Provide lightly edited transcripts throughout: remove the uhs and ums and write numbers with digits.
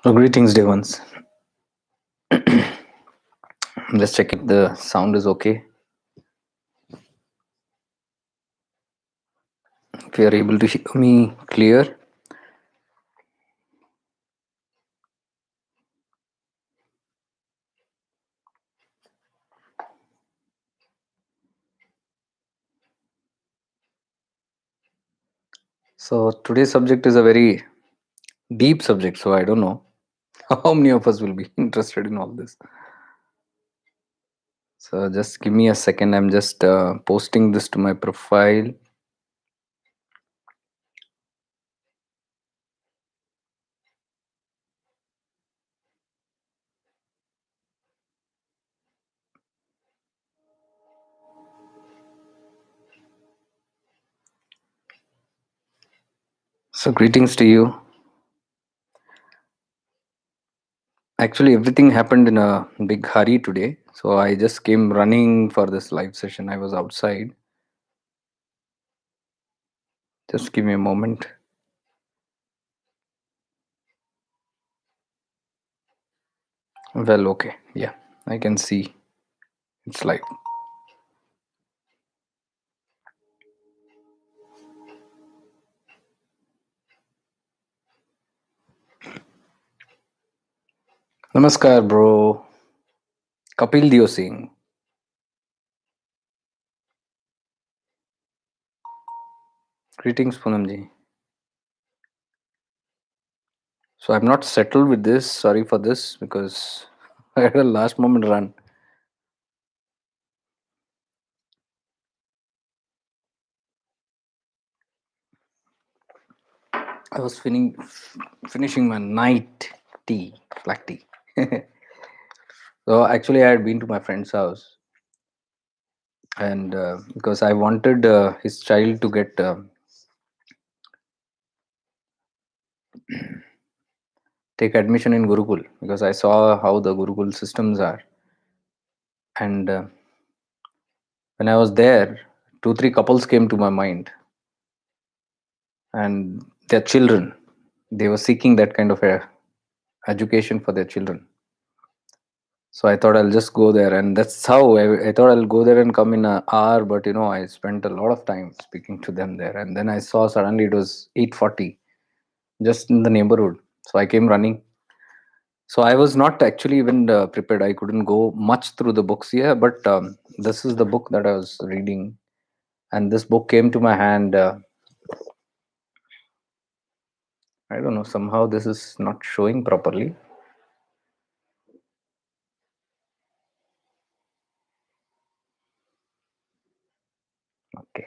Greetings, dear ones. Let's check if the sound is okay. If you are able to hear me clear. So today's subject is a very deep subject. So I don't know how many of us will be interested in all this. So just give me a second. I'm just posting this to my profile. So greetings to you. Actually, everything happened in a big hurry today. So I just came running for this live session. I was outside. Just give me a moment. Well, okay. Yeah, I can see it's live. Namaskar, bro. Kapil Dio Singh. Greetings, Poonamji. So I'm not settled with this. Sorry for this because I had a last moment run. I was finishing my night tea, black tea. So actually, I had been to my friend's house, and because I wanted his child to get take admission in Gurukul, because I saw how the Gurukul systems are, and when I was there, 2 3 couples came to my mind, and their children, they were seeking that kind of a education for their children. So I thought I'll just go there, and that's how I thought I'll go there and come in an hour. But I spent a lot of time speaking to them there, and then I saw suddenly it was 8:40, just in the neighborhood. So I came running. So I was not actually even prepared. I couldn't go much through the books here, but this is the book that I was reading, and this book came to my hand. I don't know. Somehow this is not showing properly. Okay.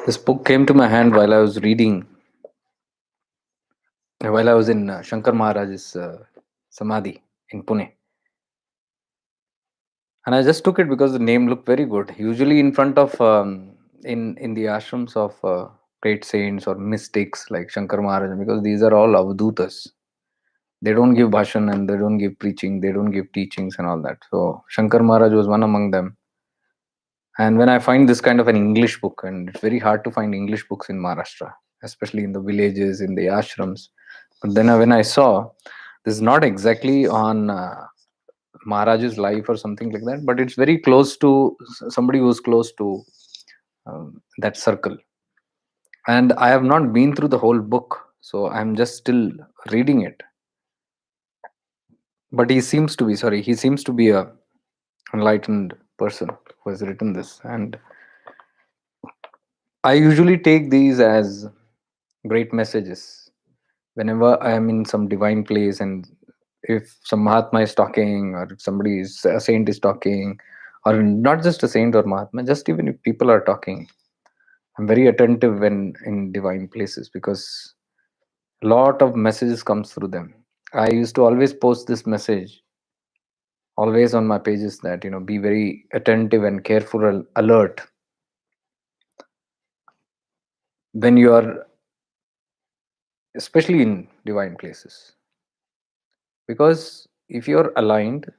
This book came to my hand while I was reading, while I was in Shankar Maharaj's Samadhi in Pune. And I just took it because the name looked very good. Usually, in front of in the ashrams of great saints or mystics like Shankar Maharaj, because these are all avdutas. They don't give bhashan and they don't give preaching. They don't give teachings and all that. So Shankar Maharaj was one among them. And when I find this kind of an English book, and it's very hard to find English books in Maharashtra, especially in the villages, in the ashrams. But then when I saw this is not exactly on Maharaj's life or something like that, but it's very close to somebody who's close to that circle. And I have not been through the whole book, so I'm just still reading it. But he seems to be a enlightened person who has written this. And I usually take these as great messages whenever I am in some divine place, and if some Mahatma is talking, or if a saint is talking, or not just a saint or Mahatma, just even if people are talking, I'm very attentive when in divine places, because a lot of messages comes through them. I used to always post this message always on my pages, that be very attentive and careful and alert when you are, especially in divine places, because if you're aligned,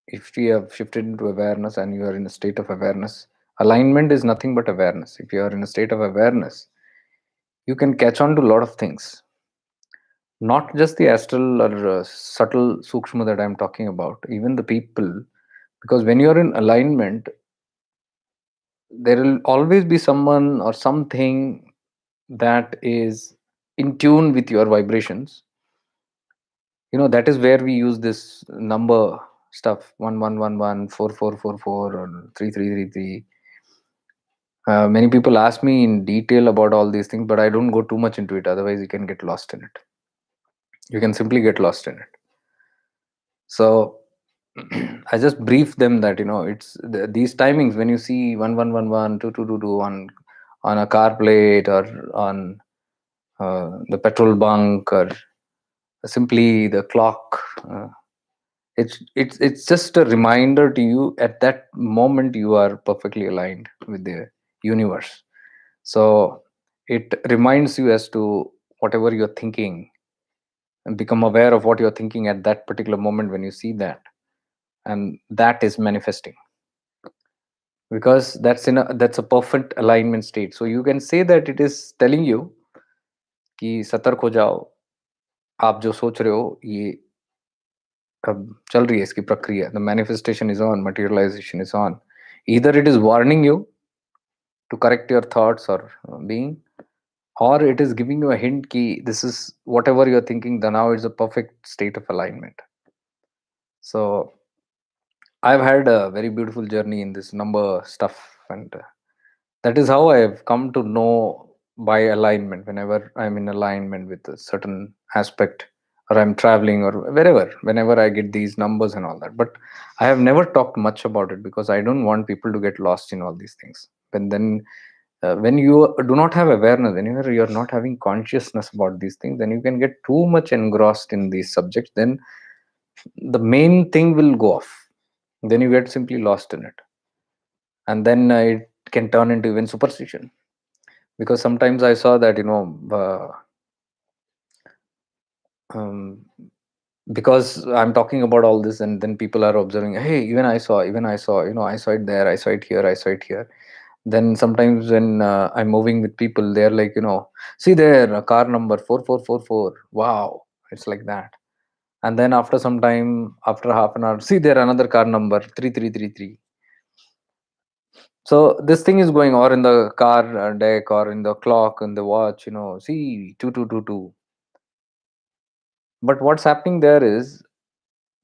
if you have shifted into awareness and you are in a state of awareness, alignment is nothing but awareness. If you are in a state of awareness, you can catch on to a lot of things. Not just the astral or subtle sukshma that I'm talking about, even the people. Because when you're in alignment, there will always be someone or something that is in tune with your vibrations. That is where we use this number stuff, 1111, 4444, or 3333. Many people ask me in detail about all these things, but I don't go too much into it. Otherwise, you can get lost in it. You can simply get lost in it. So I just brief them that it's these timings when you see 1111, 2222 on a car plate, or on the petrol bunk, or simply the clock. It's just a reminder to you at that moment you are perfectly aligned with the universe. So it reminds you as to whatever you're thinking, and become aware of what you're thinking at that particular moment when you see that, and that is manifesting, because that's a perfect alignment state. So you can say that it is telling you कि सतर्क हो जाओ, आप जो सोच रहे हो ये अब चल रही है इसकी प्रक्रिया, the manifestation is on, materialization is on. Either it is warning you to correct your thoughts or being, or it is giving you a hint ki this is whatever you're thinking, then now it's a perfect state of alignment. So I've had a very beautiful journey in this number stuff, and that is how I've come to know by alignment. Whenever I'm in alignment with a certain aspect, or I'm traveling, or whenever I get these numbers and all that. But I have never talked much about it because I don't want people to get lost in all these things. When you do not have awareness, whenever you're not having consciousness about these things, then you can get too much engrossed in these subjects. Then the main thing will go off. Then you get simply lost in it, and then it can turn into even superstition. Because sometimes I saw that um, because I'm talking about all this, and then people are observing, hey, even I saw, I saw it there, I saw it here, I saw it here. Then sometimes when I'm moving with people, they're like, see there, car number 4444, wow, it's like that. And then after some time, after half an hour, see there, another car number 3333. So this thing is going, or in the car deck, or in the clock, in the watch, see 2222. But what's happening there is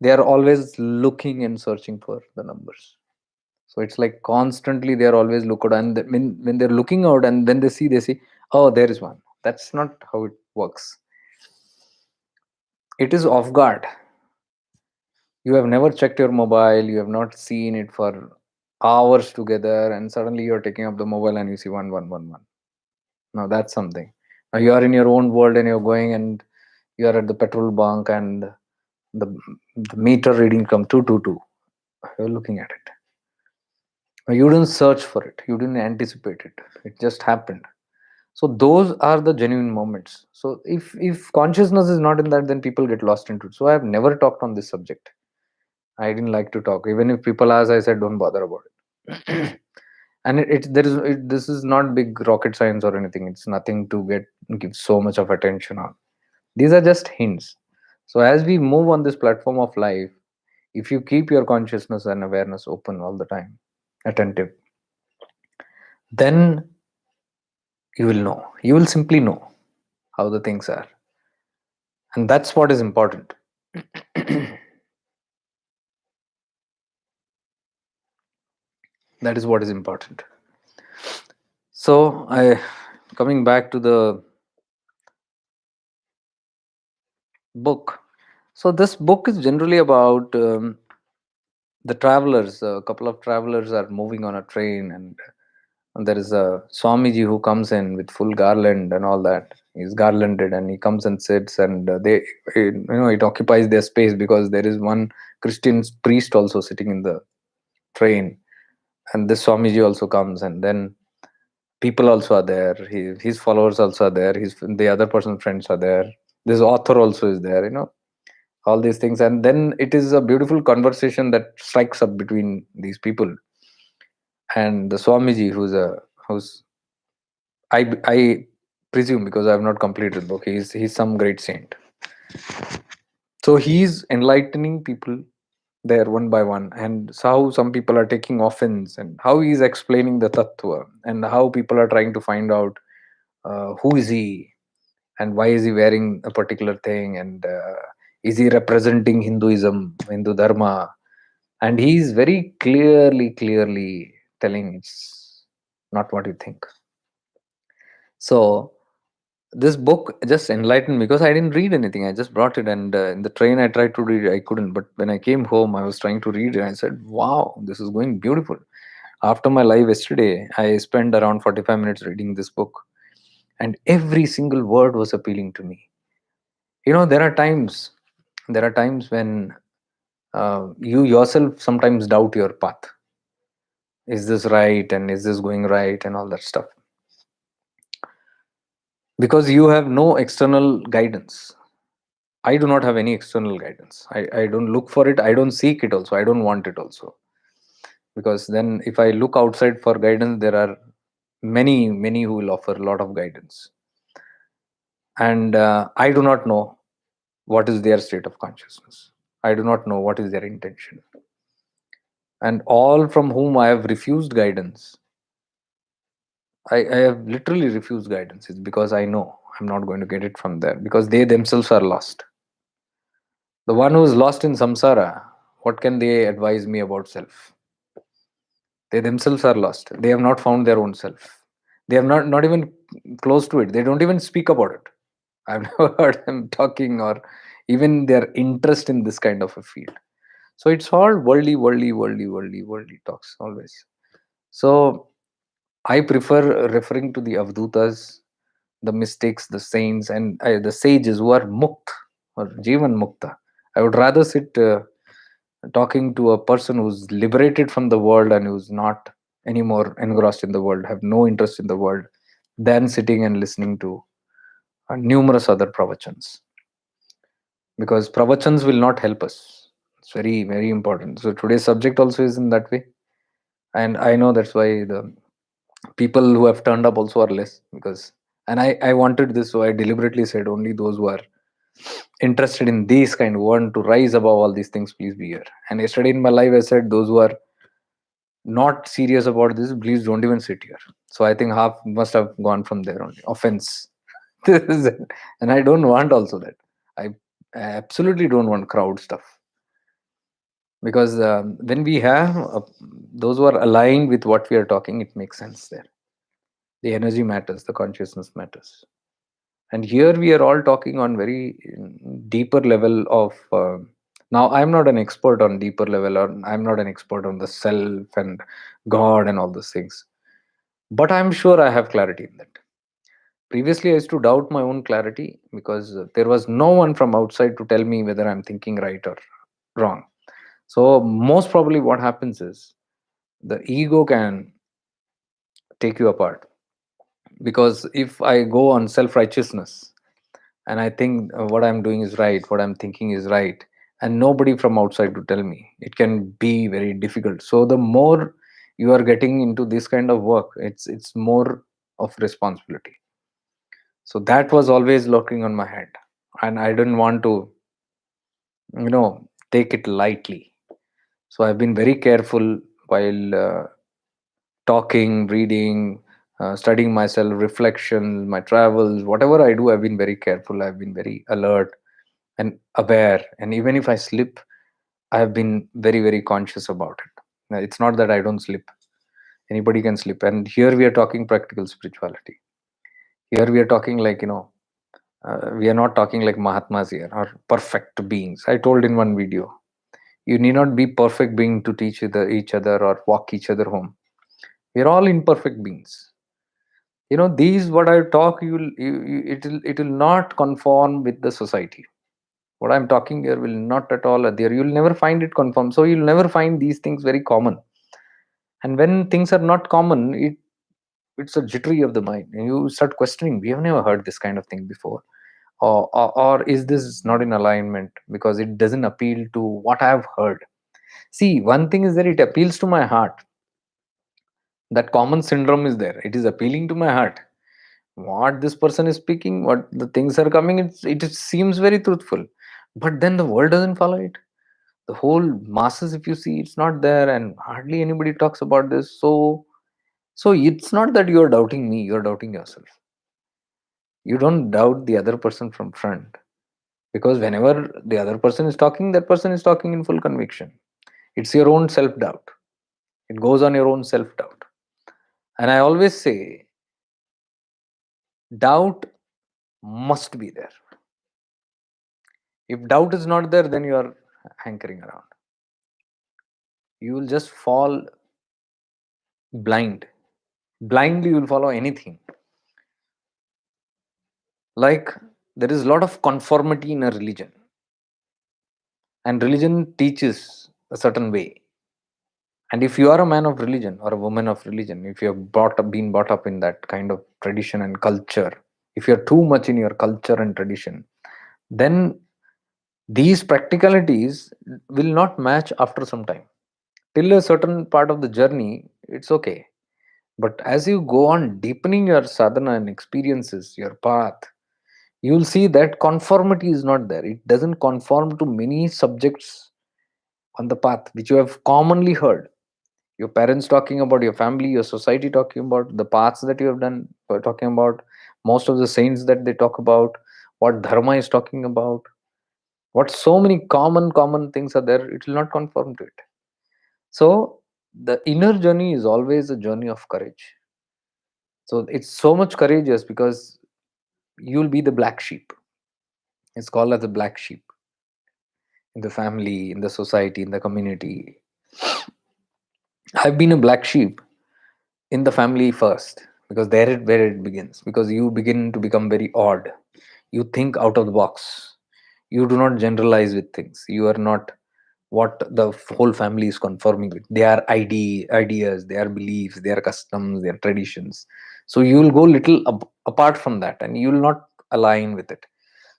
they are always looking and searching for the numbers. So it's like constantly they are always looking out, and when they're looking out and then they see, oh, there is one. That's not how it works. It is off guard. You have never checked your mobile, you have not seen it for hours together, and suddenly you're taking up the mobile and you see 1111. Now that's something. Now you are in your own world and you're going, and you are at the petrol bunk, and the, the meter reading come 222. You're looking at it. You didn't search for it, you didn't anticipate it, it just happened. So those are the genuine moments. So if consciousness is not in that, then people get lost into it. So I have never talked on this subject. I didn't like to talk. Even if people ask, I said don't bother about it. And this is not big rocket science or anything. It's nothing to give so much of attention on. These are just hints. So as we move on this platform of life, if you keep your consciousness and awareness open all the time, attentive, then you will know. You will simply know how the things are. And that's what is important. That is what is important. So I coming back to the book. So this book is generally about the travelers. A couple of travelers are moving on a train, and there is a Swamiji who comes in with full garland and all that. He's garlanded, and he comes and sits, and it occupies their space, because there is one Christian priest also sitting in the train, and this Swamiji also comes, and then people also are there. His followers also are there. The other person's friends are there. This author also is there. All these things, and then it is a beautiful conversation that strikes up between these people and the Swamiji, who's I presume, because I have not completed the book, he's some great saint. So he's enlightening people there one by one, and how some people are taking offense, and how he's explaining the tattva, and how people are trying to find out who is he, and why is he wearing a particular thing, and is he representing Hinduism, Hindu Dharma. And he's very clearly telling it's not what you think. So this book just enlightened me, because I didn't read anything. I just brought it, and in the train I tried to read it. I couldn't. But when I came home, I was trying to read it. And I said, "Wow, this is going beautiful." After my live yesterday, I spent around 45 minutes reading this book, and every single word was appealing to me. There are times when you yourself sometimes doubt your path. Is this right? And is this going right? And all that stuff, because you have no external guidance. I do not have any external guidance. I don't look for it. I don't seek it also. I don't want it also. Because then if I look outside for guidance, there are many who will offer a lot of guidance. And I do not know what is their state of consciousness. I do not know what is their intention. And all from whom I have refused guidance, I have literally refused guidance. It's because I know I'm not going to get it from there, because they themselves are lost. The one who is lost in samsara, what can they advise me about self? They themselves are lost. They have not found their own self. They have not even close to it. They don't even speak about it. I've never heard them talking, or even their interest in this kind of a field. So it's all worldly talks always. So I prefer referring to the avdutas, the mystics, the saints, and the sages who are mukt or jivan mukta. I would rather sit talking to a person who's liberated from the world and who's not anymore engrossed in the world, have no interest in the world, than sitting and listening to numerous other pravachans. Because pravachans will not help us. It's very important. So today's subject also is in that way. And I know that's why the people who have turned up also are less, because, and I wanted this, so I deliberately said only those who are interested in these kind, who want to rise above all these things, please be here. And yesterday in my live I said those who are not serious about this, please don't even sit here. So I think half must have gone from there only. Offense. And I don't want also that. I absolutely don't want crowd stuff. Because when we have those who are aligned with what we are talking, it makes sense there. The energy matters, the consciousness matters. And here we are all talking on very deeper level of now I'm not an expert on deeper level, or I'm not an expert on the self and God and all those things, but I'm sure I have clarity in that. Previously I used to doubt my own clarity, because there was no one from outside to tell me whether I'm thinking right or wrong. So most probably what happens is the ego can take you apart. Because if I go on self righteousness, and I think what I'm doing is right, what I'm thinking is right, and nobody from outside to tell me, it can be very difficult. So the more you are getting into this kind of work, it's more of responsibility. So that was always lurking on my head, and I didn't want to, take it lightly. So I've been very careful while talking, reading, studying myself, reflection, my travels, whatever I do, I've been very careful. I've been very alert and aware. And even if I slip, I have been very conscious about it. Now, it's not that I don't slip. Anybody can slip. And here we are talking practical spirituality. Here we are talking like, we are not talking like Mahatmas here, or perfect beings. I told in one video, you need not be perfect being to teach each other or walk each other home. We are all imperfect beings. These what I talk, it will not conform with the society. What I'm talking here will not at all adhere. You'll never find it conform. So you'll never find these things very common. And when things are not common, it's a jittery of the mind, and you start questioning. We have never heard this kind of thing before, or is this not in alignment because it doesn't appeal to what I've heard. See, one thing is that it appeals to my heart. That common syndrome is there. It is appealing to my heart. What this person is speaking, what the things are coming, it seems very truthful. But then the world doesn't follow it. The whole masses, if you see, it's not there, and hardly anybody talks about this. So it's not that you're doubting me, you're doubting yourself. You don't doubt the other person from front, because whenever the other person is talking, that person is talking in full conviction. It's your own self doubt. It goes on your own self doubt. And I always say, doubt must be there. If doubt is not there, then you are hankering around. You will just fall blind. Blindly, you will follow anything. Like, there is a lot of conformity in a religion, and religion teaches a certain way. And if you are a man of religion or a woman of religion, if you have been brought up in that kind of tradition and culture, if you are too much in your culture and tradition, then these practicalities will not match after some time. Till a certain part of the journey, it's okay. But as you go on deepening your sadhana and experiences, your path, you will see that conformity is not there. It doesn't conform to many subjects on the path which you have commonly heard. Your parents talking about, your family, your society talking about, the paths that you have done, talking about, most of the saints that they talk about, what dharma is talking about, what so many common things are there, it will not conform to it. So the inner journey is always a journey of courage. So it's so much courageous because you'll be the black sheep. It's called as the black sheep in the family, in the society, in the community. I've been a black sheep in the family first, because there it where it begins, because you begin to become very odd. You think out of the box. You do not generalize with things. You are not what the whole family is conforming with. They are ideas, their beliefs, their customs, their traditions. So you will go little apart from that, and you will not align with it.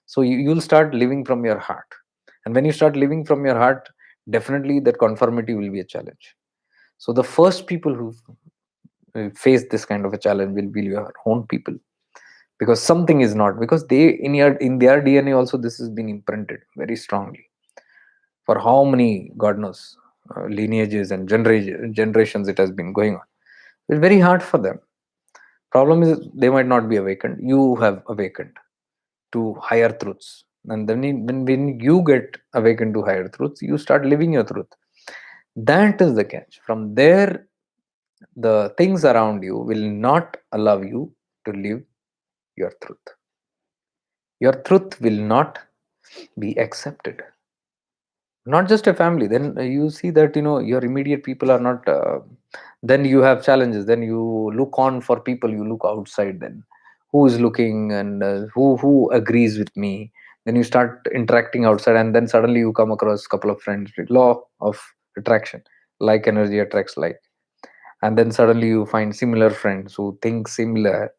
So you'll start living from your heart. And when you start living from your heart, definitely that conformity will be a challenge. So the first people who face this kind of a challenge will be your own people, because something is not, because they in their DNA also this has been imprinted very strongly for how many, god knows, lineages and generations it has been going on. It's very hard for them. Problem is they might not be awakened. You have awakened to higher truths, and then when you get awakened to higher truths, you start living your truth. That is the catch. From there, the things around you will not allow you to live your truth. Your truth will not be accepted. Not just a family. Then you see that your immediate people are not. Then you have challenges. Then you look on for people. You look outside. Then who is looking, and who agrees with me. Then you start interacting outside, and then suddenly you come across a couple of friends with law of attraction. Like energy attracts like, and then suddenly you find similar friends who think similar,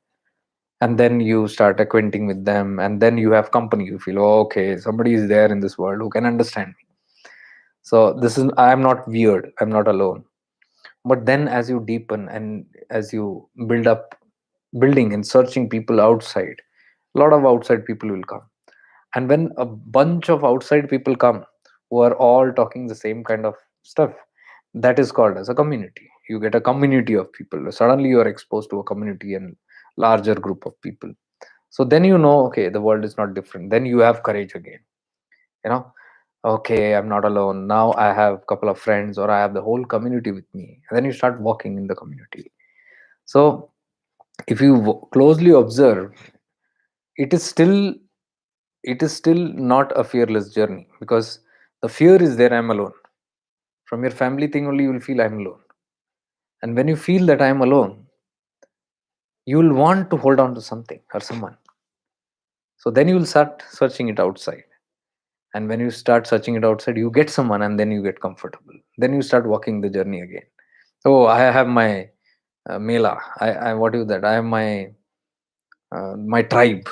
and then you start acquainting with them, and then you have company. You feel, oh, okay, somebody is there in this world who can understand me. So this is, I am not weird, I'm not alone. But then as you deepen and as you build up, building and searching people outside, a lot of outside people will come. And when a bunch of outside people come who are all talking the same kind of stuff, that is called as a community. You get a community of people. Suddenly you are exposed to a community and larger group of people. So then okay, the world is not different. Then you have courage again. you know okay, I'm not alone now. I have a couple of friends, or I have the whole community with me, and then you start walking in the community. So if you closely observe, it is still it is still not a fearless journey, because the fear is there, I'm alone. From your family thing only, you will feel I'm alone. And when you feel that I'm alone, you will want to hold on to something or someone. So then you will start searching it outside. And when you start searching it outside, you get someone, and then you get comfortable. Then you start walking the journey again. Oh, I have my mela. I what is that? I have my tribe,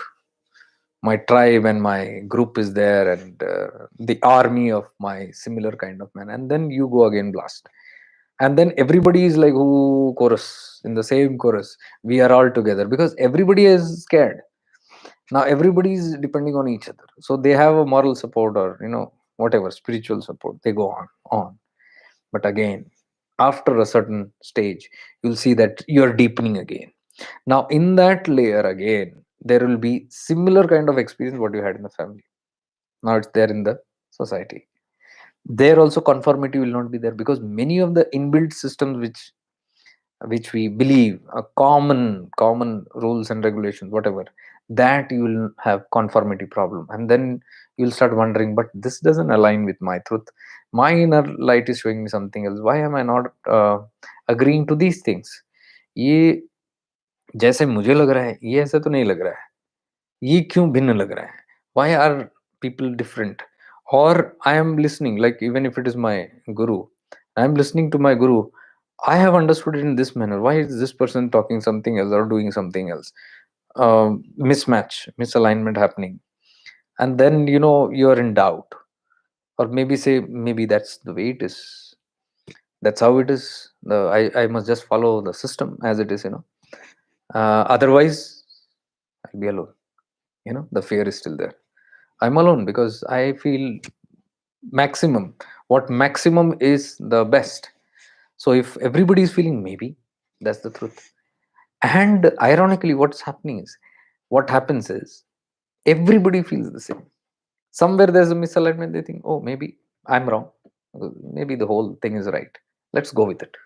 and my group is there, and the army of my similar kind of man. And then you go again blast. and then everybody is like, "Ooh, chorus," in the same chorus. We are all together because everybody is scared. Now everybody is depending on each other, so they have a moral support, or whatever spiritual support. They go on. But again, after a certain stage, you'll see that you are deepening again. Now in that layer again, there will be similar kind of experience what you had in the family. Now it's there in the society. There also conformity will not be there, because many of the inbuilt systems which we believe are common rules and regulations, whatever, that you will have conformity problem, and then you'll start wondering, but this doesn't align with my truth. My inner light is showing me something else. Why am I not agreeing to these things? ये जैसे मुझे लग रहा है, ये ऐसे तो नहीं लग रहा है, ये क्यों भिन्न लग रहा है? Why are people different? Or I am listening, like even if it is my guru, I am listening to my guru. I have understood it in this manner. Why is this person talking something else or doing something else? Mismatch, misalignment happening, and then you are in doubt, or maybe say, maybe that's the way it is. That's how it is. I must just follow the system as it is. Otherwise, I'll be alone. The fear is still there. I'm alone because I feel maximum. What maximum is the best. So if everybody is feeling, maybe that's the truth. And ironically, what happens is everybody feels the same. Somewhere there's a misalignment. They think, oh, maybe I'm wrong. Maybe the whole thing is right. Let's go with it.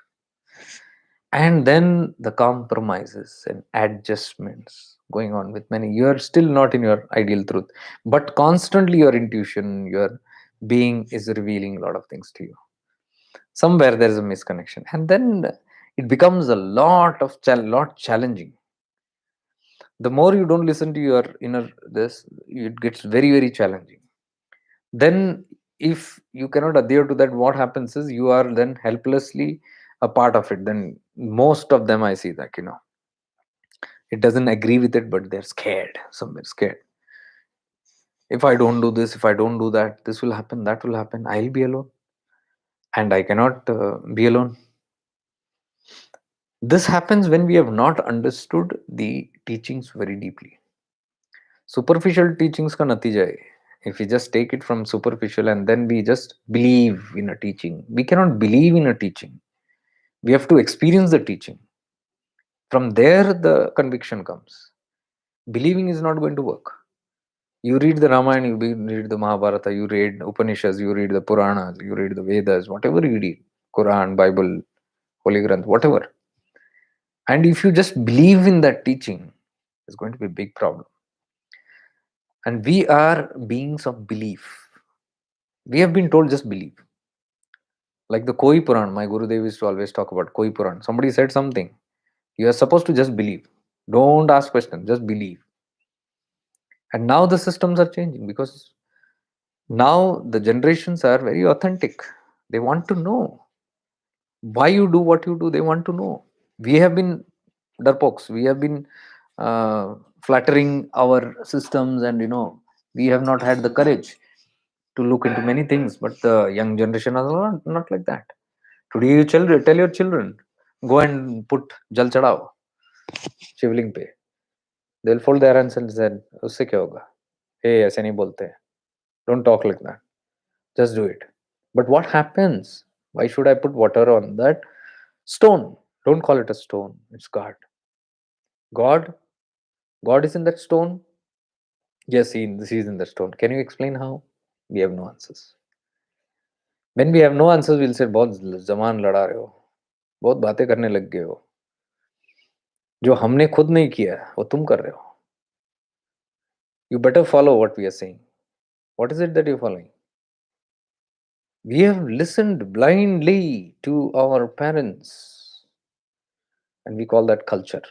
And then the compromises and adjustments going on with many. You're still not in your ideal truth, but constantly your intuition, your being is revealing a lot of things to you. Somewhere there is a misconnection, and then it becomes a lot challenging. The more you don't listen to your inner this, it gets very, very challenging. Then if you cannot adhere to that, what happens is you are then helplessly a part of it. Then most of them I see that it doesn't agree with it, but they're scared, somewhere scared. If I don't do this, if I don't do that, this will happen, that will happen, I'll be alone, and I cannot be alone. This happens when we have not understood the teachings very deeply. Superficial teachings ka natija hai. If we just take it from superficial and then we just believe in a teaching, we cannot believe in a teaching. We have to experience the teaching. From there, the conviction comes. Believing is not going to work. You read the Ramayana, read the Mahabharata, you read Upanishads, you read the Puranas, you read the Vedas, whatever you read, Quran, Bible, Holy Granth, whatever. And if you just believe in that teaching, it's going to be a big problem. And we are beings of belief. We have been told just believe. Like the Koi Puran, my Gurudev used to always talk about Koi Puran. Somebody said something. You are supposed to just believe. Don't ask questions, just believe. And now the systems are changing, because now the generations are very authentic. They want to know why you do what you do. They want to know. We have been darpokes. We have been flattering our systems, and we have not had the courage to look into many things. But the young generation are not like that. Today, you tell your children, go and put jal chadao शिवलिंग पे. They'll fold their hands and said, उससे क्या होगा? Hey, ऐसे नहीं बोलते हैं. Don't talk like that. Just do it. But what happens? Why should I put water on that stone? Don't call it a stone. It's God. God. God is in that stone. Yes, he is in the stone. Can you explain how? We have no answers. When we have no answers, we'll say, बहुत जमान लड़ा रहे हो, बहुत बातें करने लग गए हो, जो हमने खुद नहीं किया वो तुम कर रहे हो. You better follow what we are saying. What is it that you're following? We have listened blindly to our parents, and we call that culture.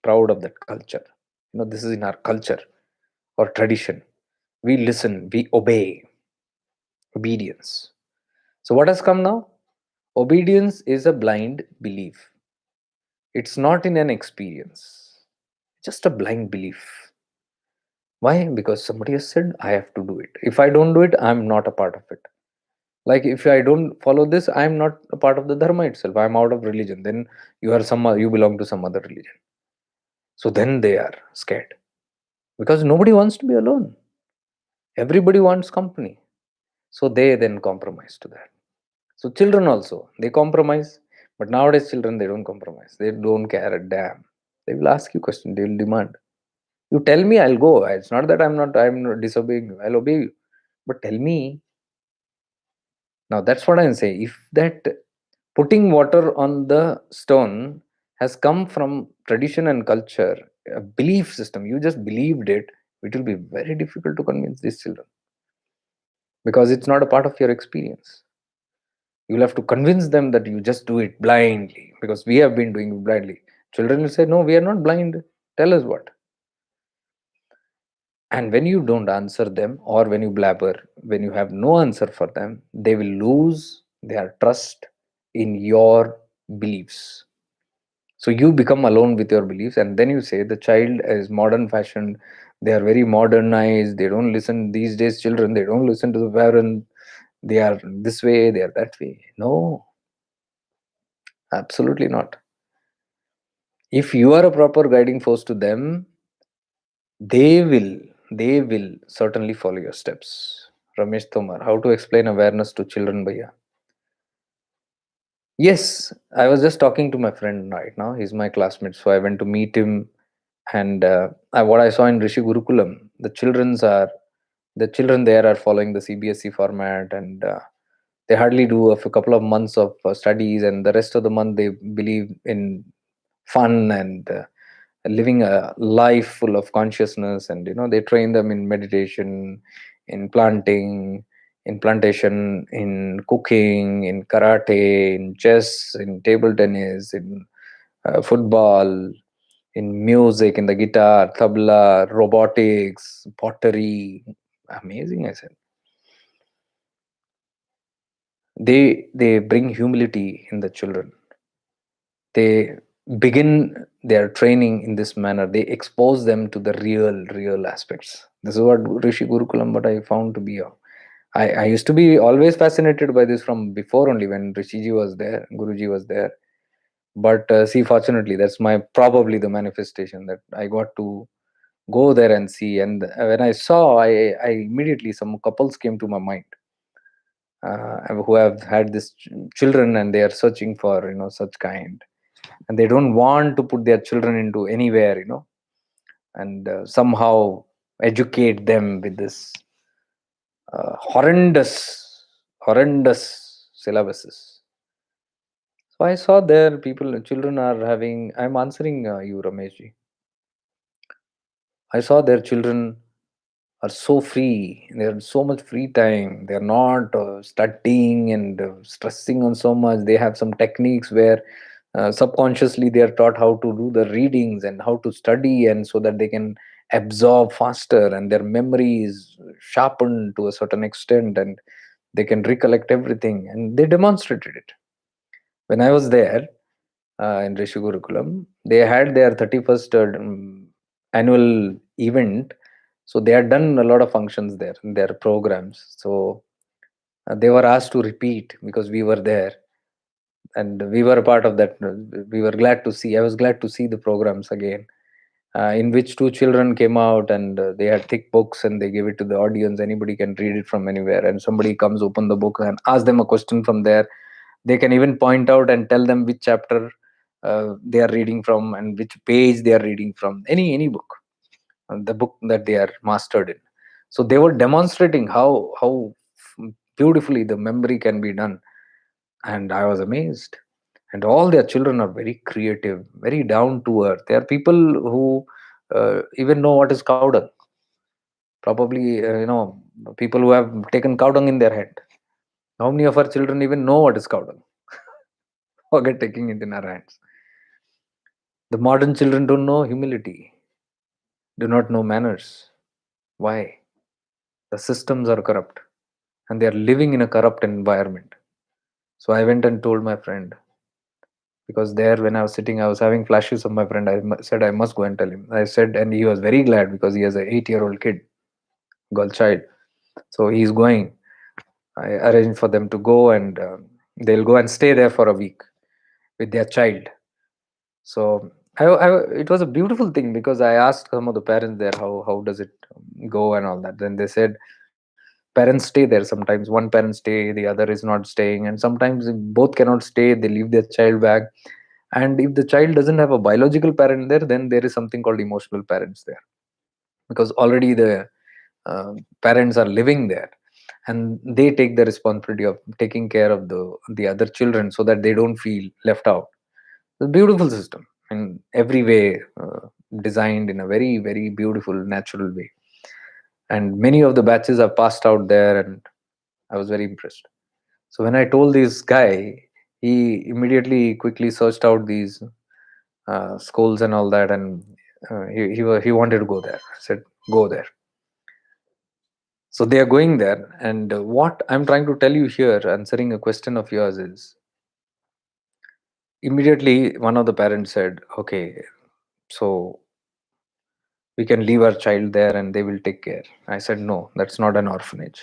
Proud of that culture. This is in our culture or tradition. We listen, we obey. Obedience. So, what has come now? Obedience is a blind belief. It's not in an experience, just a blind belief. Why? Because somebody has said I have to do it. If I don't do it, I'm not a part of it. Like if I don't follow this, I'm not a part of the dharma itself. I'm out of religion. Then you belong to some other religion. So then they are scared because nobody wants to be alone. Everybody wants company. So they then compromise to that. So children also, they compromise. But nowadays children, they don't compromise. They don't care a damn. They will ask you question. They will demand. You tell me, I'll go. It's not that I'm not disobeying you. I'll obey you. But tell me. Now that's what I'm saying. If that putting water on the stone has come from tradition and culture, a belief system, you just believed it, it will be very difficult to convince these children because it's not a part of your experience. You'll have to convince them that you just do it blindly because we have been doing it blindly. Children will say, no, we are not blind. Tell us what. And when you don't answer them, or when you blabber, when you have no answer for them, they will lose their trust in your beliefs. So you become alone with your beliefs, and then you say the child is modern fashioned, they are very modernized, they don't listen. These days children, they don't listen to the parent, they are this way, they are that way. No, absolutely not. If you are a proper guiding force to them, they will they will certainly follow your steps. Ramesh Tomar, how to explain awareness to children, bhaiya? Yes, I was just talking to my friend right now. He's my classmate, so I went to meet him. And what I saw in Rishi Gurukulam, the children there are following the CBSE format, and they hardly do a couple of months of studies, and the rest of the month they believe in fun and living a life full of consciousness. And they train them in meditation, in planting, in plantation, in cooking, in karate, in chess, in table tennis, in football, in music, in the guitar, tabla, robotics, pottery. Amazing, I said. They bring humility in the children. They begin their training in this manner. They expose them to the real aspects. This is what Rishi Gurukulam, what I found to be. I used to be always fascinated by this from before only, when Rishiji was there, Guruji was there. But see, fortunately, that's my probably the manifestation that I got to go there and see. And when I saw, I immediately, some couples came to my mind who have had this children, and they are searching for such kind, and they don't want to put their children into anywhere, and somehow educate them with this horrendous syllabuses. So I saw there people, children are having. I'm answering you, Rameshji. I saw their children are so free. They have so much free time. They are not studying and stressing on so much. They have some techniques where subconsciously they are taught how to do the readings and how to study, and so that they can absorb faster, and their memory is sharpened to a certain extent, and they can recollect everything. And they demonstrated it. When I was there in Rishi Gurukulam, they had their 31st annual event. So they had done a lot of functions there, their programs. So they were asked to repeat because we were there, and we were a part of that. We were glad to see. I was glad to see the programs again, in which two children came out, and they had thick books, and they gave it to the audience. Anybody can read it from anywhere, and somebody comes, open the book, and ask them a question from there. They can even point out and tell them which chapter they are reading from and which page they are reading from. Any book, the book that they are mastered in. So they were demonstrating how beautifully the memory can be done, and I was amazed. And all their children are very creative, very down to earth. They are people who even know what is cow dung. Probably, people who have taken cow dung in their hand. How many of our children even know what is cow dung? Forget taking it in our hands. The modern children don't know humility, do not know manners. Why? The systems are corrupt, and they are living in a corrupt environment. So I went and told my friend, because there, when I was sitting, I was having flashes of my friend. Said I must go and tell him. I said, and he was very glad because he has a 8-year-old kid, girl child. So he's going. I arranged for them to go, and they'll go and stay there for a week with their child. So it was a beautiful thing, because I asked some of the parents there how does it go and all that. Then they said parents stay there. Sometimes one parent stay, the other is not staying, and sometimes if both cannot stay, they leave their child back. And if the child doesn't have a biological parent there, then there is something called emotional parents there, because already the parents are living there, and they take the responsibility of taking care of the other children, so that they don't feel left out. It's a beautiful system in every way, designed in a very, very beautiful, natural way. And many of the batches are passed out there, and I was very impressed. So when I told this guy, he immediately quickly searched out these schools and all that, and he wanted to go there. I said, go there. So they are going there, and what I'm trying to tell you here, answering a question of yours, is immediately one of the parents said, okay, so we can leave our child there and they will take care. I said, no, that's not an orphanage,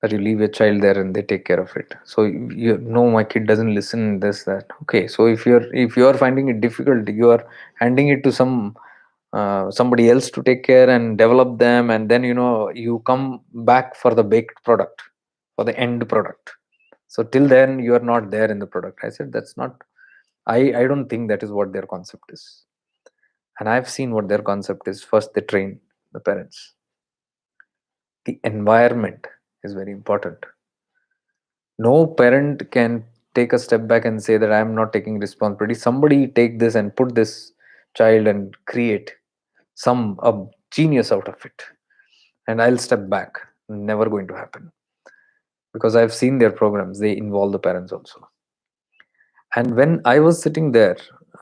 that you leave your child there and they take care of it. So you know, my kid doesn't listen, this, that. Okay, so if you're finding it difficult, you are handing it to somebody else to take care and develop them, and then you come back for the baked product, for the end product. So till then you are not there in the product. I said, that's not, I don't think that is what their concept is. And I've seen what their concept is. First, they train the parents. The environment is very important. No parent can take a step back and say that I'm not taking responsibility. Somebody take this and put this child and create some a genius out of it, and I'll step back. Never going to happen, because I've seen their programs. They involve the parents also. And when I was sitting there,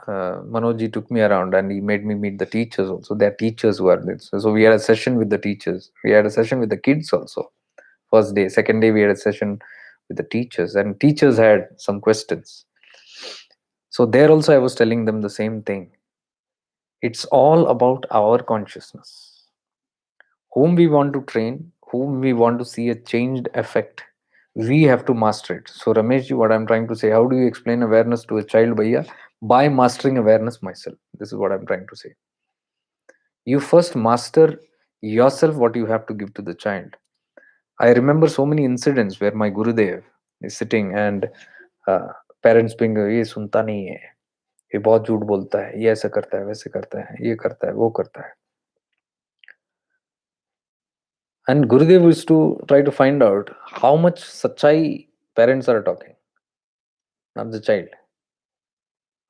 Manojji took me around and he made me meet the teachers also. There are teachers who are there. So we had a session with the teachers. We had a session with the kids also. First day. Second day, we had a session with the teachers. And teachers had some questions. So there also, I was telling them the same thing. It's all about our consciousness. Whom we want to train, whom we want to see a changed effect, we have to master it. So Rameshji, what I'm trying to say, how do you explain awareness to a child, Bhaiya? By mastering awareness myself. This is what I'm trying to say. You first master yourself, what you have to give to the child. I remember so many incidents where my Gurudev is sitting, and uh, parents being, ये सुनता नहीं है, ये बहुत झूठ बोलता है, ये ऐसा करता है, वैसे करता है, ये करता है, वो करता है. And Gurudev is to try to find out how much sachai parents are talking, not the child.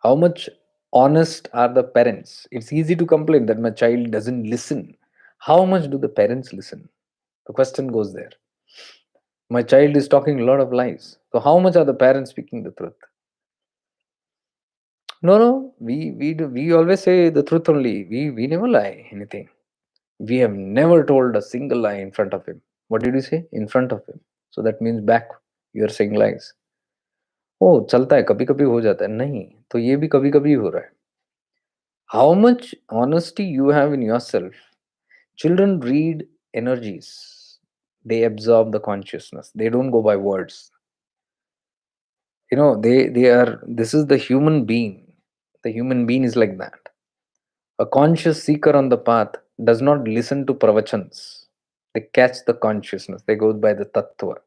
How much honest are the parents? It's easy to complain that my child doesn't listen. How much do the parents listen? The question goes there. My child is talking a lot of lies. So how much are the parents speaking the truth? No, no. We always say the truth only. We never lie anything. We have never told a single lie in front of him. What did you say? In front of him. So that means back. You are saying lies. Oh, चलता है, कभी कभी हो जाता है. नहीं, तो ये भी कभी कभी हो रहा है. How much honesty you have in yourself? Children read energies. They absorb the consciousness. They don't go by words. They are. This is the human being. The human being is like that. A conscious seeker on the path does not listen to pravachans. They catch the consciousness. They go by the tattva.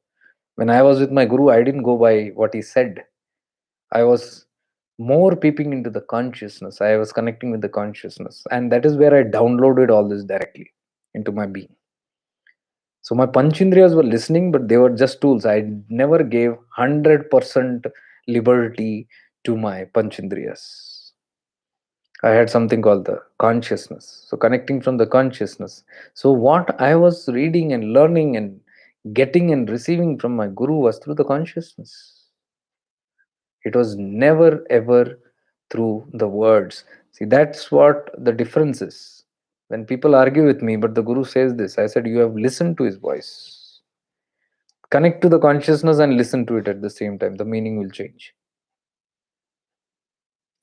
When I was with my guru, I didn't go by what he said. I was more peeping into the consciousness. I was connecting with the consciousness. And that is where I downloaded all this directly into my being. So my panchendriyas were listening, but they were just tools. I never gave 100% liberty to my panchendriyas. I had something called the consciousness. So connecting from the consciousness. So what I was reading and learning and getting and receiving from my guru was through the consciousness. It was never ever through the words. See, that's what the difference is. When people argue with me, but the guru says this, I said, you have listened to his voice. Connect to the consciousness and listen to it at the same time. The meaning will change.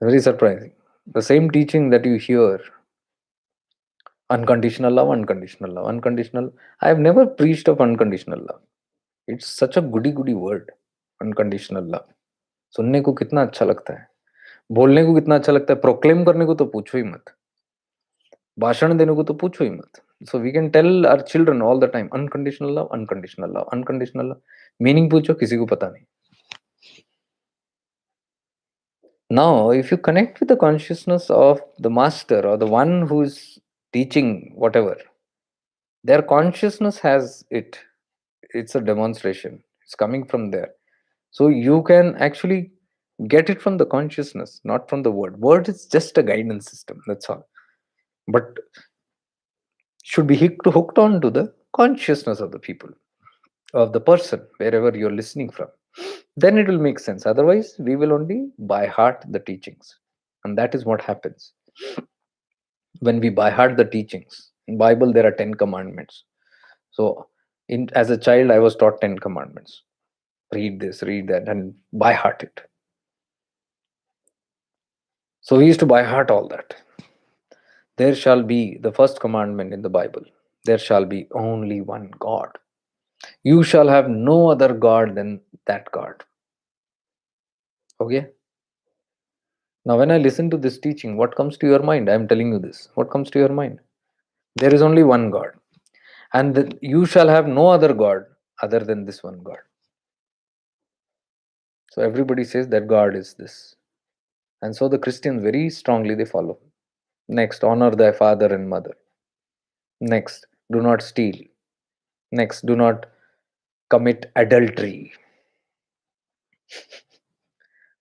Very surprising. The same teaching that you hear Unconditional love, unconditional love, unconditional. I have never preached of unconditional love. It's such a goody goody word. Unconditional love. सुनने को कितना अच्छा लगता है, बोलने को कितना अच्छा लगता है, प्रोक्लेम करने को तो पूछो ही मत, भाषण देने को तो पूछो ही मत. So we can tell our children all the time, unconditional love, unconditional love, unconditional love. Meaning पूछो, किसी को पता नहीं. Now, if you connect with the consciousness of the master or the one who is teaching whatever, their consciousness has it. It's a demonstration. It's coming from there. So you can actually get it from the consciousness, not from the word. Word is just a guidance system. That's all. But should be hooked on to the consciousness of the people, of the person, wherever you're listening from. Then it will make sense. Otherwise, we will only by heart the teachings. And that is what happens when we by heart the teachings. In Bible, there are 10 commandments. So as a child, I was taught 10 commandments. Read this, read that, and by heart it. So we used to by heart all that. There shall be the first commandment in the Bible. There shall be only one God. You shall have no other God than that God. Okay? Now, when I listen to this teaching, what comes to your mind? I am telling you this. What comes to your mind? There is only one God. And you shall have no other God other than this one God. So everybody says that God is this. And so the Christians very strongly they follow. Next, honor thy father and mother. Next, do not steal. Next, do not commit adultery.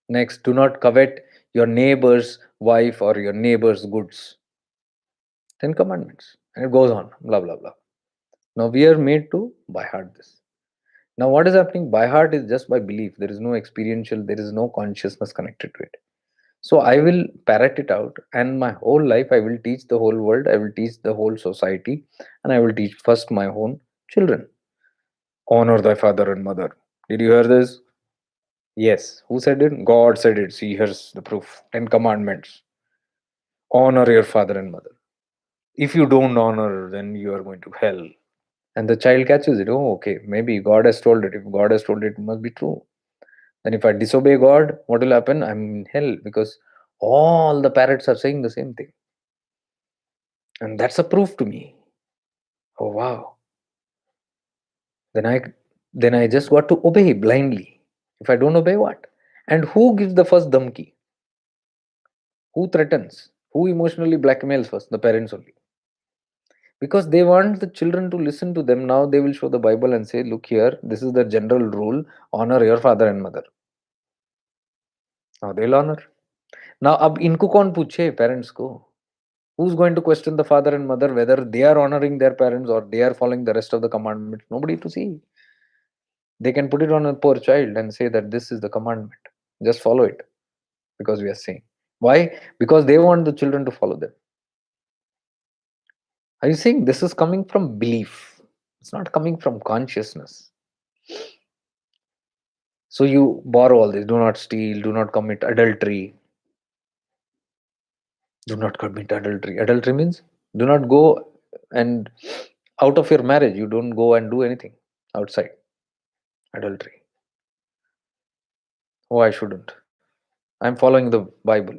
Next, do not covet your neighbor's wife or your neighbor's goods. 10 commandments. And it goes on, blah, blah, blah. Now we are made to by heart this. Now, what is happening? By heart is just by belief. There is no experiential, there is no consciousness connected to it. So I will parrot it out, and my whole life I will teach the whole world, I will teach the whole society, and I will teach first my own children. Honor thy father and mother. Did you hear this? Yes. Who said it? God said it. See, here's the proof. 10 commandments. Honor your father and mother. If you don't honor, then you are going to hell. And the child catches it. Oh, okay. Maybe God has told it. If God has told it, it must be true. Then if I disobey God, what will happen? I'm in hell because all the parrots are saying the same thing. And that's a proof to me. Oh wow. Then I then I just got to obey blindly. If I don't obey, what? And who gives the first dhamki? Who threatens? Who emotionally blackmails first? The parents only. Because they want the children to listen to them. Now they will show the Bible and say, look here, this is the general rule, honor your father and mother. Now they'll honor. Now अब इनको कौन पूछे parents को? Who's going to question the father and mother whether they are honoring their parents or they are following the rest of the commandments? Nobody to see. They can put it on a poor child and say that this is the commandment. Just follow it because we are saying. Why? Because they want the children to follow them. Are you saying this is coming from belief? It's not coming from consciousness. So you borrow all this. Do not steal. Do not commit adultery. Do not commit adultery. Adultery means do not go and out of your marriage. You don't go and do anything outside. Adultery. Oh, I shouldn't. I'm following the Bible.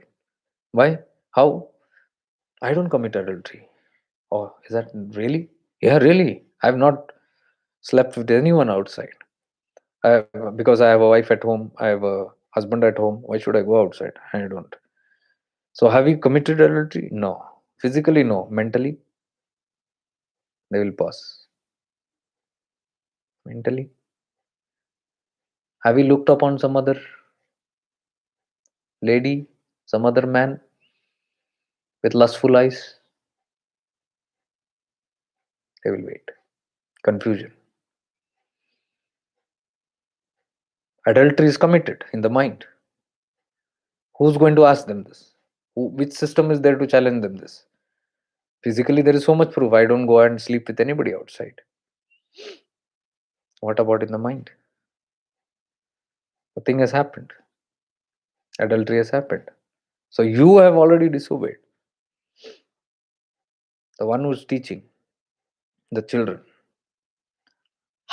Why? How? I don't commit adultery. Oh, is that really? Yeah, really. I've not slept with anyone outside. Because I have a wife at home, I have a husband at home. Why should I go outside? I don't. So, have you committed adultery? No. Physically, no. Mentally, they will pass. Mentally, have you looked upon some other lady, some other man with lustful eyes? They will wait. Confusion. Adultery is committed in the mind. Who's going to ask them this? Which system is there to challenge them this? Physically, there is so much proof. I don't go and sleep with anybody outside. What about in the mind? The thing has happened. Adultery has happened. So you have already disobeyed. the one who's teaching the children.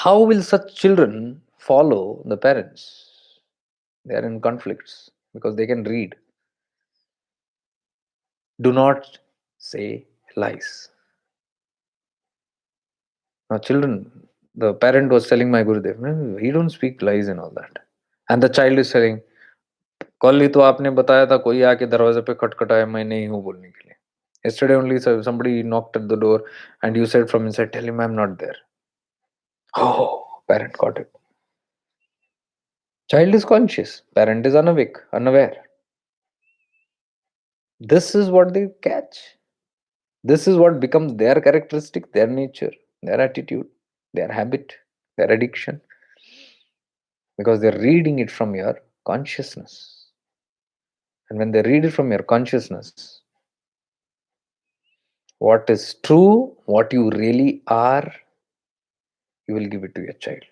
How will such children follow the parents? They are in conflicts because they can read. Do not say lies. Now, children, the parent was telling my Gurudev, "No, he don't speak lies and all that." And the child is saying, कल ही तो आपने बताया था कोई आके दरवाजे पे खटखटाया मैं नहीं हूँ बोलने के लिए. Yesterday only somebody knocked at the door and you said from inside, tell him I'm not there. Oh, parent got it. Child is conscious, parent is unaware. This is what they catch. This is what becomes their characteristic, their nature, their attitude, their habit, their addiction, because they're reading it from your consciousness. And when they read it from your consciousness, what is true, what you really are, you will give it to your child.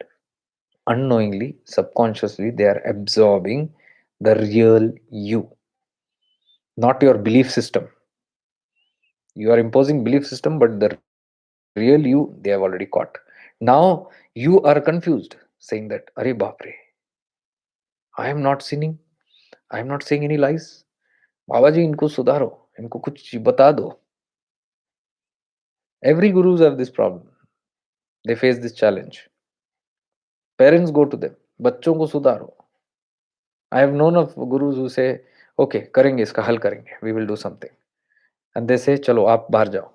Unknowingly, subconsciously, they are absorbing the real you, not your belief system. You are imposing belief system, but the real you they have already caught. Now you are confused, saying that, Are Bapre, I am not sinning, I am not saying any lies. Baba ji, इनको सुधारो, इनको कुछ बता दो. Every gurus have this problem. They face this challenge. Parents go to them, बच्चों को सुधारो. I have known of gurus who say, okay, करेंगे इसका हल करेंगे, we will do something. And they say, चलो आप बाहर जाओ.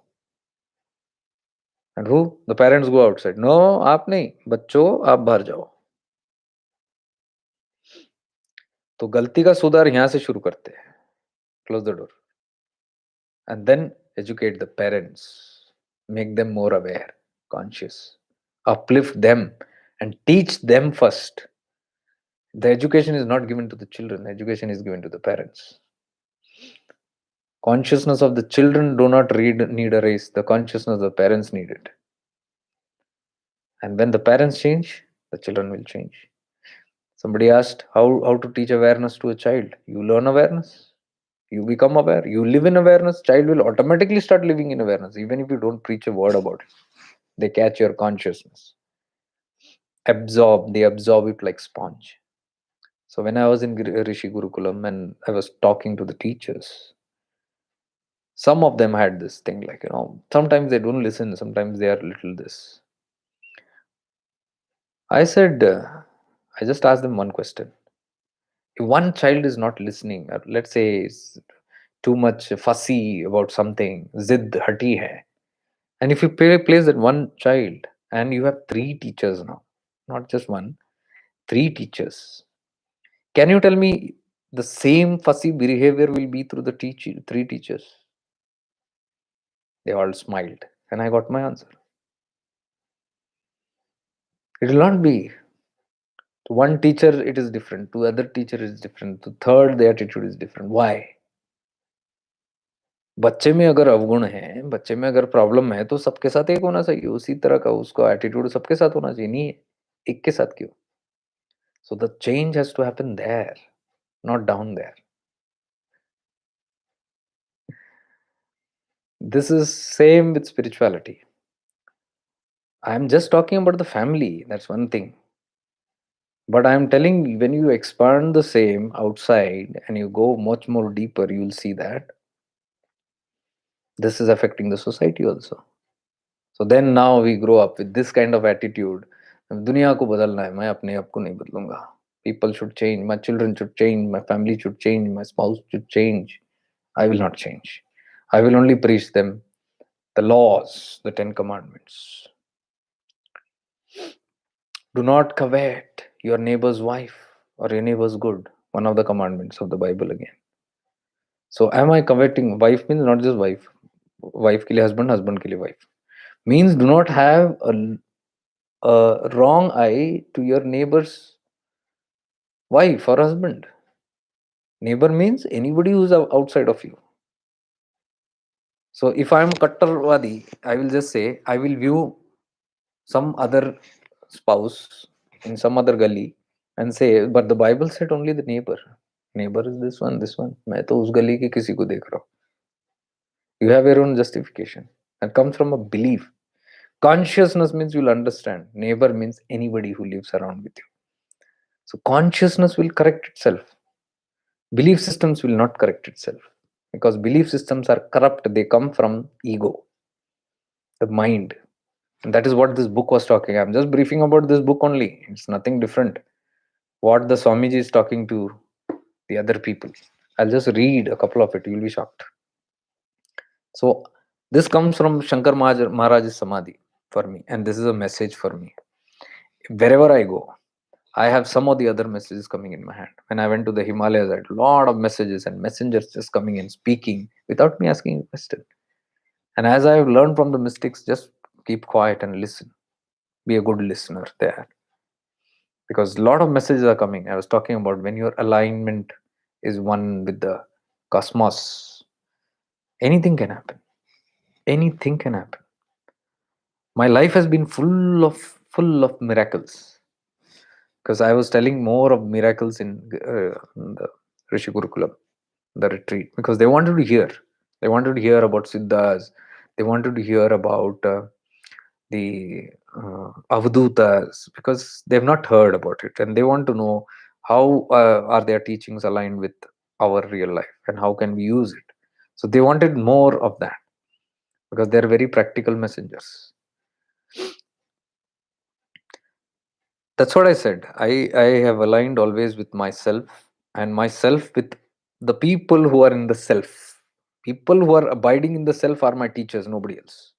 And who? The parents go outside. No, आप नहीं, बच्चों आप बाहर जाओ. तो गलती का सुधार यहाँ से शुरू करते हैं. Close the door. And then educate the parents. Make them more aware, conscious. Uplift them and teach them first. The education is not given to the children. Education is given to the parents. Consciousness of the children do not need a race. The consciousness of the parents need it. And when the parents change, the children will change. Somebody asked how to teach awareness to a child. You learn awareness. You become aware. You live in awareness. Child will automatically start living in awareness, even if you don't preach a word about it. They catch your consciousness. They absorb it like sponge. So when I was in Rishi Gurukulam and I was talking to the teachers, some of them had this thing like, sometimes they don't listen, sometimes they are little this. I said, I just asked them one question. If one child is not listening, or let's say is too much fussy about something, zid hati hai, and if you place that one child and you have three teachers now, not just one, three teachers, can you tell me the same fussy behavior will be through the three teachers? They all smiled and I got my answer. It will not be. To one teacher it is different, to other teacher it is different, to third the attitude is different. Why? बच्चे में अगर अवगुण है, बच्चे में अगर problem है तो सबके साथ एक होना चाहिए, उसी तरह का उसका एटीट्यूड सबके साथ होना चाहिए, नहीं है एक के साथ क्यों? So the change has to happen there, not down there. This is same with spirituality. I am just talking about the family, that's one thing. But I am telling, when you expand the same outside and you go much more deeper, you will see that this is affecting the society also. So then now we grow up with this kind of attitude. दुनिया को बदलना है, मैं अपने आप को नहीं बदलूंगा. People should change, my children should change, my family should change, my spouse should change. I will not change. I will only preach them the laws, the 10 commandments. Do not covet your neighbor's wife or your neighbor's good. One of the commandments of the Bible again. So am I coveting? Wife means not just wife. Wife ke liye husband, husband ke liye wife. Means do not have a wrong eye to your neighbor's wife or husband. Neighbor means anybody who's outside of you. So if I am Kattarwadi, I will just say, I will view some other spouse in some other gully and say, but the Bible said only the neighbor. Neighbor is this one, this one. मैं तो उस गली के किसी को देख रहा हूँ. You have your own justification. That comes from a belief. Consciousness means you'll understand. Neighbor means anybody who lives around with you. So consciousness will correct itself. Belief systems will not correct itself, because belief systems are corrupt. They come from ego, the mind. And that is what this book was talking. I'm just briefing about this book only. It's nothing different. What the Swamiji is talking to the other people. I'll just read a couple of it. You'll be shocked. So this comes from Shankar Maharaj's Samadhi for me, and this is a message for me. Wherever I go, I have some of the other messages coming in my hand. When I went to the Himalayas, I had a lot of messages and messengers just coming in, speaking without me asking a question. And as I have learned from the mystics, just keep quiet and listen. Be a good listener there. Because a lot of messages are coming. I was talking about when your alignment is one with the cosmos, anything can happen. Anything can happen. My life has been full of miracles, because I was telling more of miracles in the Rishi Gurukulam, the retreat, because they wanted to hear. They wanted to hear about Siddhas. They wanted to hear about the Avdutas, because they've not heard about it, and they want to know how are their teachings aligned with our real life, and how can we use it. So they wanted more of that, because they're very practical messengers. That's what I said. I have aligned always with myself, and myself with the people who are in the self. People who are abiding in the self are my teachers, nobody else.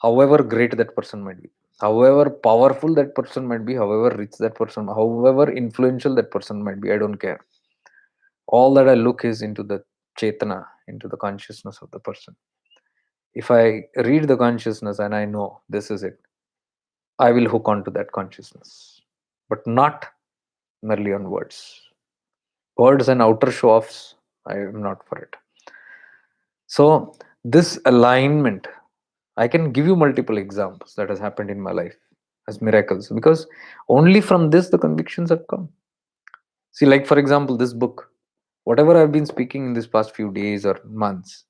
However great that person might be, however powerful that person might be, however rich that person, however influential that person might be, I don't care. All that I look is into the Chetana, into the consciousness of the person. If I read the consciousness and I know this is it, I will hook on to that consciousness, but not merely on words. Words and outer show offs, I am not for it. So, this alignment, I can give you multiple examples that has happened in my life as miracles, because only from this the convictions have come. See, like for example, this book, whatever I've been speaking in this past few days or months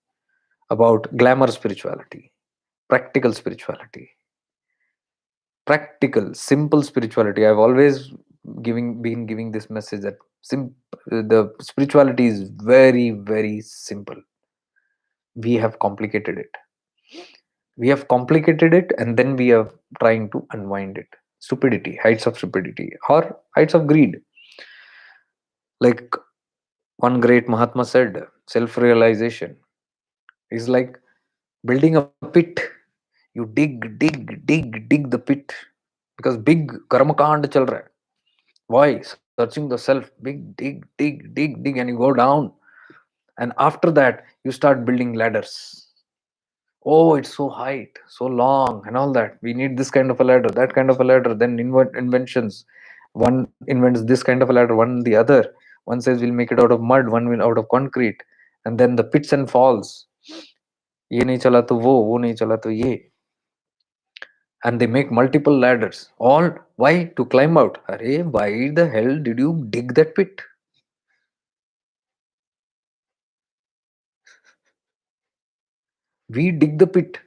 about glamour spirituality, practical spirituality, practical, simple spirituality. I've always been giving this message that the spirituality is very, very simple. We have complicated it. We have complicated it, and then we are trying to unwind it. Stupidity, heights of stupidity, or heights of greed. Like one great Mahatma said, self-realization is like building a pit. You dig the pit, because big karmakand chal raha hai. Why? Searching the self. Big, dig, and you go down. And after that, you start building ladders. Oh, it's so height, so long, and all that. We need this kind of a ladder, that kind of a ladder. Then inventions. One invents this kind of a ladder, one the other. One says we'll make it out of mud, one will out of concrete. And then the pits and falls. ये नहीं चला तो वो नहीं चला तो ये. And they make multiple ladders. All why? To climb out. Arey, why the hell did you dig that pit? We dig the pit.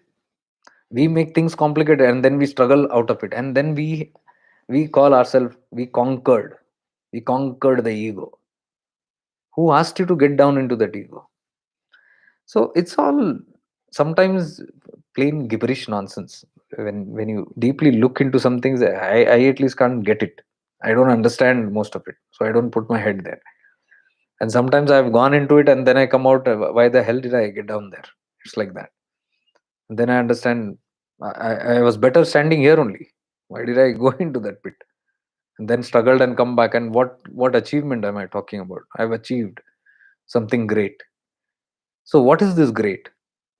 We make things complicated, and then we struggle out of it. And then we call ourselves, we conquered the ego. Who asked you to get down into that ego? So it's all sometimes plain gibberish nonsense. When you deeply look into some things, I at least can't get it. I don't understand most of it, so I don't put my head there. And sometimes I've gone into it, and then I come out, why the hell did I get down there? It's like that. And then I understand, I was better standing here only. Why did I go into that pit? And then struggled and come back. And what achievement am I talking about? I've achieved something great. So what is this great?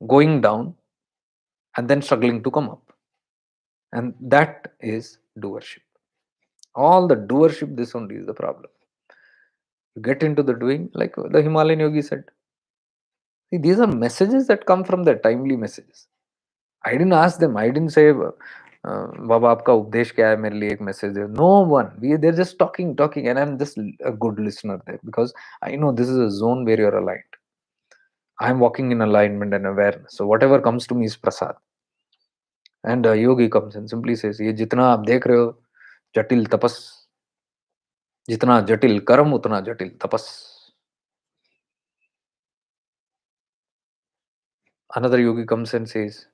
Going down and then struggling to come up. And that is doership. All the doership, this only is the problem. You get into the doing, like the Himalayan yogi said. See, these are messages that come from the timely messages. I didn't ask them. I didn't say, Baba, आपका उपदेश क्या है मेरे लिए एक message they. No one. They're just talking, and I'm just a good listener there, because I know this is a zone where you're aligned. I'm walking in alignment and awareness. So whatever comes to me is prasad. And yogi comes and simply says, ये जितना आप देख रहे हो जटिल तपस, जितना जटिल कर्म उतना जटिल तपस. Another yogi comes and says,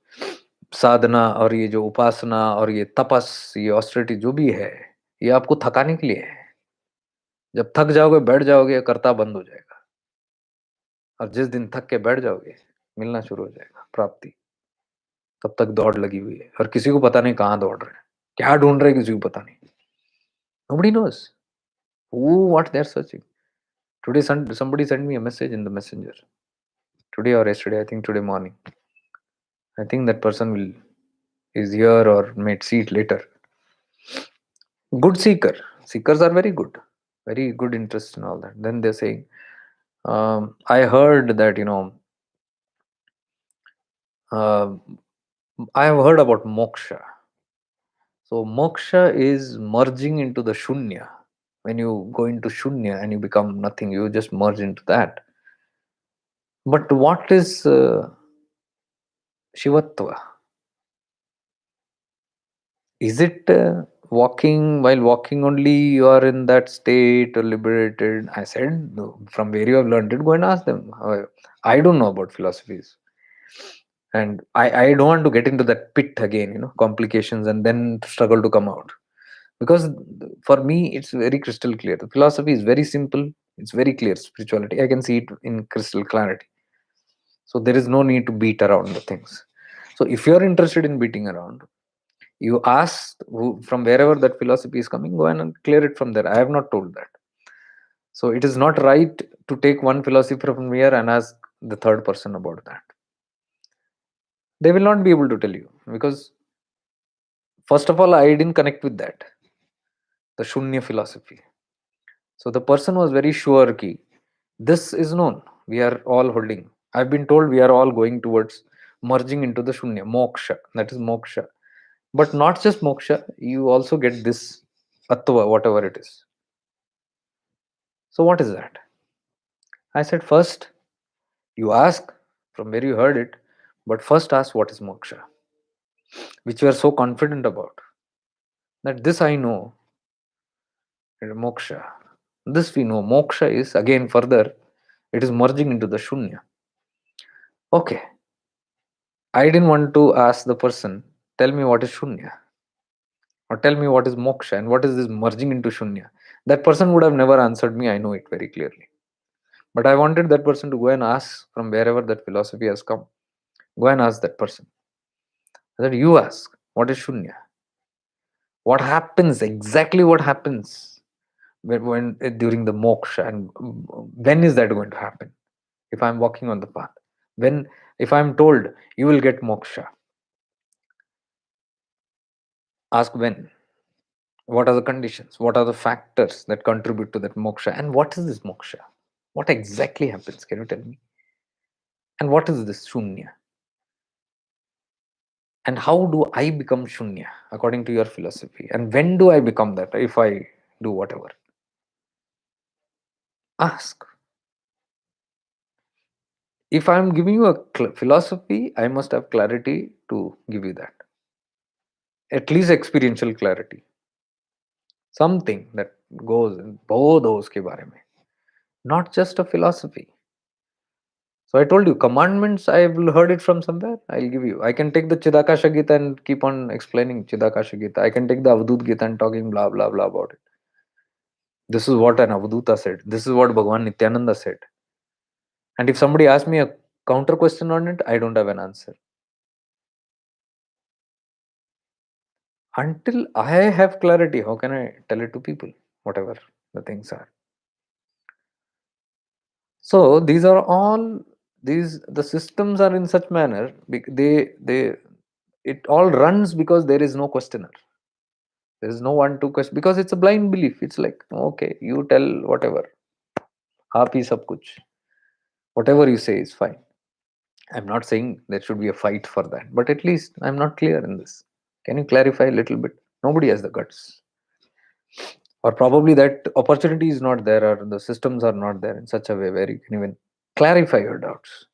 साधना और ये जो उपासना और ये तपस, ये ऑस्टेरिटी जो भी है, ये आपको थकाने के लिए है. जब थक जाओगे, बैठ जाओगे, कर्ता बंद हो जाएगा. और जिस दिन थक के बैठ जाओगे, मिलना शुरू हो जाएगा प्राप्ति. तब तक दौड़ लगी हुई है और किसी को पता नहीं कहाँ दौड़ रहे हैं, क्या ढूंढ रहे हैं, किसी को पता नहीं. Nobody knows who what they're searching. Today, somebody sent me a message in the messenger. Today or yesterday, I think today morning. I think that person will is here or may see it later. Good seeker. Seekers are very good interest in all that. Then they're saying, I heard that uh, I have heard about moksha. So moksha is merging into the shunya. When you go into shunya and you become nothing, you just merge into that. But what is shivatva? Is it while walking only you are in that state or liberated? I said, no, from where you have learned it, go and ask them. I don't know about philosophies. And I don't want to get into that pit again, complications and then struggle to come out. Because for me, it's very crystal clear. The philosophy is very simple. It's very clear. Spirituality, I can see it in crystal clarity. So there is no need to beat around the things. So if you're interested in beating around, you ask from wherever that philosophy is coming, go and clear it from there. I have not told that. So it is not right to take one philosophy from here and ask the third person about that. They will not be able to tell you, because first of all, I didn't connect with that, the Shunya philosophy. So the person was very sure ki this is known. We are all holding. I've been told we are all going towards merging into the Shunya, moksha. That is moksha. But not just moksha, you also get this Attva, whatever it is. So what is that? I said, first you ask from where you heard it, but first ask what is moksha, which you are so confident about. That this I know, moksha. This we know. Moksha is again further, it is merging into the shunya. Okay. I didn't want to ask the person, tell me what is shunya, or tell me what is moksha and what is this merging into shunya. That person would have never answered me, I know it very clearly. But I wanted that person to go and ask from wherever that philosophy has come. Go and ask that person. That you ask, what is shunya? What happens, exactly what happens when during the moksha, and when is that going to happen? If I'm walking on the path, when, if I'm told you will get moksha, ask when. What are the conditions? What are the factors that contribute to that moksha? And what is this moksha? What exactly happens? Can you tell me? And what is this shunya? And how do I become shunya according to your philosophy? And when do I become that if I do whatever? Ask. If I'm giving you a philosophy, I must have clarity to give you that. At least experiential clarity. Something that goes in both those ke bare mein. Not just a philosophy. So I told you, commandments, I've heard it from somewhere. I'll give you. I can take the Chidakasha Gita and keep on explaining Chidakasha Gita. I can take the Avadut Gita and talking blah blah blah about it. This is what an Avaduta said. This is what Bhagavan Nityananda said. And if somebody asks me a counter question on it, I don't have an answer. Until I have clarity, how can I tell it to people? Whatever the things are. So these are all the systems are in such manner, they it all runs because there is no questioner. There is no one to question, because it's a blind belief. It's like, okay, you tell whatever. Aap hi sab kuch. Whatever you say is fine. I'm not saying there should be a fight for that, but at least I'm not clear in this. Can you clarify a little bit? Nobody has the guts. Or probably that opportunity is not there, or the systems are not there in such a way where you can even clarify your doubts.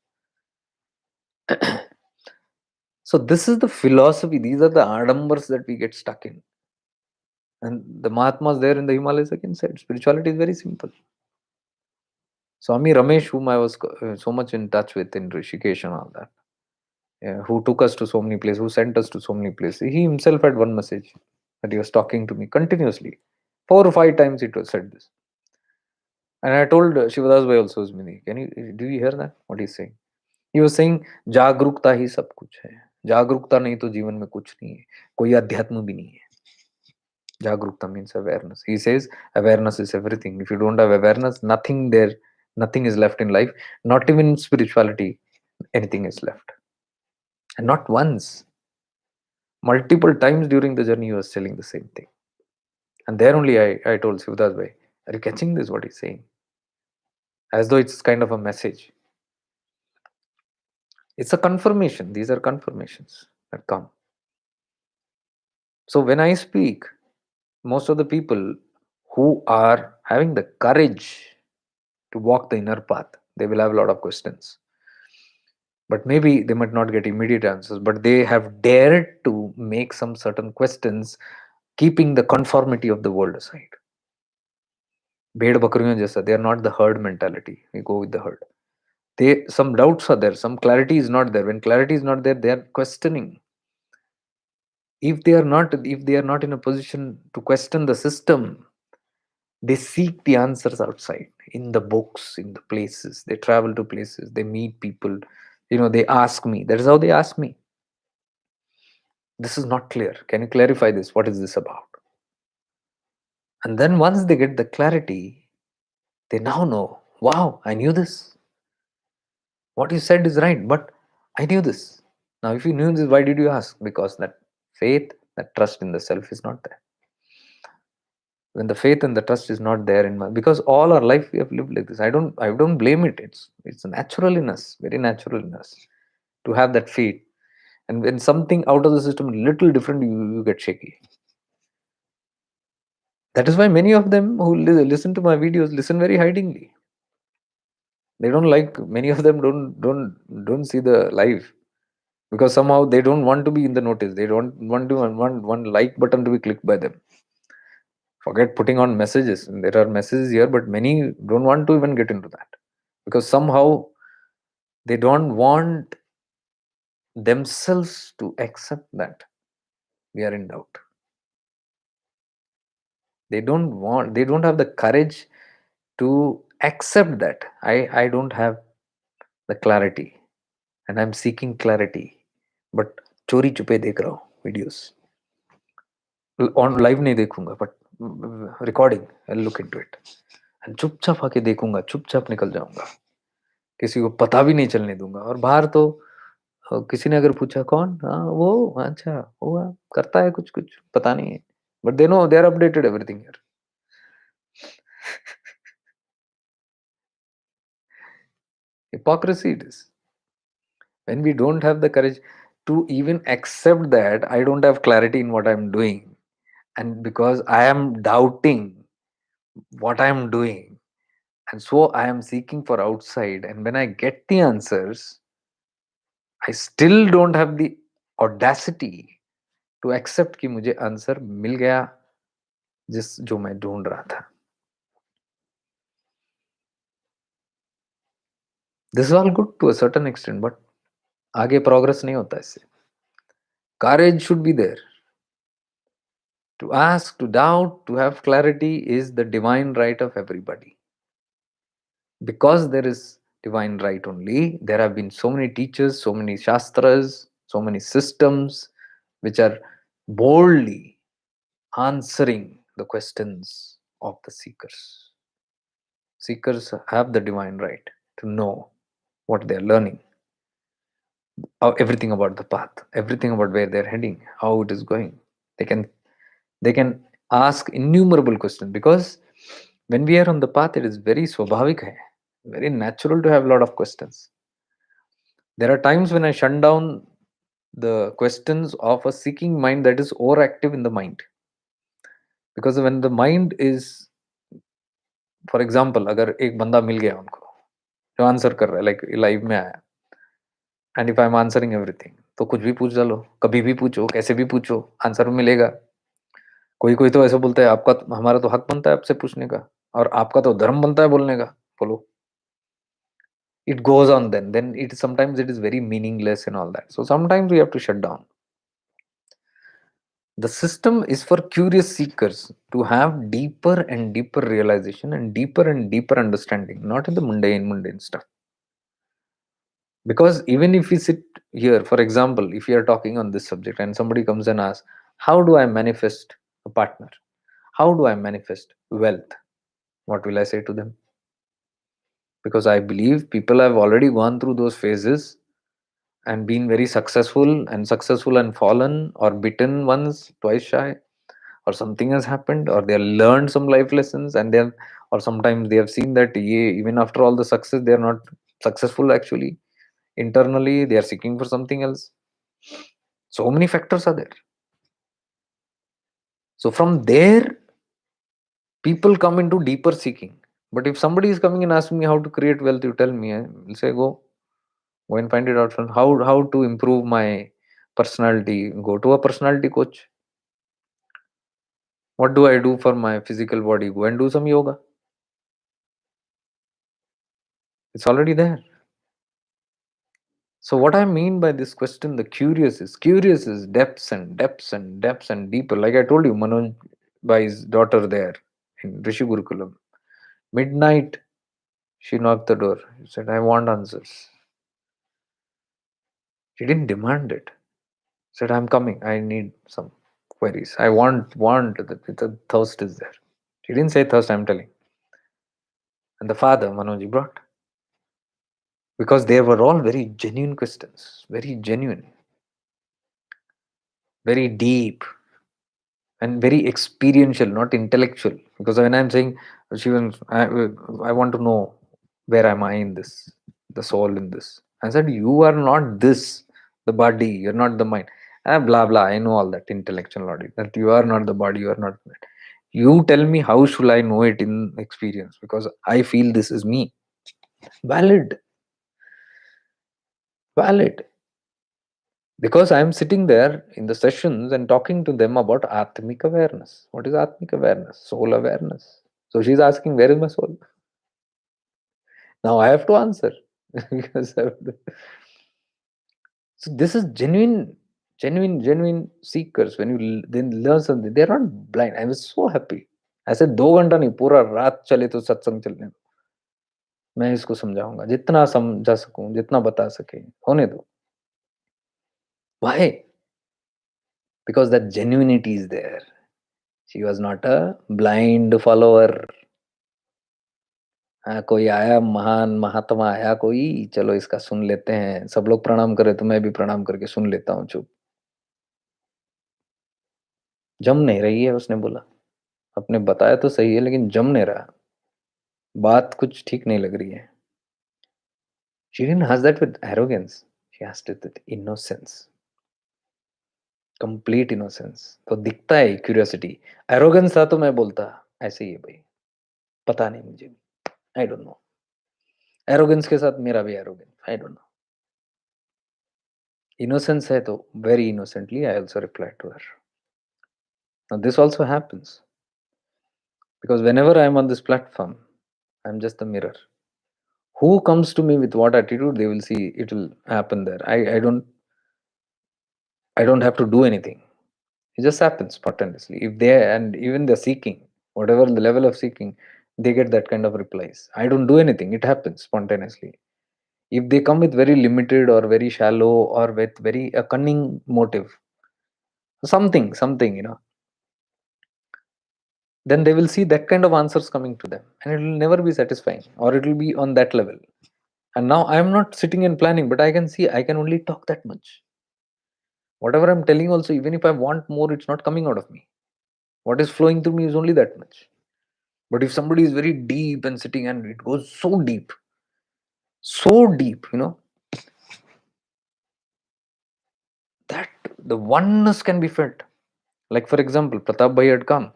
So this is the philosophy. These are the adambars that we get stuck in. And the Mahatmas there in the Himalayas again said spirituality is very simple. Swami Ramesh, whom I was so much in touch with in Rishikesh and all that, who took us to so many places, who sent us to so many places, he himself had one message that he was talking to me continuously. 4 or 5 times it was said this. And I told Shivadas Bhai also, Usmini, do you hear that? What he's saying? He was saying, जागरूकता ही सब कुछ है. जागरूकता नहीं तो जीवन में कुछ नहीं है. कोई अध्यात्म भी नहीं है. Jagrukta means awareness. He says awareness is everything. If you don't have awareness, nothing there, nothing is left in life. Not even in spirituality, anything is left. And not once. Multiple times during the journey, he was telling the same thing. And there only I told Sivdas Bhai, are you catching this, what he's saying? As though it's kind of a message. It's a confirmation. These are confirmations that come. So when I speak, most of the people who are having the courage to walk the inner path, they will have a lot of questions. But maybe they might not get immediate answers, but they have dared to make some certain questions, keeping the conformity of the world aside. Bhed bakriyon jaisa, they are not the herd mentality. We go with the herd. Some doubts are there, some clarity is not there. When clarity is not there, they are questioning. If they are not in a position to question the system, they seek the answers outside, in the books, in the places. They travel to places, they meet people. They ask me. That is how they ask me. This is not clear. Can you clarify this? What is this about? And then once they get the clarity, they now know, wow, I knew this. What you said is right, but I knew this. Now, if you knew this, why did you ask? Because that faith, that trust in the self is not there. When the faith and the trust is not there because all our life we have lived like this. I don't blame it. It's natural in us, very natural in us, to have that faith. And when something out of the system little different, you get shaky. That is why many of them who listen to my videos listen very hidingly. They don't like. Many of them don't see the live because somehow they don't want to be in the notice. They don't want one like button to be clicked by them. Forget putting on messages. There are messages here, but many don't want to even get into that because somehow they don't want themselves to accept that we are in doubt. They don't have the courage to accept that I don't have the clarity and I'm seeking clarity, but चोरी छुपे देख रहा हूँ videos. On live नहीं देखूंगा, but recording I look into it and चुपचाप आके देखूंगा, चुपचाप निकल जाऊंगा, किसी को पता भी नहीं चलने दूंगा. और बाहर तो किसी ने अगर पूछा कौन, हाँ वो, अच्छा हुआ करता है कुछ कुछ पता नहीं है, but they know, they are updated everything here. Hypocrisy it is. When we don't have the courage to even accept that I don't have clarity in what I'm doing, and because I am doubting what I'm doing, and so I am seeking for outside, and when I get the answers, I still don't have the audacity to accept कि मुझे answer मिल गया जिस जो मैं ढूंढ रहा था. This is all good to a certain extent, but आगे progress नहीं होता इससे. Courage should be there. To ask, to doubt, to have clarity is the divine right of everybody. Because there is divine right only, there have been so many teachers, so many shastras, so many systems which are boldly answering the questions of the seekers. Seekers have the divine right to know what they are learning, everything about the path, everything about where they're heading, how it is going. They can ask innumerable questions because when we are on the path, it is very swabhavik hai, very natural to have a lot of questions. There are times when I shut down the questions of a seeking mind that is overactive in the mind. Because when the mind is, for example, अगर एक बंदा मिल गया उनको जो answer कर रहा है, like live में आया, and if I am answering everything, तो कुछ भी पूछ डालो, कभी भी पूछो, कैसे भी पूछो, आंसर मिलेगा। कोई कोई तो ऐसा बोलता है, आपका हमारा तो हक बनता है आपसे पूछने का, और आपका तो धर्म बनता है बोलने का। बोलो, it goes on, then it sometimes it is very meaningless and all that. So sometimes we have to shut down. The system is for curious seekers to have deeper and deeper realization and deeper understanding, not in the mundane stuff. Because even if we sit here, for example, if we are talking on this subject and somebody comes and asks, how do I manifest a partner? How do I manifest wealth? What will I say to them? Because I believe people have already gone through those phases and been very successful and fallen or bitten once, twice shy, or something has happened, or they have learned some life lessons, and then, or sometimes they have seen that even after all the success, they are not successful actually. Internally, they are seeking for something else. So many factors are there. So from there, people come into deeper seeking. But if somebody is coming and asking me how to create wealth, you tell me, I will say, go and find it out. From how to improve my personality, go to a personality coach. What do I do for my physical body? Go and do some yoga. It's already there. So what I mean by this question, the curious is depths and depths and depths and deeper. Like I told you, Manoj Bhai's daughter there in Rishi Gurukulam. Midnight, she knocked the door. She said, I want answers. She didn't demand it. She said, I'm coming. I need some queries. I want the thirst is there. She didn't say thirst, I'm telling. And the father, Manoj, brought. Because they were all very genuine questions, very genuine, very deep, and very experiential, not intellectual. Because when I'm saying, Shivan, I want to know, where am I in this, the soul in this. I said, you are not this, the body, you're not the mind. Blah blah. I know all that intellectual logic. That you are not the body, you are not the mind. You tell me how should I know it in experience? Because I feel this is me. Valid, valid. Because I'm sitting there in the sessions and talking to them about Atmic awareness. What is Atmic awareness? Soul awareness. So she's asking, where is my soul? Now I have to answer. Because I have to. So this is genuine seekers. When you then learn something, they're not blind. I was so happy. I said, 2 घंटा नहीं, पूरा रात चले तो सत्संग चलने दो, मैं इसको समझाऊंगा, जितना समझा सकूं, जितना बता सके होने दो. Why? Because that genuinity is there. She was not a blind follower. हाँ, कोई आया, महान महात्मा आया कोई, चलो इसका सुन लेते हैं, सब लोग प्रणाम करे तो मैं भी प्रणाम करके सुन लेता हूँ चुप. जम नहीं रही है, उसने बोला. आपने बताया तो सही है, लेकिन जम नहीं रहा, बात कुछ ठीक नहीं लग रही है. She didn't ask that with arrogance. She asked it with innocence. Complete innocence. तो दिखता है क्यूरियोसिटी. एरोगेंस था तो मैं बोलता ऐसे ही है भाई, पता नहीं मुझे, आई डोंट नो. एरोगेंस के साथ मेरा भी arrogance, I don't know. Innocence है तो very innocently I also reply to her. Now this also happens because whenever I am on this platform, I am just the mirror. Who comes to me with what attitude, they will see it will happen there. I don't have to do anything. It just happens spontaneously. If they, and even they're seeking, whatever the level of seeking, they get that kind of replies. I don't do anything. It happens spontaneously. If they come with very limited or very shallow or with very a cunning motive, something, then they will see that kind of answers coming to them, and it will never be satisfying, or it will be on that level. And now I am not sitting and planning, but I can see I can only talk that much. Whatever I'm telling, also, even if I want more, it's not coming out of me. What is flowing through me is only that much. But if somebody is very deep and sitting and it goes so deep, that the oneness can be felt. Like, for example, Pratap Bhai had come.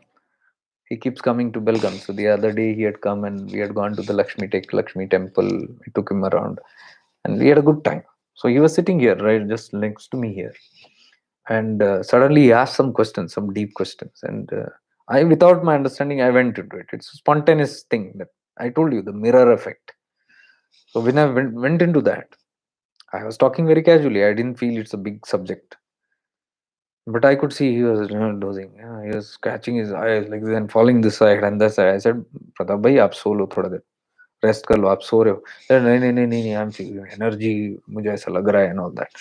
He keeps coming to Belgaum. So the other day he had come and we had gone to the Lakshmi temple. We took him around and we had a good time. So he was sitting here, right, just next to me here, and suddenly he asked some questions, some deep questions, and I, without my understanding, I went into it. It's a spontaneous thing that I told you, the mirror effect. So when I went into that, I was talking very casually. I didn't feel it's a big subject, but I could see he was, dozing. Yeah, he was scratching his eyes like this and falling this side and that side. I said, "Pratap bhai, आप सो लो थोड़ा देर, rest कर लो, आप सो रहे हो." नहीं नहीं नहीं नहीं, I'm feeling energy, मुझे ऐसा लग रहा है and all that.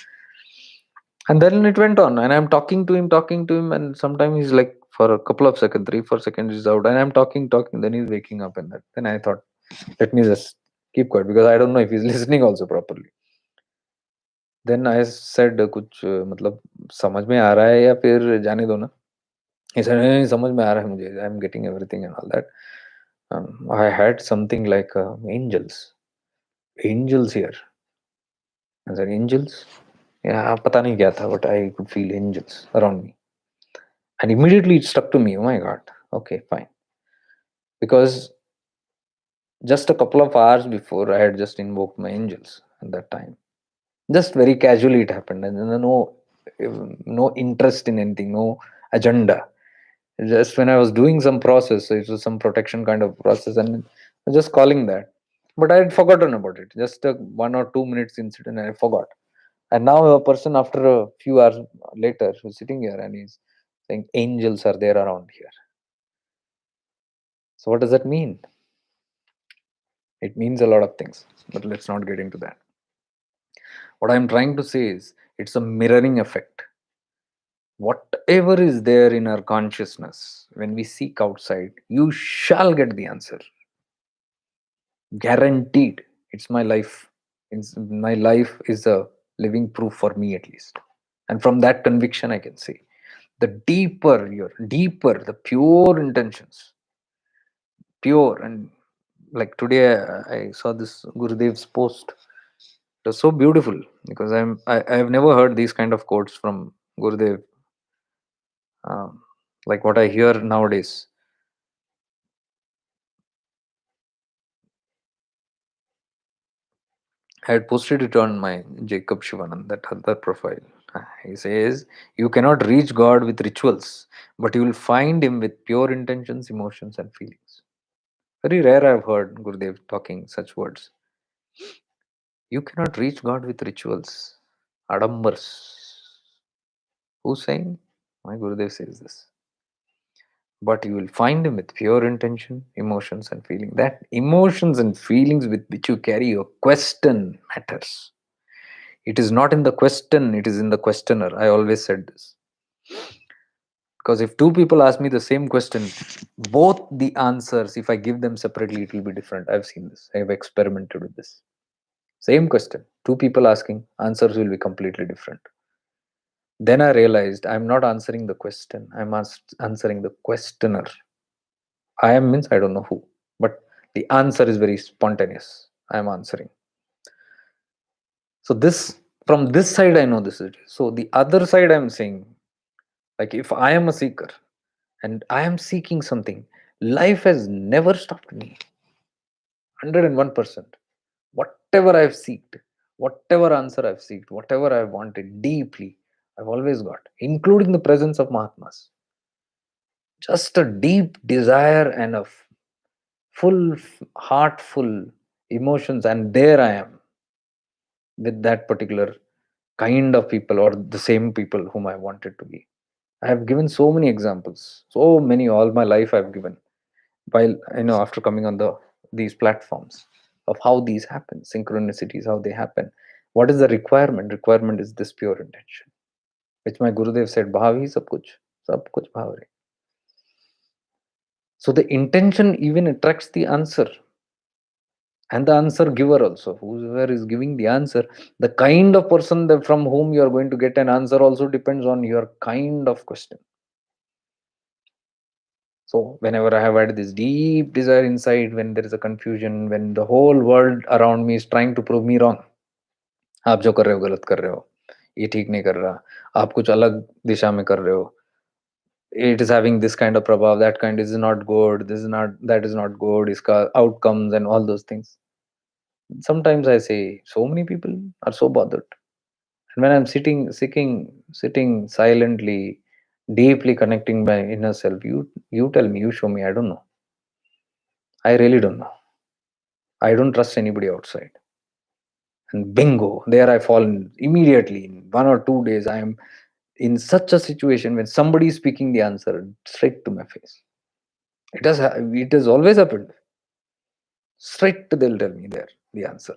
And then it went on, and I'm talking to him, and sometimes he's like for a couple of seconds, 3 4 seconds, he's out, and I'm talking, then he's waking up, and that. Then I thought, let me just keep quiet because I don't know if he's listening also properly. Then I said, कुछ मतलब समझ में आ रहा है या फिर जाने दो ना? He said, नहीं नहीं, समझ में आ रहा है मुझे. I'm getting everything and all that. I had something like angels here. I said, angels? Yeah, पता नहीं क्या था, but I could feel angels around me. And immediately it stuck to me. Oh my God. Okay, fine. Because just a couple of hours before, I had just invoked my angels at that time. Just very casually it happened, and no interest in anything, no agenda. Just when I was doing some process, so it was some protection kind of process, and I was just calling that. But I had forgotten about it. Just a 1 or 2 minutes incident, and I forgot. And now a person after a few hours later who's sitting here and he's saying angels are there around here. So what does that mean? It means a lot of things, but let's not get into that. What I'm trying to say is it's a mirroring effect. Whatever is there in our consciousness, when we seek outside, you shall get the answer. Guaranteed. It's my life. My life is a living proof for me at least. And from that conviction, I can say the deeper, the pure intentions, pure. And like today, I saw this Gurudev's post. It was so beautiful because I've never heard these kind of quotes from Gurudev, um, like what I hear nowadays. I had posted it on my Jacob Shivanand, that other profile. He says, "You cannot reach God with rituals, but you will find Him with pure intentions, emotions, and feelings." Very rare I've heard Gurudev talking such words. You cannot reach God with rituals, adambars. Who's saying? My Gurudev says this. But you will find Him with pure intention, emotions, and feeling. That emotions and feelings with which you carry your question matters. It is not in the question, it is in the questioner. I always said this. Because if two people ask me the same question, both the answers, if I give them separately, it will be different. I've seen this. I've experimented with this. Same question, two people asking, answers will be completely different. Then I realized I'm not answering the question, I'm answering the questioner. I am means I don't know who, but the answer is very spontaneous. I am answering. So this, from this side, I know this is. So the other side, I'm saying, like if I am a seeker and I am seeking something, life has never stopped me. 101%. Whatever I've seeked, whatever answer I've seeked, whatever I've wanted deeply, I've always got, including the presence of Mahatmas. Just a deep desire and a full, heartful emotions, and there I am with that particular kind of people or the same people whom I wanted to be. I have given so many examples, so many, all my life I've given, while after coming on these platforms, of how these happen, synchronicities, how they happen. What is the requirement? Requirement is this pure intention, which my Gurudev said, "Bhav hi sab kuch bhav re." So the intention even attracts the answer, and the answer giver also, whoever is giving the answer, the kind of person that from whom you are going to get an answer also depends on your kind of question. So whenever I have had this deep desire inside, when there is a confusion, when the whole world around me is trying to prove me wrong, आप जो कर रहे हो गलत कर रहे हो, ये ठीक नहीं कर रहा, आप कुछ अलग दिशा में कर रहे हो, it is having this kind of prabhav, that kind is not good, this is not, that is not good, iska outcomes and all those things. Sometimes I say, so many people are so bothered. And when I'm sitting silently, deeply connecting my inner self, you tell me, you show me. I don't know. I really don't know. I don't trust anybody outside. And bingo, there I fall in immediately. In 1 or 2 days, I am in such a situation when somebody is speaking the answer straight to my face. It has always happened. Straight they'll tell me there the answer.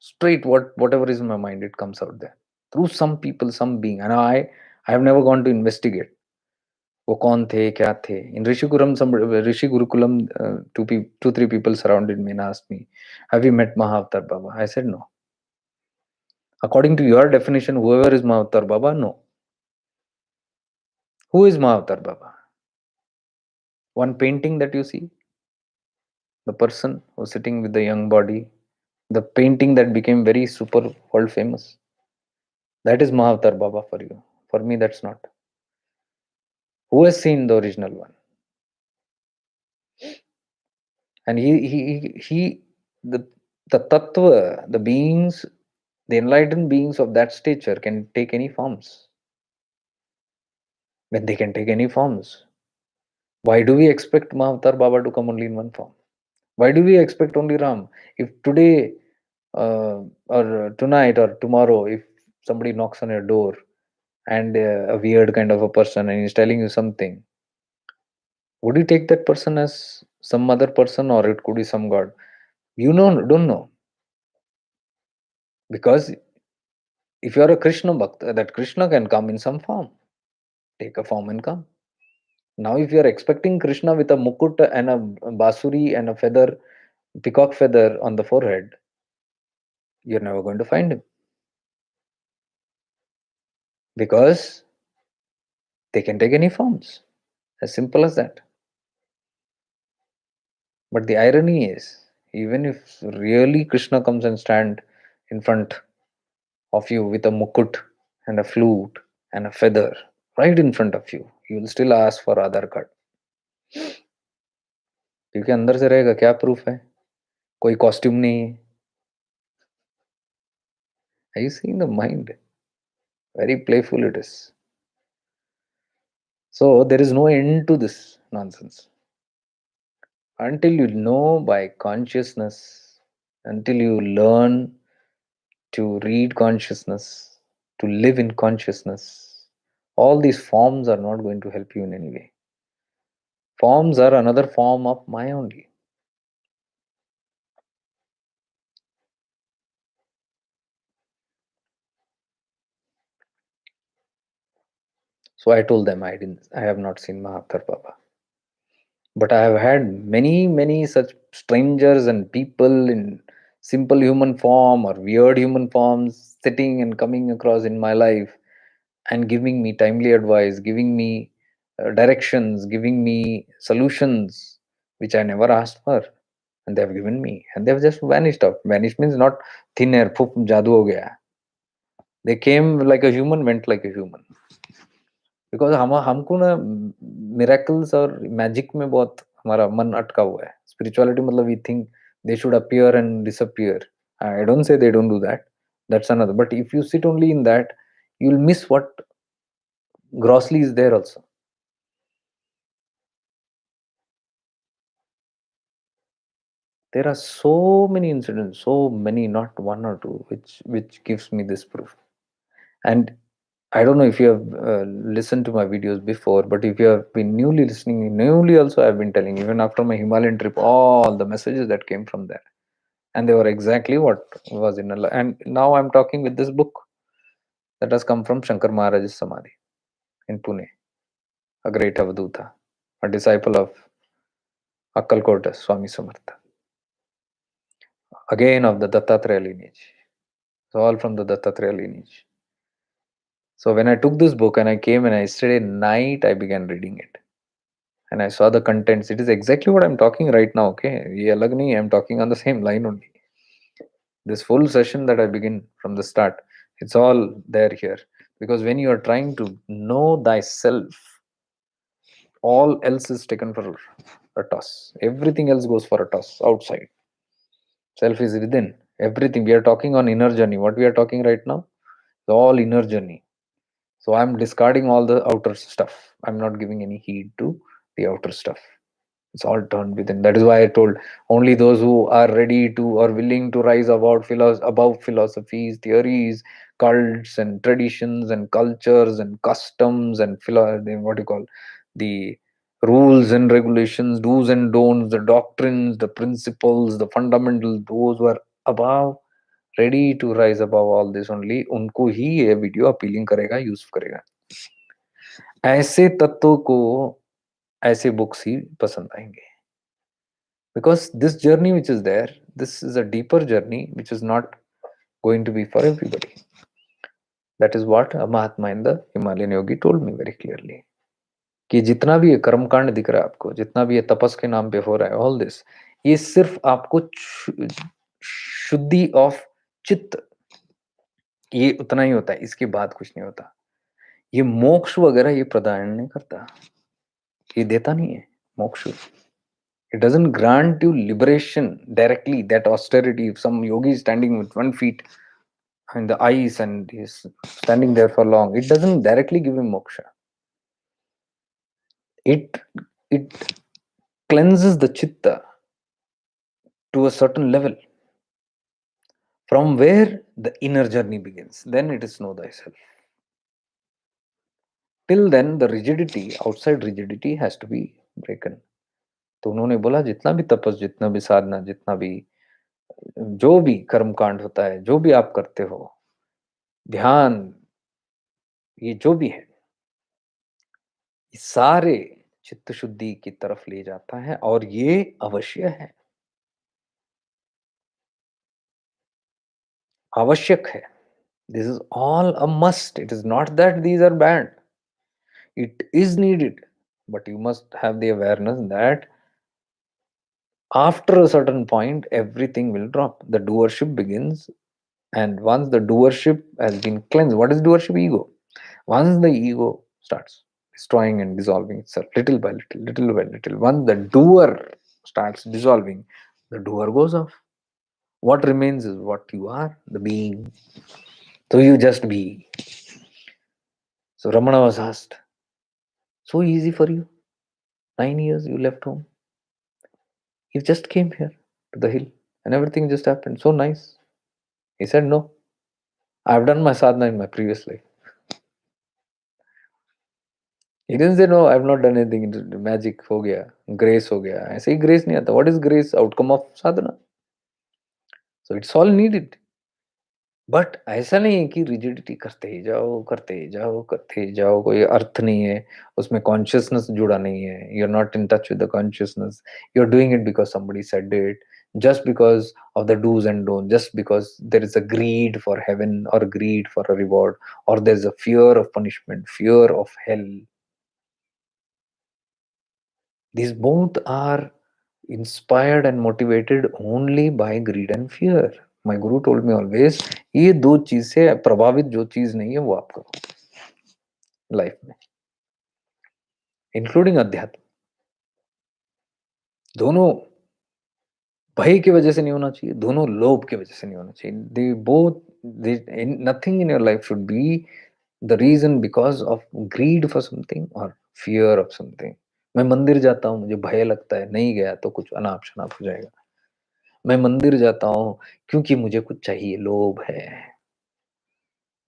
Straight whatever is in my mind, it comes out there. Through some people, some being. And I have never gone to investigate. वो कौन थे क्या थे in Rishi Gurukulam, two three people surrounded me and asked me, have you met Mahavatar Baba? I said no. According to your definition, whoever is Mahavatar Baba, no. Who is Mahavatar Baba? One painting that you see, the person who's sitting with the young body, the painting that became very super world famous, that is Mahavatar Baba for you. For me, that's not. Who has seen the original one? And the tattva, the beings, the enlightened beings of that stature can take any forms. When they can take any forms, why do we expect Mahavatar Baba to come only in one form? Why do we expect only Ram? If today or tonight or tomorrow, if somebody knocks on your door and a weird kind of a person and he's telling you something, would you take that person as some other person or it could be some god? You don't know. Because if you are a Krishna Bhakta, that Krishna can come in some form, take a form and come. Now, if you are expecting Krishna with a mukut and a basuri and a feather, peacock feather on the forehead, you're never going to find him. Because they can take any forms. As simple as that. But the irony is, even if really Krishna comes and stand in front of you with a mukut and a flute and a feather right in front of you, you will still ask for Aadhaar card. क्योंकि अंदर से रहेगा क्या proof है, कोई costume नहीं है. Are you seeing the mind? Very playful it is. So there is no end to this nonsense. Until you know by consciousness, until you learn to read consciousness, to live in consciousness, all these forms are not going to help you in any way. Forms are another form of Maya only. So I told them I have not seen Mahatma Baba. But I have had many such strangers and people in simple human form or weird human forms sitting and coming across in my life and giving me timely advice, giving me directions, giving me solutions which I never asked for. And they have given me and they have just vanished out. Vanished means not thin air, poof, jadoo ho gaya. They came like a human, went like a human. Because हमको ना miracles और magic में बहुत हमारा मन अटका हुआ है. स्पिरिचुअलिटी मतलब we think they should appear and disappear. I don't say they don't do that, that's another. But if you sit only in that, you will miss what grossly is there also. There are so many incidents, so many, not one or two, which gives me this proof. And I don't know if you have listened to my videos before, but if you have been newly listening, newly also I've been telling, even after my Himalayan trip, all the messages that came from there. And they were exactly what was in Allah. And now I'm talking with this book that has come from Shankar Maharaj's Samadhi in Pune, a great Avadhuta, a disciple of Akkalkot Swami Samartha, again of the Dattatreya lineage. It's all from the Dattatreya lineage. So when I took this book and I came and yesterday night I began reading it. And I saw the contents. It is exactly what I'm talking right now. Okay, ye alag nahi, I'm talking on the same line only. This full session that I begin from the start, it's all there here. Because when you are trying to know thyself, all else is taken for a toss. Everything else goes for a toss outside. Self is within. Everything. We are talking on inner journey. What we are talking right now? It's all inner journey. So I'm discarding all the outer stuff. I'm not giving any heed to the outer stuff. It's all turned within. That is why I told only those who are ready to or willing to rise above philosophies, theories, cults, and traditions, and cultures, and customs, and what you call the rules and regulations, do's and don'ts, the doctrines, the principles, the fundamentals, those who are above, ready to rise above all this, only उनको ही ये video appealing करेगा, use करेगा. ऐसे तत्वों को ऐसे books ही पसंद आएंगे. Because this journey which is there, this is a deeper journey which is not going to be for everybody. That is what a Mahatma in the Himalayan Yogi told me very clearly. कि जितना भी ये कर्मकांड दिख रहा है आपको, जितना भी ये तपस के नाम पे हो रहा है, ऑल दिस, ये सिर्फ आपको शुद्धि ऑफ चित्त, ये उतना ही होता है, इसके बाद कुछ नहीं होता. ये मोक्ष वगैरह ये प्रदान नहीं करता, ये देता नहीं है मोक्ष. It doesn't grant you liberation directly, that austerity. If some yogi is standing with 1 feet in the ice and he's standing there for long, it doesn't directly give him moksha. It cleanses the chitta to a certain level, from where the inner journey begins. Then it is know thyself. Till then, the rigidity, outside rigidity, has to be broken. तो उन्होंने बोला जितना भी तपस, जितना भी साधना, जितना भी जो भी कर्मकांड होता है, जो भी आप करते हो, ध्यान, ये जो भी है, सारे चित्त शुद्धि की तरफ ले जाता है, और ये अवश्य है, आवश्यक है. This is all a must. It is not that these are bad. It is needed, but you must have the awareness that after a certain point everything will drop. The doership begins, and once the doership has been cleansed, what is doership? Ego. Once the ego starts destroying and dissolving itself little by little, little by little, once the doer starts dissolving, the doer goes off. What remains is what you are, the being. So you just be. So Ramana was asked, so easy for you? 9 years you left home. You just came here to the hill and everything just happened. So nice. He said, no, I've done my sadhana in my previous life. He didn't say, no, I've not done anything. Magic ho gaya, grace ho gaya. I say grace nahi aata. What is grace? Outcome of sadhana. So it's all needed. But ऐसा नहीं है कि rigidity करते ही जाओ, करते ही जाओ, करते ही जाओ, कोई अर्थ नहीं है, उसमें कॉन्शियसनेस जुड़ा नहीं है. You are not in touch with the consciousness. You are doing it because somebody said it, just because of the do's and don'ts, just because there is a greed for heaven or greed for a reward, or there's a fear of punishment, fear of hell. These both are inspired and motivated only by greed and fear. My guru told me always, ये दो चीज से प्रभावित जो चीज नहीं है वो आप करो लाइफ में, इंक्लूडिंग अध्यात्म. दोनों भय की वजह से नहीं होना चाहिए, दोनों लोभ की वजह से नहीं होना चाहिए. They both, nothing in your life should be the reason because of greed for something और फियर ऑफ समथिंग. मैं मंदिर जाता हूँ, मुझे भय लगता है, नहीं गया तो कुछ अनाप शनाप हो जाएगा. मैं मंदिर जाता हूँ क्योंकि मुझे कुछ चाहिए, लोभ है,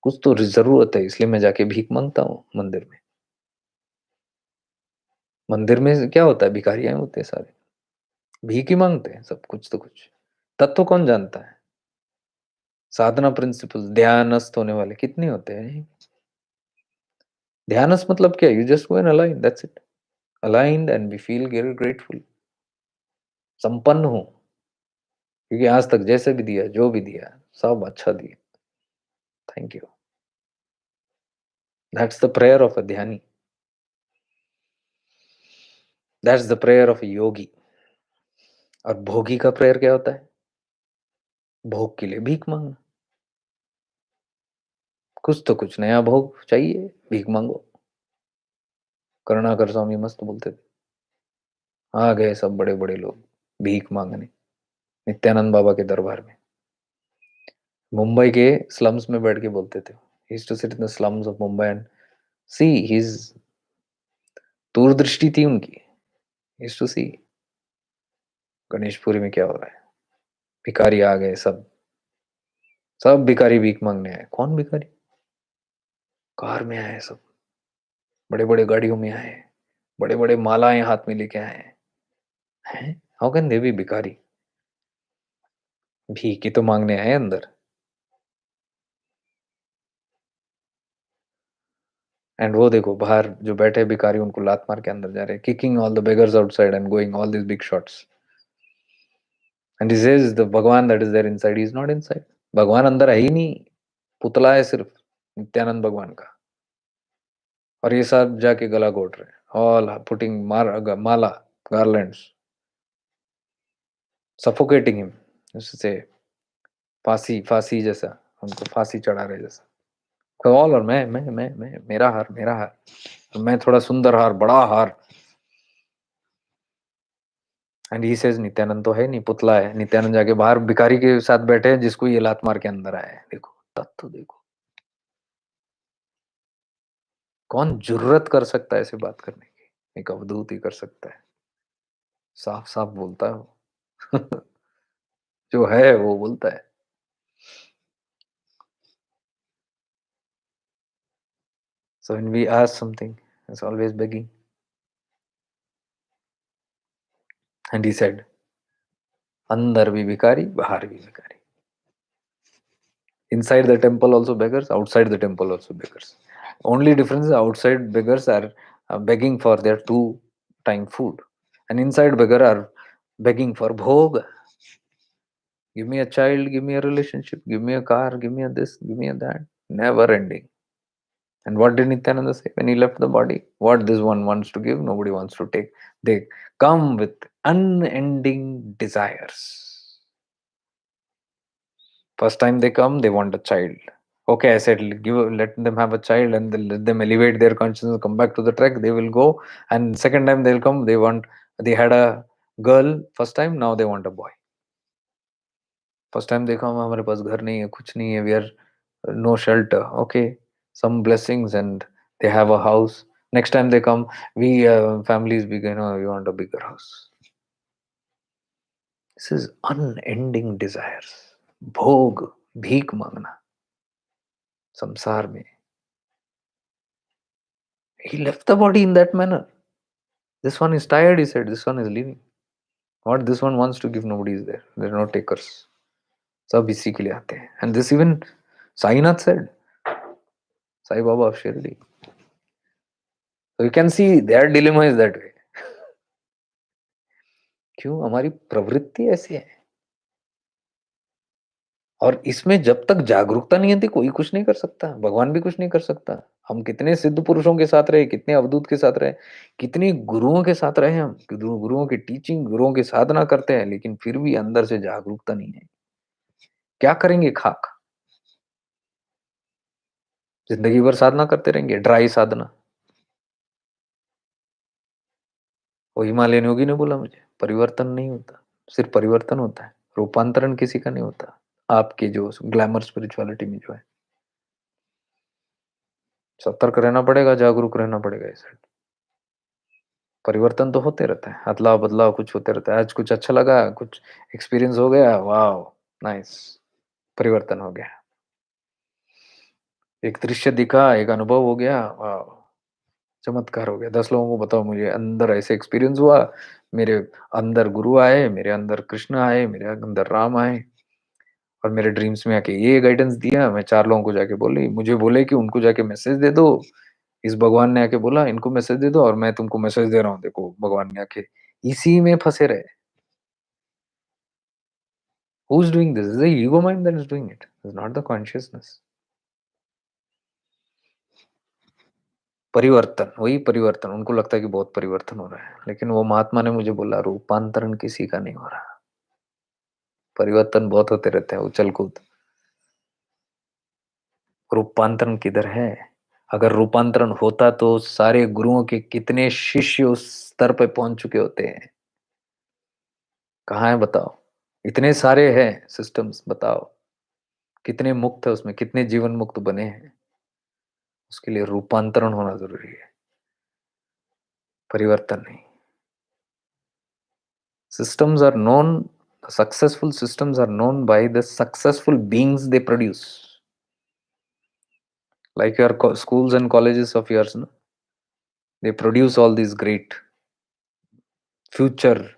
कुछ तो जरूरत है, इसलिए मैं जाके भीख मांगता हूँ मंदिर में. मंदिर में क्या होता है? भिखारियां होते हैं सारे, भीख ही मांगते हैं सब, कुछ तो कुछ. तत्व कौन जानता है? साधना प्रिंसिपल, ध्यानस्थ होने वाले कितने होते हैं? ध्यानस्थ मतलब क्या? You just go and align, that's it. Aligned and we feel very grateful, संपन्न हो, क्योंकि आज तक जैसे भी दिया, जो भी दिया, सब अच्छा दिया. Thank you. That's the prayer of a dhyani. That's the prayer of a yogi. और भोगी का प्रेयर क्या होता है? भोग के लिए भीख मांगना. कुछ तो कुछ नया भोग चाहिए, भीख मांगो. करुणाकर स्वामी मस्त बोलते थे, आ गए सब बड़े बड़े लोग भीख मांगने नित्यानंद बाबा के दरबार में. मुंबई के स्लम्स में बैठ के बोलते थे, He used to sit in the slums of Mumbai and see his दूरदृष्टि थी उनकी. He used to see Ganeshpuri में क्या हो रहा है. भिखारी आ गए, सब सब भिखारी भीख मांगने आए. कौन भिखारी? कार में आए सब, बड़े बड़े गाड़ियों में आए, बड़े बड़े मालाएं हाथ में लेके आए हैं. हाउ कैन दे बी भिखारी? भीख ही तो मांगने आए अंदर. एंड वो देखो बाहर जो बैठे भिखारी उनको लात मार के अंदर जा रहे, kicking all the beggars outside and going all this big shots. And he says the Bhagwan that is there inside is not inside. भगवान अंदर है ही नहीं, पुतला है सिर्फ नित्यानंद भगवान का. और ये सब जाके गला घोट रहे हैं, ऑल पुटिंग माला गार्लैंड्स, सफोकेटिंग हिम. उससे फांसी फांसी जैसा, उनको फांसी चढ़ा रहे जैसा. ऑल और मैं मेरा हार मेरा हार, मैं थोड़ा सुंदर हार, बड़ा हार. एंड ही सेज नित्यानंद तो है नहीं, पुतला है. नित्यानंद जाके बाहर भिखारी के साथ बैठे हैं जिसको ये लात मार के अंदर आया है. देखो तत्व देखो, कौन जुर्रत कर सकता है ऐसे बात करने की? एक अवधूत ही कर सकता है. साफ साफ बोलता है वो. जो है वो बोलता है. So when we ask something, it's always begging. And he said, अंदर भी भिखारी, बाहर भी भिखारी. Inside the temple also beggars, outside the temple also beggars. Only difference is outside beggars are begging for their two-time food, and inside beggar are begging for bhog. Give me a child, give me a relationship, give me a car, give me a this, give me a that. Never ending. And what did Nityananda say when he left the body? What this one wants to give, nobody wants to take. They come with unending desires. First time they come, they want a child. Okay, I said, let them have a child and then let them elevate their consciousness, come back to the track. They will go. And second time they'll come, they had a girl first time, now they want a boy. First time they come, हमारे पास घर नहीं है, कुछ नहीं है, we are no shelter. Okay, some blessings and they have a house. Next time they come, we families begin, we want a bigger house. This is unending desires. भोग, भीख मांगना संसार में. He left the body in that manner. This one is tired, he said. This one is leaving. What this one wants to give, nobody is there. There are no takers. सब इसी के लिए आते हैं. And this even Sainath said, Sai Baba of Shirdi. So you can see their dilemma is that way. क्यों? हमारी प्रवृत्ति ऐसी है. और इसमें जब तक जागरूकता नहीं आती कोई कुछ नहीं कर सकता, भगवान भी कुछ नहीं कर सकता. हम कितने सिद्ध पुरुषों के साथ रहे, कितने अवधूत के साथ रहे, कितने गुरुओं के साथ रहे, हम गुरुओं की टीचिंग, गुरुओं की साधना करते हैं, लेकिन फिर भी अंदर से जागरूकता नहीं है. क्या करेंगे? खाक जिंदगी भर साधना करते रहेंगे, ड्राई साधना. वो हिमालयन योगी ने बोला मुझे, परिवर्तन नहीं होता, सिर्फ परिवर्तन होता है, रूपांतरण किसी का नहीं होता. आपके जो ग्लैमर स्पिरिचुअलिटी में जो है, सतर्क रहना पड़ेगा, जागरूक रहना पड़ेगा. इसे परिवर्तन तो होते रहता है, अदलाव बदलाव कुछ होते रहता है. आज कुछ अच्छा लगा, कुछ एक्सपीरियंस हो गया, वाह नाइस, परिवर्तन हो गया. एक दृश्य दिखा, एक अनुभव हो गया, वाह चमत्कार हो गया. 10 लोगों को बताओ मुझे अंदर ऐसे एक्सपीरियंस हुआ, मेरे अंदर गुरु आए, मेरे अंदर कृष्ण आए, मेरे अंदर राम आए और मेरे ड्रीम्स में आके ये गाइडेंस दिया. मैं 4 लोगों को जाके बोली, मुझे बोले कि उनको जाके मैसेज दे दो. इस भगवान ने आके बोला इनको मैसेज दे दो और मैं तुमको मैसेज दे रहा हूँ. देखो भगवान ने आके इसी में फंसे रहे. Who's doing this? It's the ego mind that is doing it. It's not the consciousness. परिवर्तन, वही परिवर्तन. उनको लगता है कि बहुत परिवर्तन हो रहा है, लेकिन वो महात्मा ने मुझे बोला रूपांतरण किसी का नहीं हो रहा. परिवर्तन बहुत होते रहते हैं, उछल कूद. रूपांतरण किधर है? अगर रूपांतरण होता तो सारे गुरुओं के कितने शिष्य उस स्तर पे पहुंच चुके होते हैं. कहाँ है बताओ? इतने सारे हैं सिस्टम्स, बताओ कितने मुक्त है उसमें, कितने जीवन मुक्त बने हैं. उसके लिए रूपांतरण होना जरूरी है, परिवर्तन नहीं. Systems are known, successful systems are known by the successful beings they produce. Like your schools and colleges of yours, no? They produce all these great future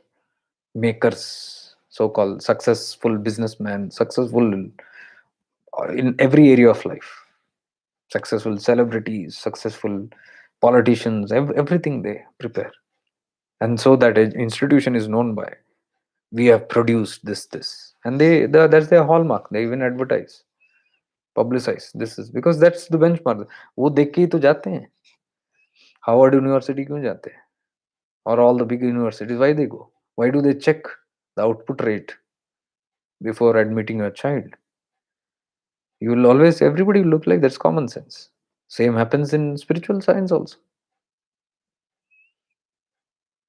makers, so called successful businessmen, successful in every area of life, successful celebrities, successful politicians, everything they prepare. And so that institution is known by, we have produced this. And that's their hallmark. They even advertise, publicize, this is because that's the benchmark. वो देख के ही तो जाते हैं. Harvard university क्यों जाते हैं? और all the big universities, why they go? Why do they check the output rate before admitting a child? You will always, everybody will look like, that's common sense. Same happens in spiritual science also.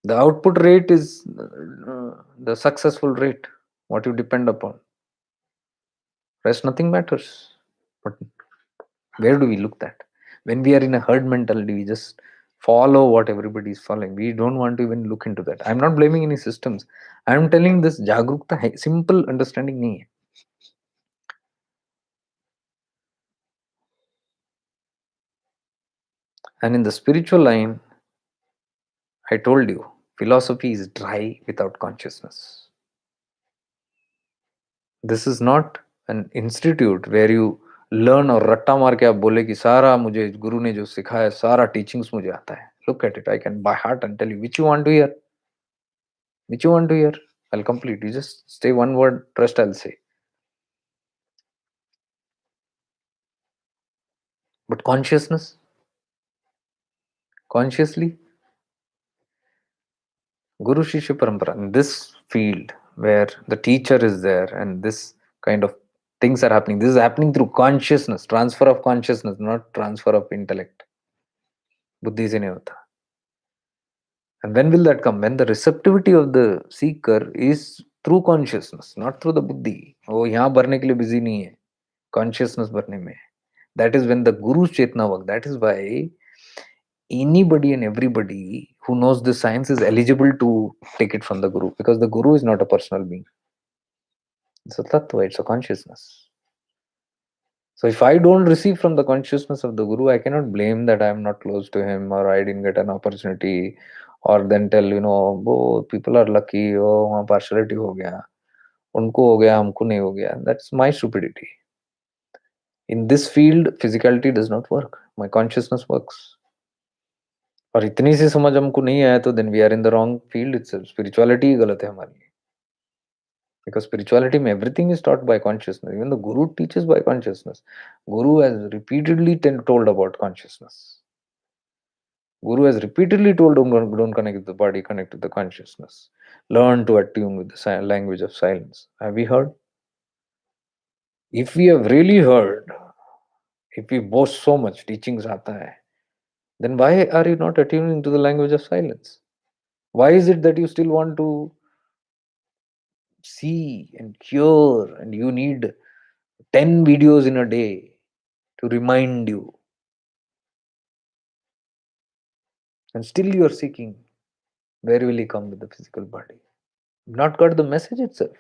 The output rate is the successful rate, what you depend upon. Rest nothing matters. But where do we look at? When we are in a herd mentality, we just follow what everybody is following. We don't want to even look into that. I'm not blaming any systems. I'm telling this jagrukta hai, simple understanding nahi hai. And in the spiritual line, I told you, philosophy is dry without consciousness. This is not an institute where you learn और रट्टा मार के आप बोले कि सारा मुझे गुरु ने जो सिखाया सारा टीचिंग्स मुझे आता है. Look at it, I can by heart and tell you which you want to hear. Which you want to hear? I'll complete. You just say one word, rest I'll say. But consciousness, consciously, Guru Shishya Parampara, in this field where the teacher is there and this kind of things are happening, this is happening through consciousness, transfer of consciousness, not transfer of intellect. Buddhi se nahi hota. And when will that come? When the receptivity of the seeker is through consciousness, not through the buddhi. Oh, यहाँ भरने के लिए busy नहीं है. Consciousness भरने में. That is when the Guru's Chetna work. That is why anybody and everybody who knows this science is eligible to take it from the Guru, because the Guru is not a personal being. It's a tattva, it's a consciousness. So if I don't receive from the consciousness of the Guru, I cannot blame that I am not close to him or I didn't get an opportunity, or then tell, oh, people are lucky, oh, वहाँ partiality हो गया, उनको हो गया, हमको नहीं हो गया. That's my stupidity. In this field, physicality does not work. My consciousness works. और इतनी सी समझ हमको नहीं आया तो then we are in the wrong field itself. Spirituality ही गलत है हमारी. Because spirituality में everything is taught by consciousness. Even the Guru teaches by consciousness. Guru has repeatedly told about consciousness. Guru has repeatedly told, don't connect with the body, connect with the consciousness. Learn to attune with the language of silence. Have we heard? If we have really heard, if we boast so much, teachings aata hai, then why are you not attuning to the language of silence? Why is it that you still want to see and hear and you need 10 videos in a day to remind you, and still you are seeking? Where will he come with the physical body? Not got the message itself.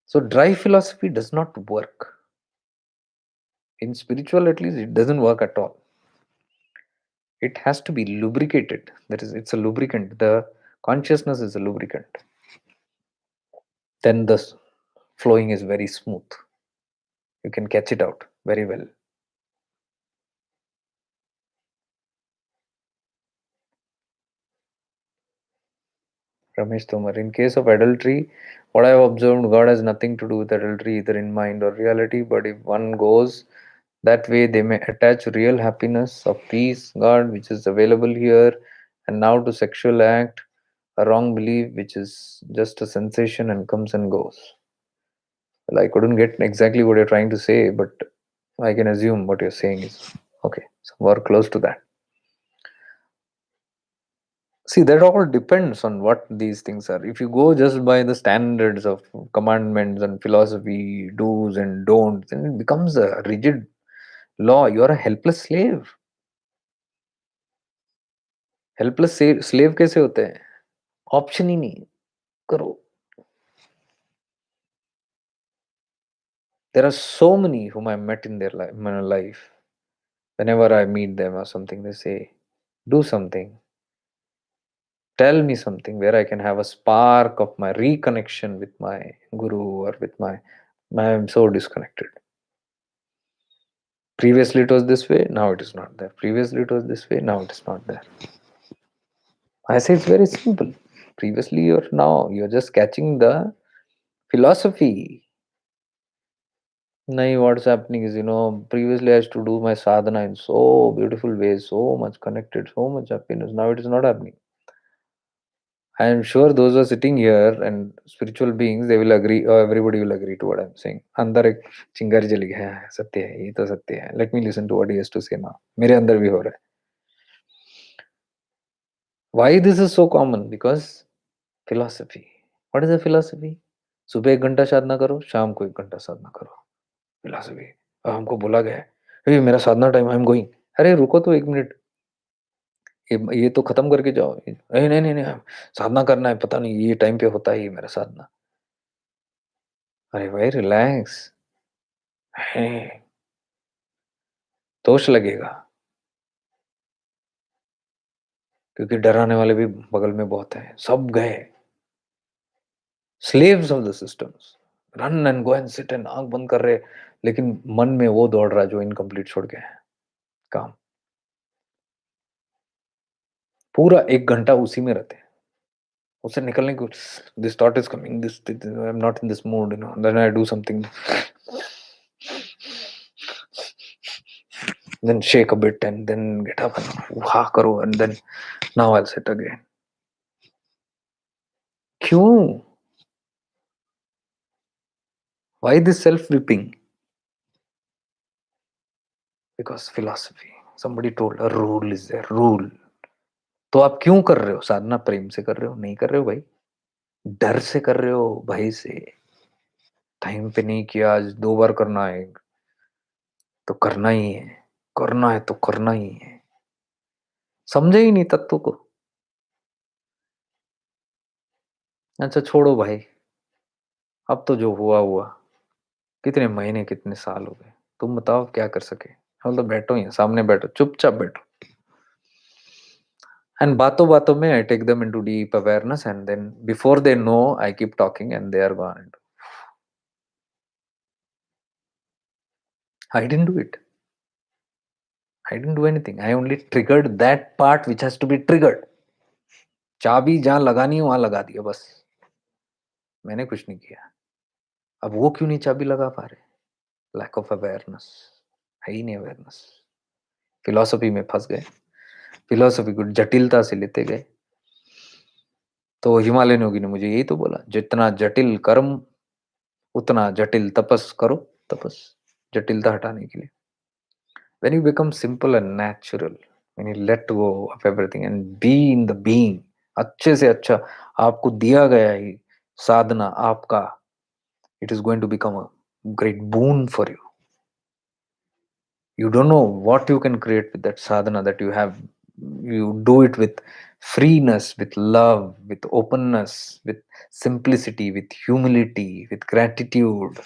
So dry philosophy does not work. In spiritual, at least, it doesn't work at all. It has to be lubricated. That is, it's a lubricant. The consciousness is a lubricant. Then the flowing is very smooth. You can catch it out very well. Ramesh Tomar, in case of adultery, what I have observed, God has nothing to do with adultery, either in mind or reality. But if one goes that way, they may attach real happiness of peace, God, which is available here, and now to sexual act, a wrong belief, which is just a sensation and comes and goes. Well, I couldn't get exactly what you're trying to say, but I can assume what you're saying is okay, somewhere close to that. See, that all depends on what these things are. If you go just by the standards of commandments and philosophy, do's and don'ts, then it becomes a rigid law. You are a helpless slave. Helpless slave कैसे होते हैं? Option ही नहीं, करो. There are so many whom I met in their life, my life. Whenever I meet them or something, they say, do something, tell me something where I can have a spark of my reconnection with my guru or with my, I am so disconnected. Previously it was this way, now it is not there. Previously it was this way, now it is not there. I say it's very simple. Previously or now, you're just catching the philosophy. Nahi, what's happening is, previously I used to do my sadhana in so beautiful ways, so much connected, so much happiness. Now it is not happening. I am sure those who are sitting here and spiritual beings, they will agree, or everybody will agree to what I'm saying. अंदर एक चिंगारी जली है, सत्य है, ये तो सत्य है. Let me listen to what he has to say now. मेरे अंदर भी हो रहा है. Why this is so common? Because philosophy. What is a philosophy? सुबह 1 घंटा साधना करो, शाम को 1 घंटा साधना करो. फिलॉसफी. हमको बोला गया है, "ए मेरा साधना टाइम, आई एम गोइंग." अरे रुको तो 1 मिनट, ये तो खत्म करके जाओ. नहीं, नहीं, नहीं, नहीं, साधना करना है, पता नहीं ये टाइम पे होता है ये मेरा साधना. अरे भाई रिलैक्स. हैं, दोष लगेगा, क्योंकि डराने वाले भी बगल में बहुत हैं. सब गए. Slaves of the systems. Run and go and sit and आँख बंद कर रहे, लेकिन मन में वो दौड़ रहा है जो इनकम्प्लीट छोड़ के है काम. पूरा 1 घंटा उसी में रहते हैं. उससे निकलने को, this thought is coming, this I am not in this mood, then I do something, then shake a bit and then get up and हा करो and then now I will sit again. क्यों? Why this self ripping? Because philosophy. somebody told a rule is there, rule. तो आप क्यों कर रहे हो साधना? प्रेम से कर रहे हो? नहीं कर रहे हो भाई, डर से कर रहे हो, भय से. टाइम पे नहीं किया, आज 2 बार करना है तो करना ही है, करना है तो करना ही है. समझे ही नहीं तत्व को. अच्छा छोड़ो भाई, अब तो जो हुआ हुआ. कितने महीने, कितने साल हो गए, तुम बताओ क्या कर सके. हम तो बैठो ही हैं, सामने बैठो, चुपचाप बैठो. एंड बातों बातों में I take them into deep awareness and then before they know I keep talking and they are gone. I didn't do it. I didn't do anything. I only triggered that part which has to be triggered. चाबी जहां लगानी है वहां लगा दिया बस. मैंने कुछ नहीं किया. अब वो क्यों नहीं चाबी लगा पा रहे? Lack of awareness. है ही नहीं अवेयरनेस. फिलॉसफी में फंस गए. फिलॉसफी को जटिलता से लेते गए. तो हिमालयन योगी ने मुझे यही तो बोला, जितना जटिल कर्म उतना जटिल तपस करो. तपस जटिलता हटाने के लिए. when you become simple and natural, when you let go of everything and be in the being, अच्छे से अच्छा आपको दिया गया ही साधना आपका, it is going to become a great boon for you. You don't know what you can create with that sadhana that you have. You do it with freeness, with love, with openness, with simplicity, with humility, with gratitude,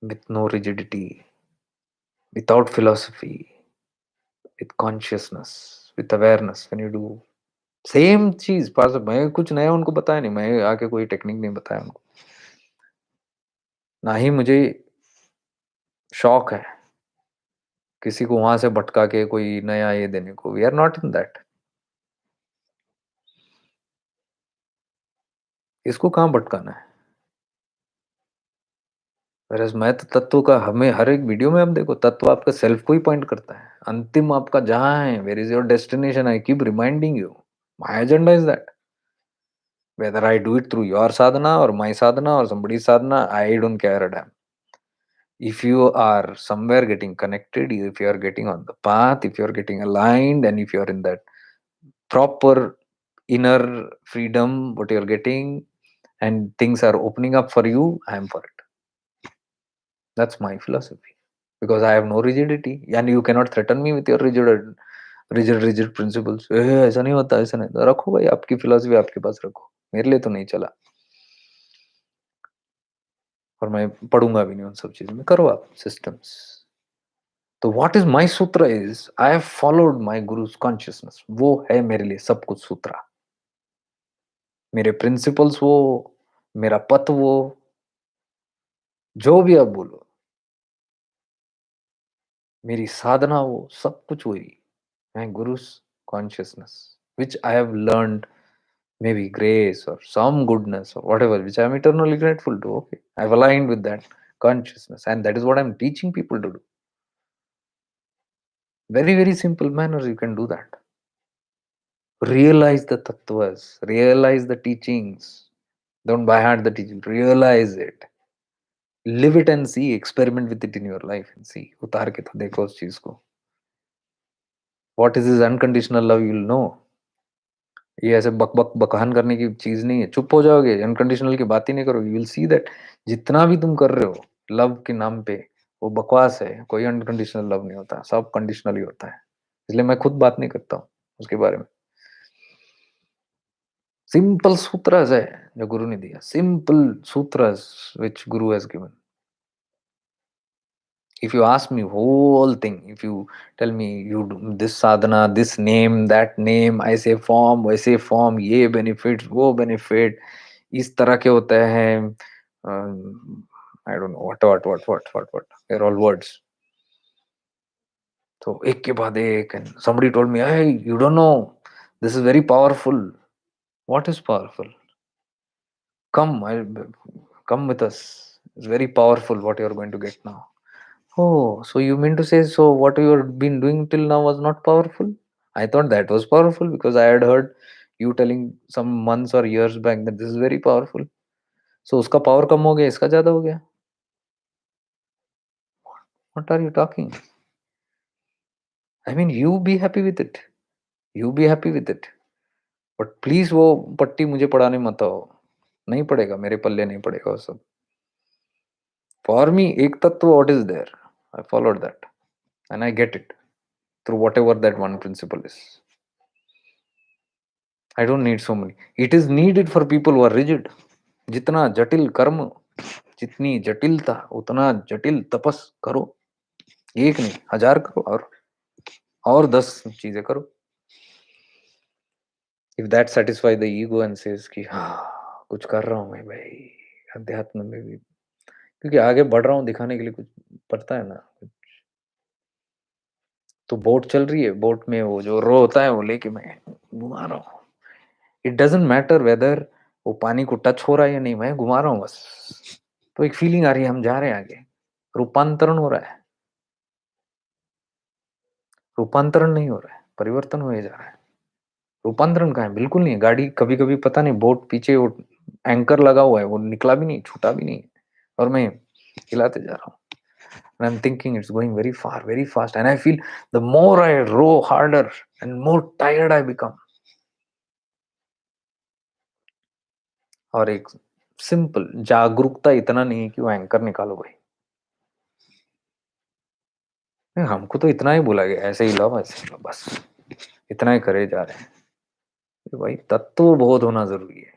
with no rigidity, without philosophy, with consciousness, with awareness. When you do same चीज पास, मैं कुछ नया उनको बताया नहीं, मैं आके कोई टेक्निक नहीं बताया उनको. ना ही मुझे शौक है किसी को वहां से भटका के कोई नया ये देने को. We are not in that. इसको कहाँ भटकाना है? whereas मैं तो तत्व का, हमें हर एक वीडियो में आप देखो, तत्व आपका सेल्फ को ही पॉइंट करता है. अंतिम आपका जहां है, where is your destination, I keep reminding you. My agenda is that. Whether I do it through your sadhana or my साधना और somebody's sadhana, I don't care a damn. If you are somewhere getting connected, if you are getting on the path, if you are getting aligned, and if you are in that proper inner freedom, what you are getting, and things are opening up for you, I am for it. That's my philosophy. Because I have no rigidity, and you cannot threaten me with your rigid principles. ऐसा नहीं होता, ऐसा नहीं होता। रखो भाई, आपकी philosophy आपके पास रखो, मेरे लिए तो नहीं चला, और मैं पढ़ूंगा भी नहीं उन सब चीजों में। करो आप सिस्टम्स। तो what is my sutra is, I have followed my guru's consciousness. वो है मेरे लिए सब कुछ सूत्रा। मेरे प्रिंसिपल्स वो, मेरा पथ वो, जो भी आप बोलो, मेरी साधना वो, सब कुछ वही। My Guru's consciousness, which I have learned, maybe grace or some goodness or whatever, which I am eternally grateful to. Okay, I've aligned with that consciousness, and that is what I'm teaching people to do. Very, very simple manners you can do that. Realize the tattvas, realize the teachings. Don't by heart the teaching, realize it. Live it and see, experiment with it in your life and see. उतार के तो देखो उस चीज को। What is this unconditional love, you'll know. ये ऐसे बक बक बकान करने की चीज नहीं है। चुप हो जाओगे, अनकंडीशनल की बात ही नहीं करोगे, यू विल सी दैट जितना भी तुम कर रहे हो लव के नाम पे, वो बकवास है। कोई अनकंडीशनल लव नहीं होता, सब कंडीशनल ही होता है। इसलिए मैं खुद बात नहीं करता हूँ उसके बारे में। सिंपल सूत्रस है जो गुरु ने दिया, simple sutras which Guru has given. If you ask me whole thing, if you tell me you do this sadhana, this name, that name, ऐसे form वैसे form, ये benefits वो benefit, इस तरह के होते हैं, आई don't no what they're all words। तो एक के बाद एक, and somebody told me, hey, you don't know, this is very powerful। What is powerful? Come, come with us, it's very powerful what you're going to get now। Oh, so you mean to say, so what you have been doing till now was not powerful? I thought that was powerful because I had heard you telling some months or years back that this is very powerful। So उसका power कम हो गया, इसका ज्यादा हो गया। What are you talking? I mean, you be happy with it. You be happy with it. But please वो पट्टी मुझे पढ़ाने मत आओ। नहीं पड़ेगा, मेरे पल्ले नहीं पड़ेगा वो सब। For me, एक तत्व what is there, I followed that and I get it through whatever that one principle is। I don't need so many। It is needed for people who are rigid। जितना जटिल कर्म, जितनी जटिलता, उतना जटिल तपस करो। एक नहीं, 1000 करो, और 10 चीजें करो। If that satisfy the ego and says कि हाँ कुछ कर रहा हूँ मैं भाई, अध्यात्म में भी, क्योंकि आगे बढ़ रहा हूँ दिखाने के लिए कुछ पड़ता है ना। तो बोट चल रही है, बोट में वो जो रो होता है वो लेके मैं घुमा रहा हूँ। इट डजेंट मैटर वेदर वो पानी को टच हो रहा है या नहीं, मैं घुमा रहा हूँ बस। तो एक फीलिंग आ रही है, हम जा रहे हैं आगे, रूपांतरण हो रहा है। रूपांतरण नहीं हो रहा है, परिवर्तन हो जा रहा है। रूपांतरण कहाँ है? बिल्कुल नहीं है। गाड़ी कभी कभी पता नहीं, बोट पीछे वो एंकर लगा हुआ है, वो निकला भी नहीं, छूटा भी नहीं, और मैं हिलाते जा रहा हूँ। And I'm thinking it's going very far, very fast, and I feel the more I row harder and more tired I become। और एक सिंपल जागरूकता इतना नहीं है कि वो एंकर निकालो भाई। हमको तो इतना ही बोला गया, ऐसे ही लो, ऐसे ही लो, बस इतना ही करे जा रहे हैं। तो भाई तत्व बोध होना जरूरी है।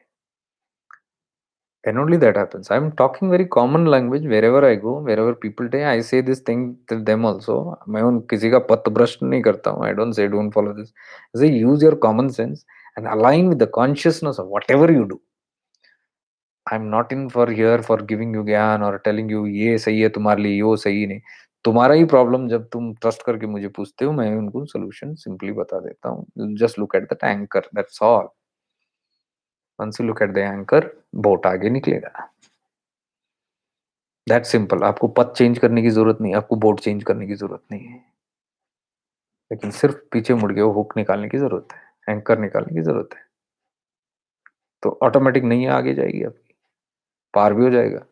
And only that happens। I'm talking very common language wherever I go, wherever people say, I say this thing to them also। मैं उन किसी का पथ भ्रष्ट नहीं करता हूँ। I don't say don't follow this। I say use your common sense and align with the consciousness of whatever you do। I'm not in for here for giving you ज्ञान और telling you ये सही है तुम्हारे लिए, वो सही नहीं। तुम्हारा ही प्रॉब्लम, जब तुम ट्रस्ट करके मुझे पूछते हो, मैं उनको सोल्यूशन सिंपली बता देता हूँ। Just look at the anchor, that's all. Once you look at the anchor, boat आगे निकलेगा। That simple. आपको पथ चेंज करने की जरूरत नहीं, आपको बोर्ड चेंज करने की जरूरत नहीं है, लेकिन सिर्फ पीछे मुड़ के वो हुक निकालने की जरूरत है, एंकर निकालने की जरूरत है। तो ऑटोमेटिक नहीं आगे जाएगी आपकी, पार भी हो जाएगा।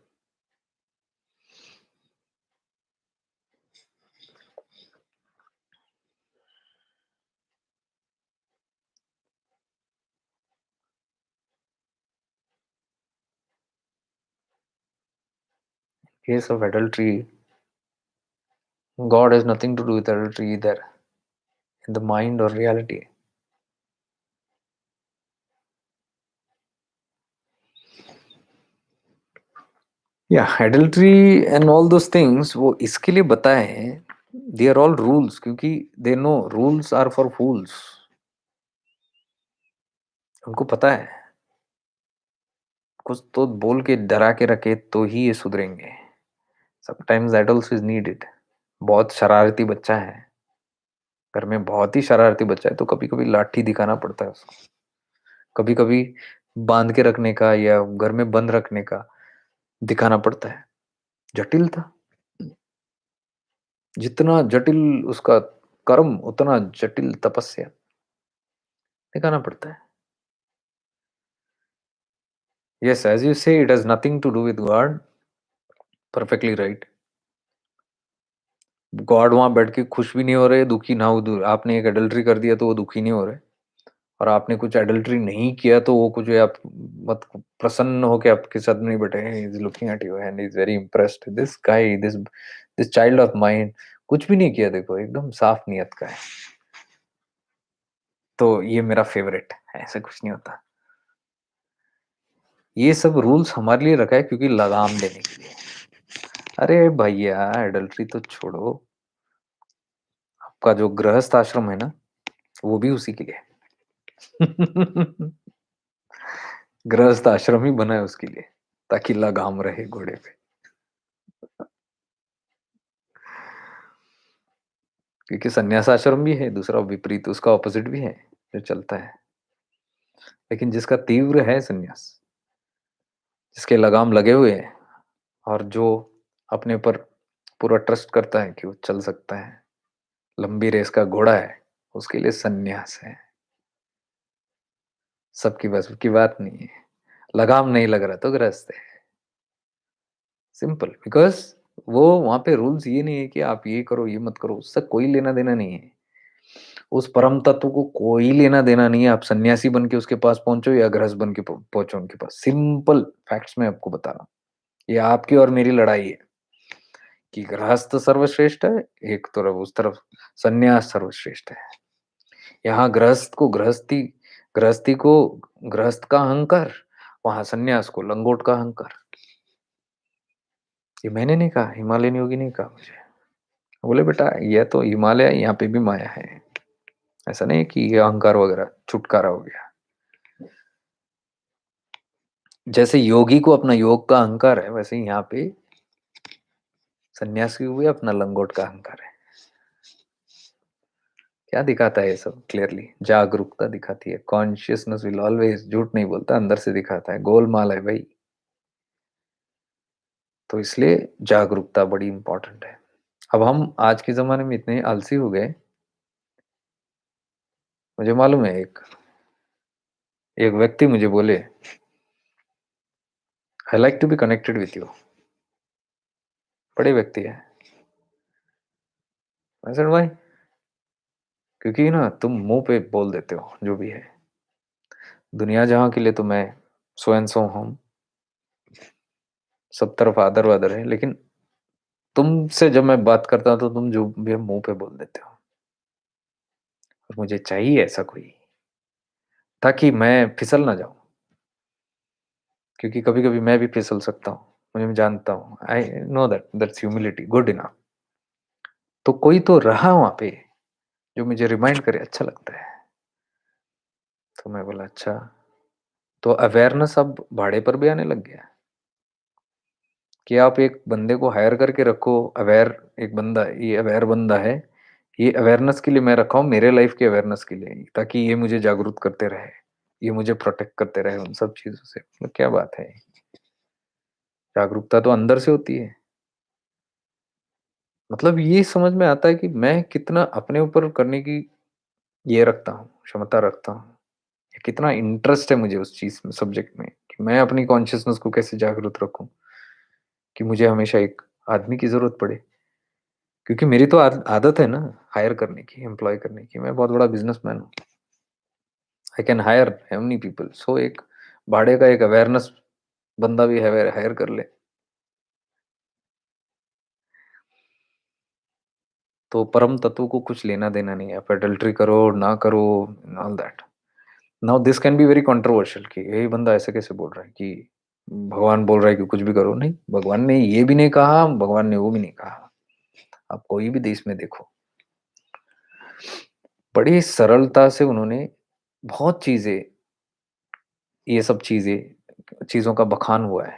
Case of adultery, God has nothing to do with adultery either, in the mind or reality. या adultery and all those things वो इसके लिए बताए हैं, दे आर ऑल रूल्स, क्योंकि they know rules are for fools. उनको पता है कुछ तो बोल के डरा के रखे तो ही ये सुधरेंगे। Sometimes that also is needed. बहुत शरारती बच्चा है, घर में बहुत ही शरारती बच्चा है, तो कभी कभी लाठी दिखाना पड़ता है उसको, कभी कभी बांध के रखने का या घर में बंद रखने का दिखाना पड़ता है। जटिल था, जितना जटिल उसका कर्म उतना जटिल तपस्या दिखाना पड़ता है। Yes, as you say, it has nothing to do with God. Perfectly right. God वहां बैठ के खुश भी नहीं हो रहे, दुखी ना हो। आपने एक एडल्ट्री कर दिया तो वो दुखी नहीं हो रहे, और आपने कुछ एडल्ट्री नहीं किया तो वो कुछ आप मत प्रसन्न होके आपके साथ नहीं बैठे। Is looking at you and is very impressed, this guy, this child of mind कुछ भी नहीं किया, देखो एकदम साफ नियत का है, तो ये मेरा फेवरेट है। ऐसा कुछ नहीं होता। ये सब रूल्स हमारे लिए रखा है क्योंकि लगाम देने के लिए। अरे भैया, एडल्ट्री तो छोड़ो, आपका जो गृहस्थ आश्रम है ना, वो भी उसी के लिए है। गृहस्थ आश्रम ही बना है उसके लिए, ताकि लगाम रहे घोड़े पे। क्योंकि संन्यास आश्रम भी है, दूसरा विपरीत उसका ऑपोजिट भी है जो चलता है। लेकिन जिसका तीव्र है संन्यास, जिसके लगाम लगे हुए हैं, और जो अपने पर पूरा ट्रस्ट करता है कि वो चल सकता है, लंबी रेस का घोड़ा है, उसके लिए संन्यास है। सबकी बस की बात नहीं है। लगाम नहीं लग रहा तो गृहस्थ है। सिंपल, बिकॉज वो वहां पे रूल्स ये नहीं है कि आप ये करो ये मत करो, उससे कोई लेना देना नहीं है। उस परम तत्व को कोई लेना देना नहीं है। आप सन्यासी बन के उसके पास पहुंचो या गृहस्थ बन के पहुंचो उनके पास। सिंपल फैक्ट्स में आपको बता रहा हूँ। ये आपकी और मेरी लड़ाई है कि गृहस्थ सर्वश्रेष्ठ है एक तरफ, उस तरफ सन्यास सर्वश्रेष्ठ है। यहाँ गृहस्थ को गृहस्थी, गृहस्थी को गृहस्थ का अहंकार, वहां सन्यास को लंगोट का अहंकार। ये मैंने नहीं कहा, हिमालयन योगी ने कहा मुझे। बोले बेटा, ये तो हिमालय है, यहाँ पे भी माया है। ऐसा नहीं कि ये अहंकार वगैरह छुटकारा हो गया। जैसे योगी को अपना योग का अहंकार है, वैसे यहाँ पे सन्यासी को भी अपना लंगोट का अहंकार है। क्या दिखाता है ये सब? क्लियरली जागरूकता दिखाती है। कॉन्शियसनेस विल ऑलवेज, झूठ नहीं बोलता, अंदर से दिखाता है। गोलमाल है भाई। तो इसलिए जागरूकता बड़ी इंपॉर्टेंट है। अब हम आज के जमाने में इतने आलसी हो गए। मुझे मालूम है, एक एक व्यक्ति मुझे बोले, I like to be connected with you. बड़े व्यक्ति है। I said, why? क्योंकि ना तुम मुंह पे बोल देते हो जो भी है। दुनिया जहां के लिए तो मैं सो एंड सो हूं, सब तरफ आदर वादर है, लेकिन तुमसे जब मैं बात करता हूं तो तुम जो भी मुंह पे बोल देते हो। और मुझे चाहिए ऐसा कोई, ताकि मैं फिसल ना जाऊं। क्योंकि कभी कभी मैं भी फिसल सकता हूँ, मुझे, मैं जानता हूँ। I know that, that's humility good enough. तो कोई तो रहा वहां पे जो मुझे रिमाइंड करे, अच्छा लगता है। तो मैं बोला अच्छा। तो अवेयरनेस अब भाड़े पर भी आने लग गया कि आप एक बंदे को हायर करके रखो। अवेयर एक बंदा, ये अवेयर बंदा है, ये अवेयरनेस के लिए मैं रखा हूँ, मेरे लाइफ के अवेयरनेस के लिए, ताकि ये मुझे जागरूक करते रहे, ये मुझे प्रोटेक्ट करते रहे उन सब चीजों से। मतलब क्या बात है। जागरूकता तो अंदर से होती है। मतलब ये समझ में आता है कि मैं कितना अपने ऊपर करने की ये रखता हूँ, क्षमता रखता हूँ। कितना इंटरेस्ट है मुझे उस चीज में, सब्जेक्ट में, कि मैं अपनी कॉन्शियसनेस को कैसे जागरूक रखूं, कि मुझे हमेशा एक आदमी की जरूरत पड़े। क्योंकि मेरी तो आदत है ना हायर करने की, एम्प्लॉय करने की। मैं बहुत बड़ा बिजनेसमैन हूँ। I can hire many people. So एक भाड़े का एक अवेयरनेस बंदा भी हायर कर ले। तो परम तत्व को कुछ लेना देना नहीं है। आप एडल्ट्री करो ना करो, all that. Now this can be very controversial कि यही बंदा ऐसे कैसे बोल रहा है कि भगवान बोल रहा है कि कुछ भी करो। नहीं, भगवान ने ये भी नहीं कहा, भगवान ने वो भी नहीं कहा। आप कोई भी देश में देखो, बड़ी सरलता से उन्होंने बहुत चीजें, ये सब चीजें, चीजों का बखान हुआ है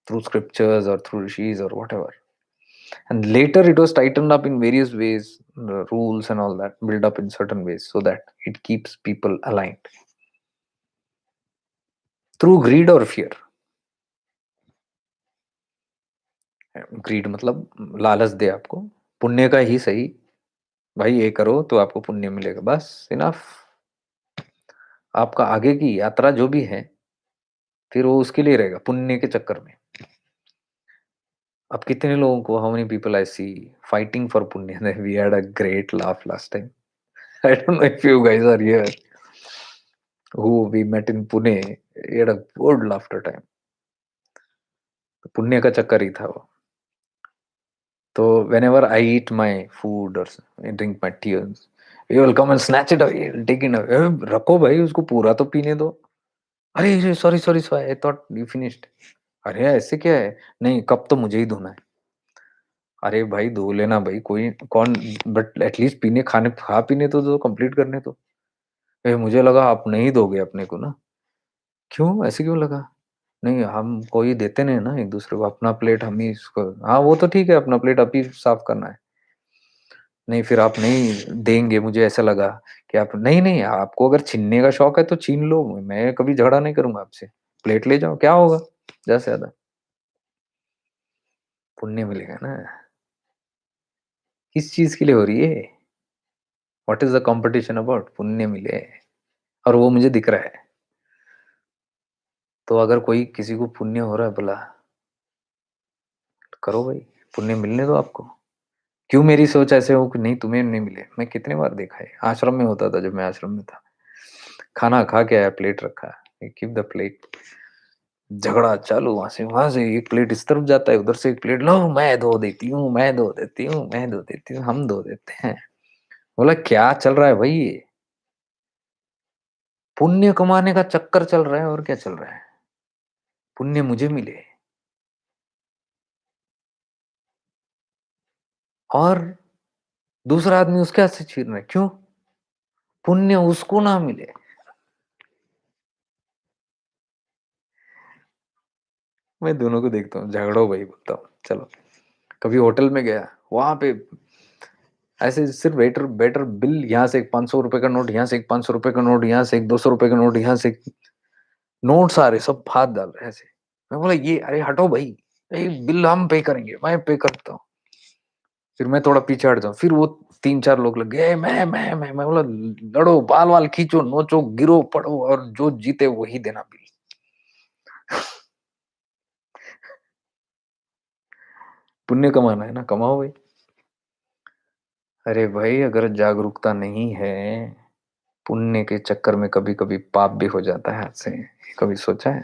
through scriptures or through rishis or whatever. And later it was tightened up in various ways, the rules and all that built up in certain ways so that it keeps people aligned through greed or fear. Greed मतलब लालच दे आपको, पुण्य का ही सही, भाई ये करो तो आपको पुण्य मिलेगा, बस इनफ। आपका आगे की यात्रा जो भी है फिर वो उसके लिए रहेगा, पुण्य के चक्कर में। अब कितने लोगों को, how many people I see fighting for punya. We had a great laugh last time. I don't know if you guys are here, who we met in Pune. We had a good laughter time. तो पुण्य का चक्कर ही था वो। तो whenever I eat my food or drink my tears, he will come and snatch it away, he'll take it away. रखो भाई, उसको पूरा तो पीने दो। अरे sorry sorry sorry, I thought you finished. अरे ऐसे क्या है, नहीं कप तो मुझे ही धोना है। अरे भाई धो लेना भाई, कोई कौन, बट एटलीस्ट पीने खाने खा पीने तो दो, कंप्लीट करने तो। मुझे लगा आप नहीं दोगे अपने को ना। क्यों, ऐसे क्यों लगा? नहीं, हम कोई देते नहीं ना एक दूसरे को, अपना प्लेट हम ही इसको, हाँ वो तो ठीक है, अपना प्लेट आप ही साफ करना है। नहीं फिर आप नहीं देंगे, मुझे ऐसा लगा कि आप नहीं नहीं, आपको अगर छीनने का शौक है तो छीन लो, मैं कभी झगड़ा नहीं करूंगा आपसे। प्लेट ले जाओ, क्या होगा ज्यादा से ज्यादा, पुण्य मिलेगा ना। किस चीज के लिए हो रही है, what is the competition about, पुण्य मिले, और वो मुझे दिख रहा है। तो अगर कोई किसी को पुण्य हो रहा है बोला, करो भाई, पुण्य मिलने दो आपको। क्यों मेरी सोच ऐसे हो कि नहीं तुम्हें नहीं मिले? मैं कितने बार देखा है, आश्रम में होता था, जब मैं आश्रम में था, खाना खा के आया, प्लेट रखा है, कीप द प्लेट, झगड़ा चालू, वहां से एक प्लेट इस तरफ जाता है, उधर से एक प्लेट, लो मैं धो देती हूँ, मैं धो देती हूँ, मैं धो देती हूँ, हम धो देते हैं। बोला क्या चल रहा है भाई, ये पुण्य कमाने का चक्कर चल रहा है, और क्या चल रहा है, पुण्य मुझे मिले। और दूसरा आदमी उसके हाथ से छीन रहा है, क्यों, पुण्य उसको ना मिले। मैं दोनों को देखता हूँ, झगड़ो भाई बोलता हूँ, चलो। कभी होटल में गया, वहां पे ऐसे सिर्फ वेटर वेटर बिल, यहाँ से एक 500 रुपए का नोट, यहाँ से एक 500 रुपए का नोट, यहाँ से एक 200 रुपए का नोट, यहाँ से एक नोट, सारे सब हाथ डाल रहे हैं ऐसे। मैं बोला ये, अरे हटो भाई, ये बिल हम पे करेंगे, मैं पे करता हूँ। फिर मैं थोड़ा पीछे हट जाऊँ, फिर वो तीन चार लोग लग गए, मैं बोला लड़ो, बाल वाल खींचो, नोचो, गिरो पड़ो, और जो जीते वही देना बिल। पुण्य कमाना है ना, कमाओ भाई। अरे भाई अगर जागरूकता नहीं है, पुण्य के चक्कर में कभी कभी पाप भी हो जाता है हाथ से। कभी सोचा है,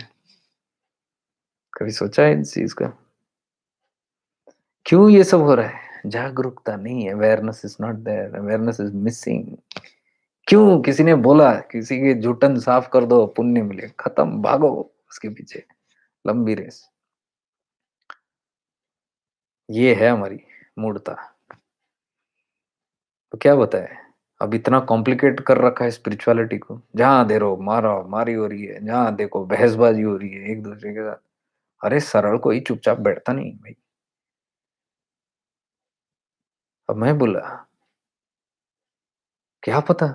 कभी सोचा है इस चीज का, क्यों ये सब हो रहा है? जागरूकता नहीं है, awareness is not there, awareness is missing. क्यों, किसी ने बोला किसी के जूठन साफ कर दो पुण्य मिले, खत्म, भागो उसके पीछे, लंबी रेस। ये है हमारी मूर्ता। तो क्या बताए, अब इतना कॉम्प्लिकेट कर रखा है स्पिरिचुअलिटी को, जहां देखो मारा मारी हो रही है, जहां देखो बहसबाजी हो रही है एक दूसरे के साथ। अरे सरल कोई चुपचाप बैठता नहीं भाई। अब मैं बोला क्या पता,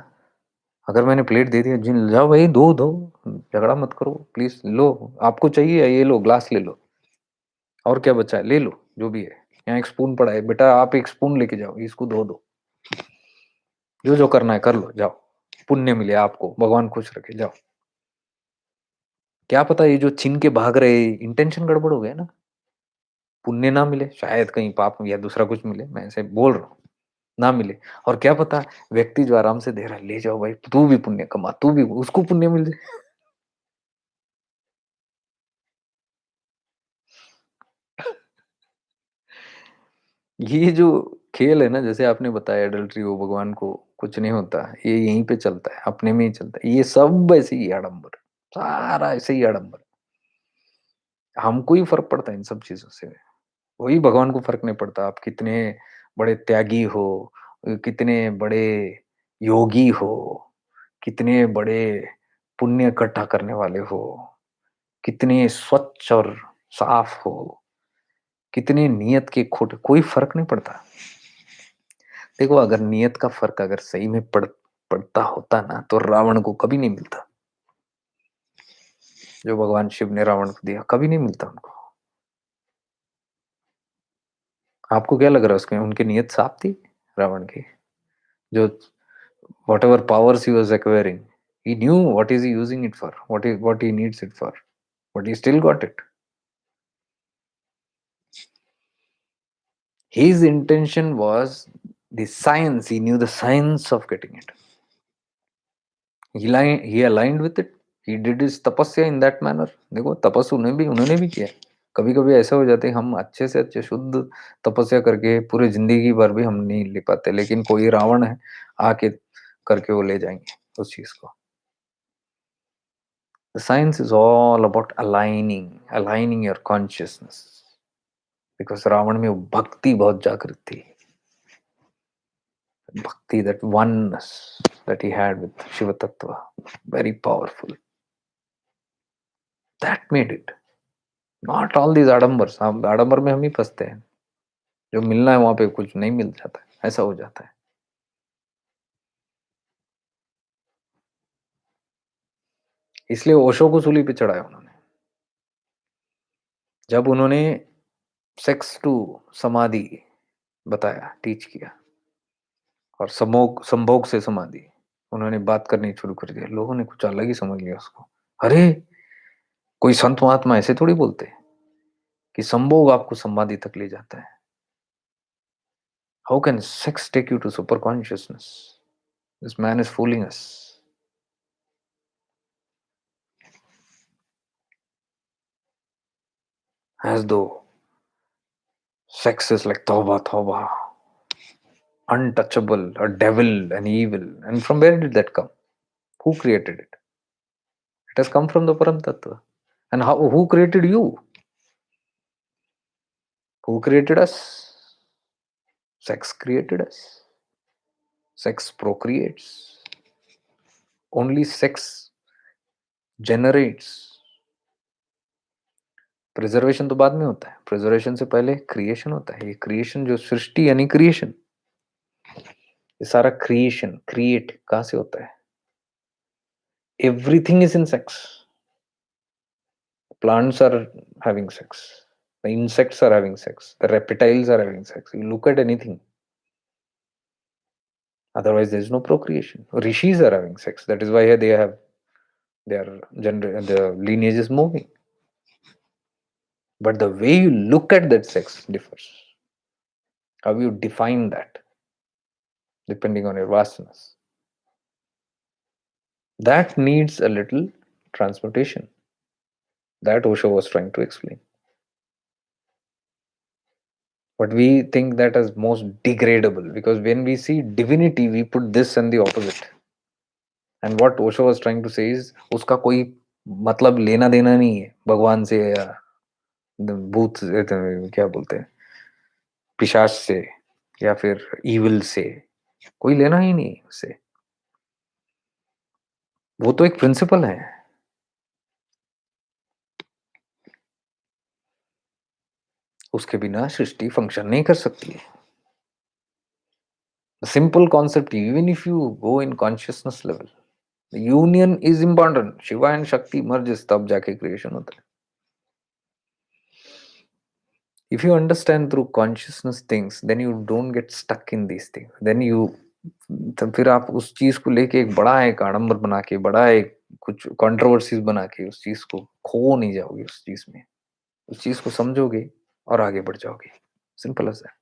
अगर मैंने प्लेट दे दिया, जिन जाओ भाई, दो दो, झगड़ा मत करो प्लीज, लो आपको चाहिए ये लो, ग्लास ले लो, और क्या बचा है ले लो, जो भी है। यहाँ एक स्पून पड़ा है बेटा, आप एक स्पून लेके जाओ, इसको धो दो, जो जो करना है कर लो, जाओ, पुण्य मिले आपको, भगवान खुश रखे, जाओ। क्या पता ये जो छीन के भाग रहे, इंटेंशन गड़बड़ हो गया ना, पुण्य ना मिले, शायद कहीं पाप या दूसरा कुछ मिले, मैं ऐसे बोल रहा हूँ, ना मिले। और क्या पता व्यक्ति जो आराम से दे रहा है, ले जाओ भाई, तू भी पुण्य कमा, तू भी, उसको पुण्य मिल जाए। ये जो खेल है ना, जैसे आपने बताया एडल्ट्री हो, भगवान को कुछ नहीं होता, ये यहीं पे चलता है, अपने में ही चलता है, ये सब ऐसे ही आडंबर, सारा ऐसे ही आडंबर। हमको ही फर्क पड़ता है इन सब चीजों से, वही भगवान को फर्क नहीं पड़ता। आप कितने बड़े त्यागी हो, कितने बड़े योगी हो, कितने बड़े पुण्य इकट्ठा करने वाले हो, कितने स्वच्छ और साफ हो, कितने नियत के खोटे, कोई फर्क नहीं पड़ता। देखो, अगर नियत का फर्क अगर सही में पड़ता होता ना, तो रावण को कभी नहीं मिलता। जो भगवान शिव ने रावण को दिया, कभी नहीं मिलता उनको। आपको क्या लग रहा है, उसमें उनकी नियत साफ थी रावण की? जो whatever powers he was acquiring, he knew what is he using it for, what he needs it for, but he still got it. His intention was the science. He knew the science of getting it. He aligned with it. He did his tapasya in that manner. देखो, तपस्या उन्होंने भी किया। कभी कभी ऐसा हो जाते हैं, हम अच्छे से अच्छे शुद्ध तपस्या करके पूरे जिंदगी भर भी हम नहीं ले पाते, लेकिन कोई रावण है आके करके वो ले जाएंगे उस चीज को। The science is all about aligning your consciousness. Because Ravan में वो भक्ति बहुत जागृत थी। Bhakti, that oneness that he had with Shiva Tattva, very powerful. That made it. Not all these आडंबर, हम आडंबर में हम ही फंसते हैं। जो मिलना है वहां पे कुछ नहीं मिल जाता है, ऐसा हो जाता है। इसलिए ओशो को सूली पे चढ़ाया उन्होंने। जब उन्होंने सेक्स टू समाधि बताया, टीच किया, और संभोग से समाधि उन्होंने बात करनी शुरू कर दिया, लोगों ने कुछ अलग ही समझ लिया उसको। अरे, कोई संत महात्मा ऐसे थोड़ी बोलते हैं कि संभोग आपको समाधि तक ले जाता है। How can sex take you to super consciousness? This man is fooling us. As though sex is like tawba tawba, untouchable, a devil, an evil. And from where did that come? Who created it? It has come from the Param Tattva. And who created you? Who created us? Sex created us. Sex procreates. Only sex generates. Preservation तो बाद में होता है, preservation से पहले creation होता है। ये क्रिएशन, जो सृष्टि यानी क्रिएशन, ये सारा क्रिएशन क्रिएट कहां से होता है? Everything is in sex. Plants are having sex. The insects are having sex. The reptiles are having sex. You look at anything. Otherwise, there is no procreation. Rishis are having sex. That is why they have the lineage is moving. But the way you look at that sex differs. How you define that, depending on your vasanas. That needs a little transmutation. That Osho was trying to explain. But we think that as most degradable, because when we see divinity, we put this and the opposite. And what Osho was trying to say is, उसका कोई मतलब लेना देना नहीं है भगवान से, या भूत से, क्या बोलते हैं, पिशाच से, या फिर इविल से। कोई लेना ही नहीं उससे। वो तो एक प्रिंसिपल है। उसके बिना सृष्टि फंक्शन नहीं कर सकती है। Simple concept, even if you go in consciousness level, union is important. Shiva and शक्ति मर्ज, तब जाके क्रिएशन होता है। If you understand through consciousness things, then you don't get stuck in these things. Then you, तो फिर आप उस चीज को लेके एक बड़ा एक आडंबर बना के, बड़ा एक कुछ कंट्रोवर्सीज बना के उस चीज को खो नहीं जाओगे। उस चीज में, उस चीज को समझोगे और आगे बढ़ जाओगे। Simple as that.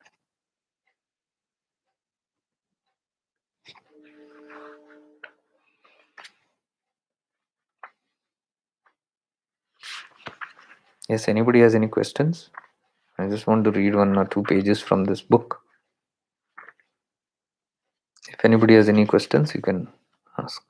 Yes, anybody has any questions? I just want to read 1 or 2 pages from this book. anybody has any questions, you can ask.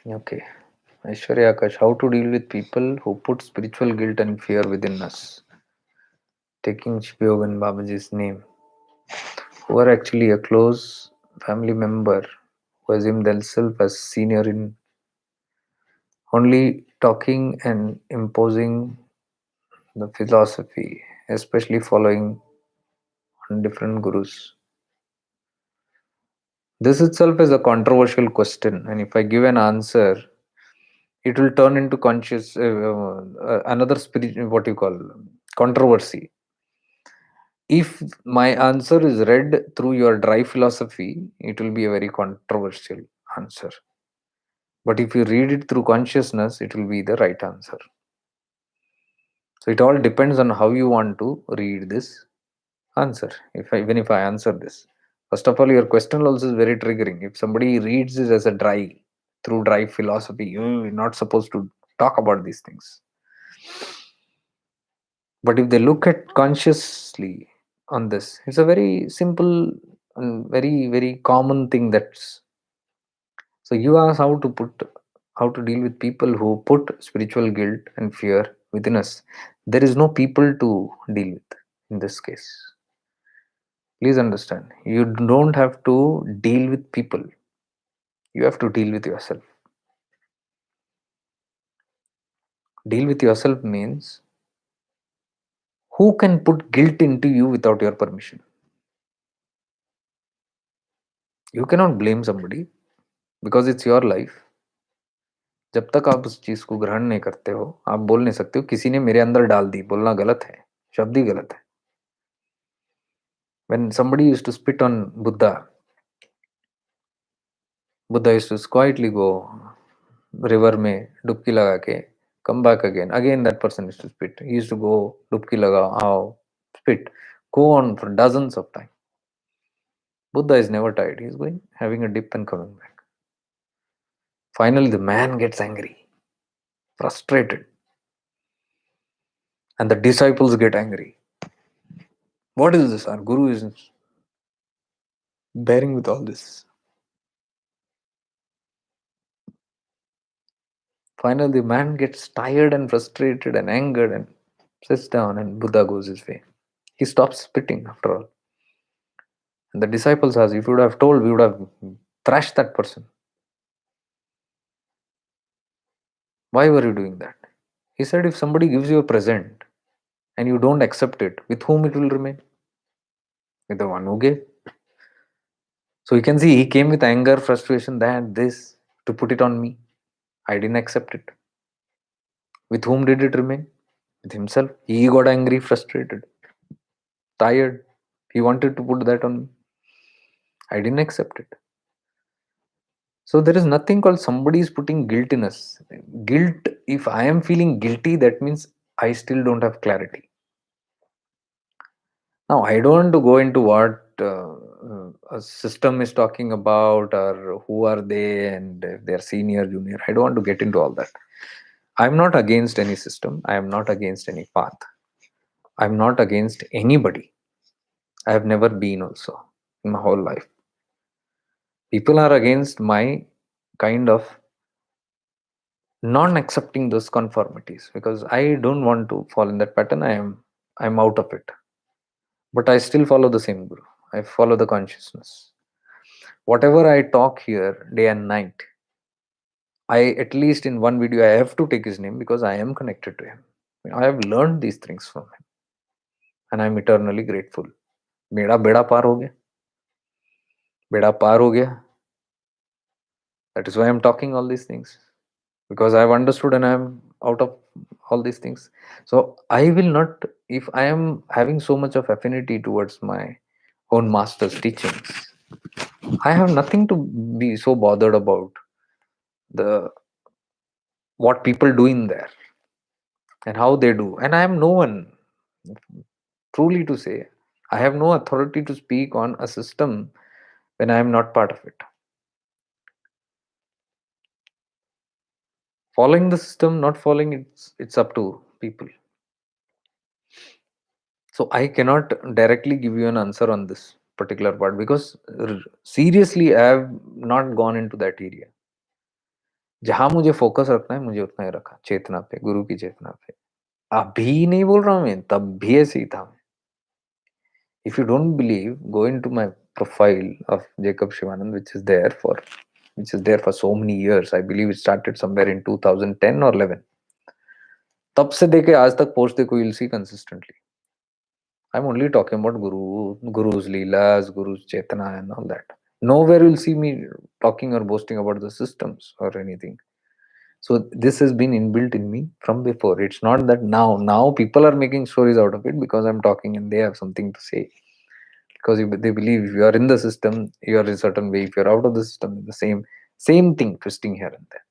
Okay. Aishwarya Akash, how to deal with people who put spiritual guilt and fear within us? Taking Shivyogan Babaji's name, who are actually a close family member who assume themselves as senior in only talking and imposing the philosophy, especially following on different gurus. This itself is a controversial question, and if I give an answer, it will turn into conscious another spirit, what you call, controversy. If my answer is read through your dry philosophy, it will be a very controversial answer. But if you read it through consciousness, it will be the right answer. So it all depends on how you want to read this answer. Even if I answer this, first of all, your question also is very triggering. If somebody reads it as a through dry philosophy, you're not supposed to talk about these things. But if they look at consciously on this, it's a very simple and very, very common thing. That's so you ask how to deal with people who put spiritual guilt and fear within us. There is no people to deal with in this case. Please understand. You don't have to deal with people. You have to deal with yourself. Deal with yourself means who can put guilt into you without your permission? You cannot blame somebody because it's your life. जब तक आप उस चीज को ग्रहण नहीं करते हो, आप बोल नहीं सकते हो किसी ने मेरे अंदर डाल दी. बोलना गलत है, शब्द ही गलत है. When somebody used to spit on Buddha used to quietly go river में डुबकी लगा के come back again that person used to spit. He used to go डुबकी लगा आओ spit, go on for dozens of times. Buddha is never tired. He's going having a dip and coming back. Finally the man gets angry, frustrated, and the disciples get angry. What is this? Our guru is bearing with all this. Finally, the man gets tired and frustrated and angered and sits down, and Buddha goes his way. He stops spitting after all. And the disciples ask, if you would have told, we would have thrashed that person. Why were you doing that? He said, if somebody gives you a present and you don't accept it, with whom it will remain? With the one who gave. So you can see he came with anger, frustration, that, this, to put it on me. I didn't accept it. With whom did it remain? With himself. He got angry, frustrated, tired. He wanted to put that on me. I didn't accept it. So there is nothing called somebody is putting guilt in us. Guilt, if I am feeling guilty, that means I still don't have clarity. Now, I don't want to go into what a system is talking about or who are they and if they're senior, junior. I don't want to get into all that. I'm not against any system. I am not against any path. I'm not against anybody. I have never been also in my whole life. People are against my kind of non accepting those conformities because I don't want to fall in that pattern. I'm out of it. But I still follow the same guru. I follow the consciousness. Whatever I talk here day and night, I at least in one video I have to take his name because I am connected to him. I have learned these things from him and I'm eternally grateful. मेरा बेड़ा पार हो गया. बेड़ा पार हो गया. That is why I'm talking all these things. Because I've understood and I'm out of all these things. So I will not, if I am having so much of affinity towards my own master's teachings, I have nothing to be so bothered about the what people do in there and how they do. And I am no one, truly to say, I have no authority to speak on a system when I am not part of it. Following the system, not following, it's up to people. So I cannot directly give you an answer on this particular part because seriously I have not gone into that area. जहां मुझे focus रखना है मुझे उतना ही रखा, चेतना पे, गुरु की चेतना पे. अभी नहीं बोल रहा हूं मैं, तब भी ऐसे ही था. If you don't believe, go into my profile of Jacob Shivanand, which is there for so many years. I believe it started somewhere in 2010 or 11. तब से देखे आज तक पोस्ट देखो, you'll see consistently. I'm only talking about Guru's Leelas, Guru's Chetana and all that. Nowhere you'll see me talking or boasting about the systems or anything. So this has been inbuilt in me from before. It's not that now people are making stories out of it because I'm talking and they have something to say. Because they believe if you are in the system, you are in a certain way. If you're out of the system, the same thing, twisting here and there.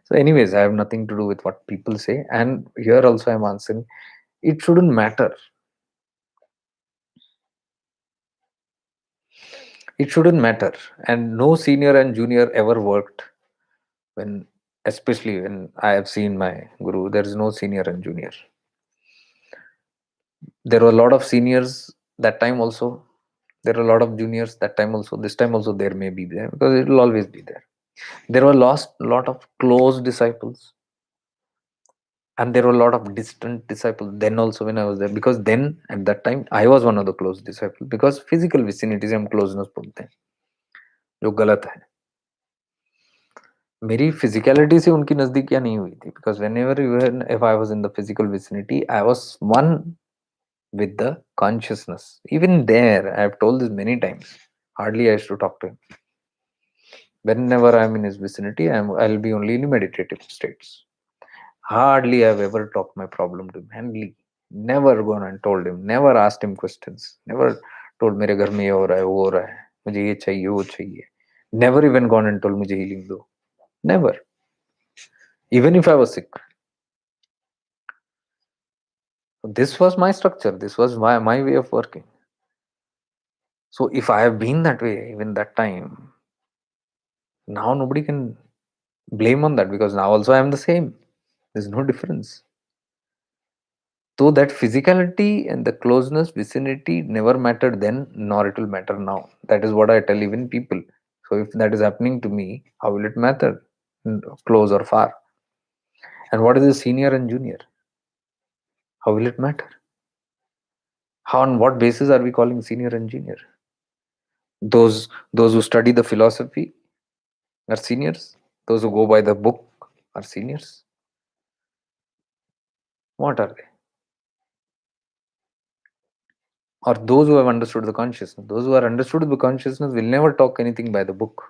So, anyways, I have nothing to do with what people say. And here also I'm answering, it shouldn't matter. It shouldn't matter. And no senior and junior ever worked when, especially when I have seen my guru, there is no senior and junior. There were a lot of seniors that time also. There are a lot of juniors that time also. This time also there may be there because it will always be there. There were lost lot of close disciples, and there were a lot of distant disciples then also when I was there, because then at that time I was one of the close disciples, because physical vicinity से हम closeness बोलते हैं जो गलत है. मेरी physicality से उनकी नजदीकियां नहीं हुई थी, because whenever even if I was in the physical vicinity I was one with the consciousness. Even there I have told this many times, hardly I used to talk to him. Whenever I'm in his vicinity I'll be only in meditative states. Hardly I've ever talked my problem to him. Hardly. Never gone and told him. Never asked him questions. Never told मेरे घर में ये हो रहा है वो हो रहा है मुझे ये चाहिए वो चाहिए. Never even gone and told मुझे healing दो. Never. Even if I was sick. This was my structure. This was my way of working. So if I have been that way even that time, now nobody can blame on that, because now also I am the same. There's no difference. So that physicality and the closeness, vicinity never mattered then, nor it will matter now. That is what I tell even people. So if that is happening to me, how will it matter? Close or far? And what is the senior and junior? How will it matter? How, on what basis are we calling senior and junior? Those who study the philosophy are seniors. Those who go by the book are seniors. What are they? Or those who have understood the consciousness. Those who are understood the consciousness will never talk anything by the book.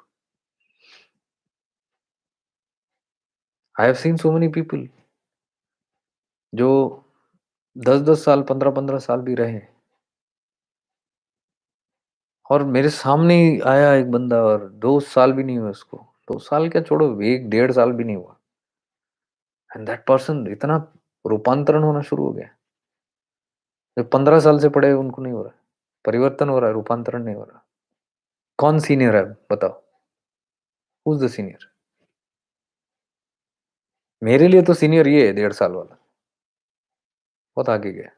I have seen so many people जो 10-10 साल 15-15 साल भी रहे, और मेरे सामने ही आया एक बंदा और 2 साल भी नहीं हुए उसको. 2 साल क्या छोड़ो, 1-1.5 साल भी नहीं हुआ, एंड दैट पर्सन इतना रूपांतरण होना शुरू हो गया. जो 15 साल से पढ़े उनको नहीं हो रहा, परिवर्तन हो रहा है, रूपांतरण नहीं हो रहा. कौन सीनियर है बताओ? Who is the senior? मेरे लिए तो सीनियर ये है 1.5 साल वाला, बहुत आगे गया.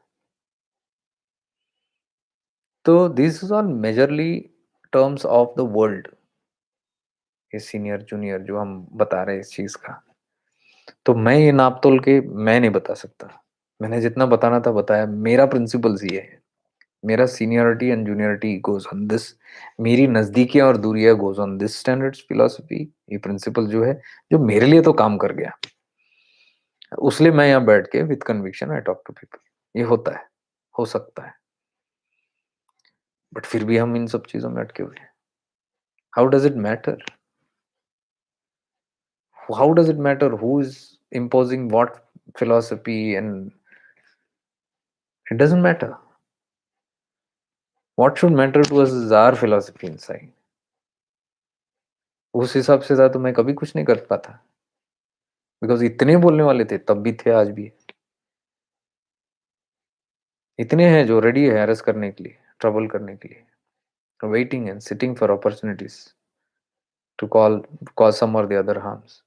तो this is on majorly terms of the world. ये सीनियर जूनियर जो हम बता रहे हैं इस चीज का, तो मैं ये नाप तोल के मैं नहीं बता सकता. मैंने जितना बताना था बताया. मेरा प्रिंसिपल्स ये है. मेरा seniority and juniority goes on this. मेरी नजदीकियां और दूरियां goes on this standards philosophy. ये प्रिंसिपल जो है, जो मेरे लिए तो काम कर गया, उसलिए मैं यहाँ बैठ के with conviction I talk to people. ये होता है, हो सकता है, बट फिर भी हम इन सब चीजों में अटके हुए हैं. How does it matter? How does it matter who is imposing what philosophy, and it doesn't matter. What should matter to us is our philosophy inside. उस हिसाब से ज़्यादा तो मैं कभी कुछ नहीं कर पाता, बिकॉज़ इतने बोलने वाले थे, तब भी थे, आज भी है। इतने हैं जो रेडी है हैरेस करने के लिए, ट्रबल करने के लिए, waiting and sitting for opportunities to cause some or the other harms.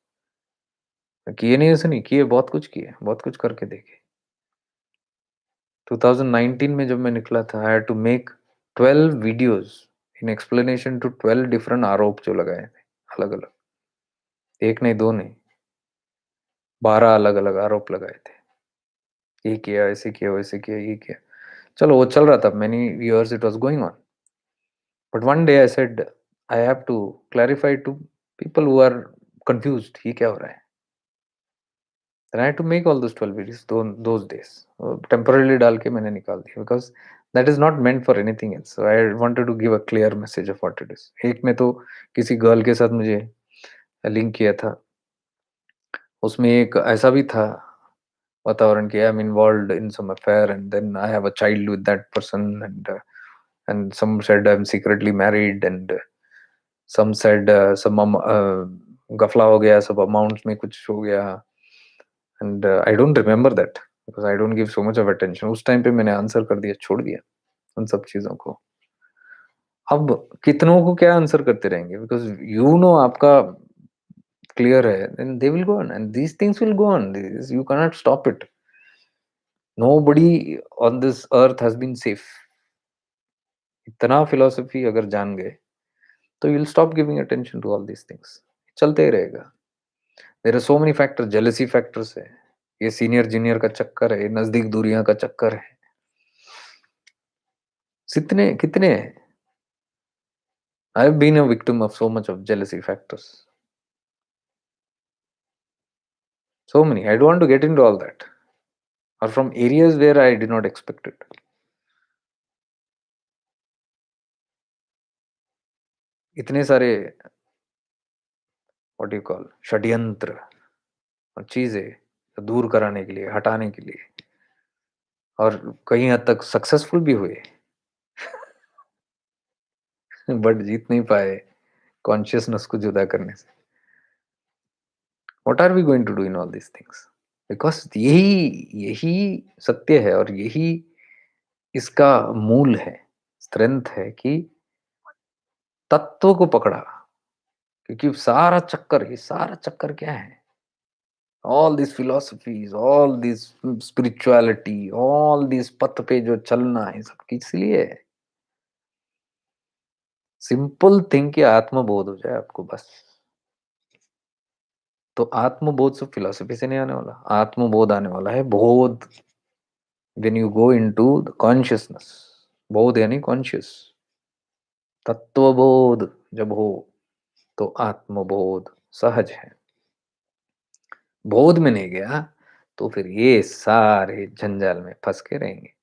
किए नहीं ऐसे नहीं, किए बहुत कुछ किए, बहुत कुछ करके देखे। 2019 में जब मैं निकला था, I had to make 12 videos in explanation to 12 different आरोप जो लगाए थे, अलग-अलग। 1 नहीं, 2 नहीं, 12 अलग-अलग आरोप लगाए थे। ये किया, ऐसे किया, वैसे किया, ये किया। चलो वो चल रहा था, many years it was going on. But one day I said, I have to clarify to people who are confused, ये क्या हो रहा है? Then I had to make all those 12 videos those days. Temporarily डाल के मैंने निकाल दिया, because that is not meant for anything else. So I wanted to give a clear message of what it is. एक में तो किसी girl के साथ मुझे लिंक किया था। उसमें एक ऐसा भी था वातावरण कि I am involved in some affair and then I have a child with that person, and some said I'm secretly married, and some said गफला हो गया, सब अमाउंट्स में कुछ हो गया, and I don't remember that because I don't give so much of attention. उस time पे मैंने आंसर कर दिया, छोड़ दिया उन सब चीजों को। अब कितनों को क्या आंसर करते रहेंगे, बिकॉज यू नो आपका क्लियर है, then they will go on and these things will go on, you can not stop it. Nobody on this earth has been safe. इतना फिलोसफी अगर जान गए तो you will stop giving attention to all these things. चलते ही रहेगा। There are so many factors, jealousy factors है, ये सीनियर जूनियर का चक्कर है, नजदीक दूरियां का चक्कर है, कितने कितने हैं। I have been a victim of so much of jealousy factors, so many. I don't want to get into all that, or from areas where I did not expect it. इतने सारे व्हाट यू कॉल षड्यंत्र और चीजें दूर कराने के लिए, हटाने के लिए, और कहीं हद तक सक्सेसफुल भी हुए, बट जीत नहीं पाए कॉन्शियसनेस को जुदा करने से। What are we going to do in all these things? Because यही यही सत्य है, और यही इसका मूल है, स्ट्रेंथ है कि तत्व को पकड़ा। क्योंकि सारा चक्कर क्या है? All this philosophies, all this spirituality, all this पथ पे जो चलना है, सब किस लिए है? सिंपल थिंग कि आत्मबोध हो जाए आपको, बस। तो आत्मबोध सिर्फ फिलोसफी से नहीं आने वाला, आत्मबोध आने वाला है बोध, when you go into the consciousness. बोध यानी कॉन्शियस, तत्वबोध जब हो तो आत्मबोध सहज है। बोध में नहीं गया तो फिर ये सारे जंजाल में फंस के रहेंगे।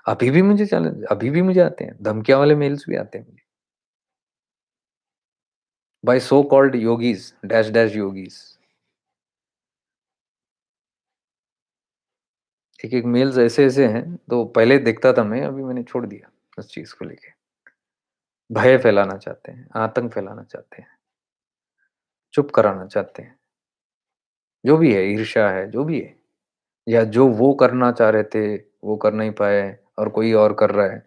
अभी भी मुझे चैलेंज, अभी भी मुझे आते हैं धमकियां वाले मेल्स भी आते हैं मुझे, by so called yogis, dash dash yogis. एक एक मेल्स ऐसे ऐसे हैं, तो पहले देखता था मैं, अभी मैंने छोड़ दिया उस चीज को लेके। भय फैलाना चाहते हैं, आतंक फैलाना चाहते हैं, चुप कराना चाहते हैं, जो भी है, ईर्ष्या है, जो भी है, या जो वो करना चाह रहे थे वो कर नहीं पाए और कोई और कर रहा है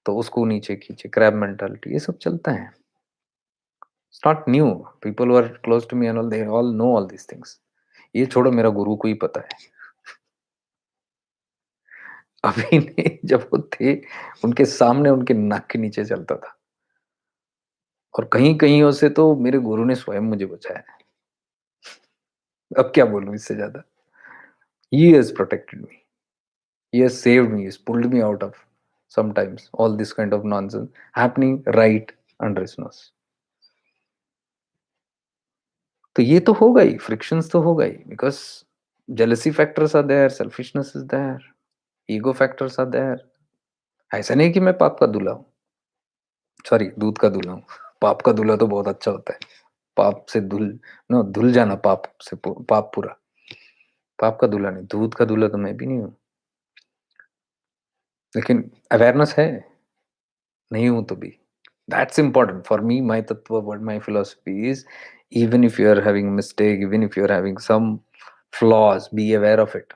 तो उसको नीचे खींचे, क्रैब मेंटालिटी, ये सब चलता है। It's not new. People who are close to me and all, they all know all these things. ये छोड़ो, मेरा गुरु को ही पता है। अभी नहीं, जब वो थे उनके सामने, उनके नाक के नीचे चलता था, और कहीं कहीं से तो मेरे गुरु ने स्वयं मुझे बचाया है। अब क्या बोलूं इससे ज्यादा? He has protected me, he has saved me, he's pulled me out of sometimes all this kind of nonsense happening right under his nose. तो ये तो होगा ही, फ्रिक्शंस तो होगा ही, because jealousy factors are there, selfishness is there, ego factors are there. ऐसा नहीं कि मैं पाप का दूल्हा हूँ, सॉरी, दूध का दूल्हा हूँ। पाप का दूल्हा तो बहुत अच्छा होता है, पाप से धुल, नो, धुल जाना पाप से, पाप पूरा। पाप का दूल्हा नहीं, दूध का दूल्हा तो मैं भी नहीं हूँ, लेकिन अवेयरनेस है, नहीं हूँ तो भी। That's important for me. My tattva, what my philosophy is, even if you are having mistake, even if you are having some flaws, be aware of it,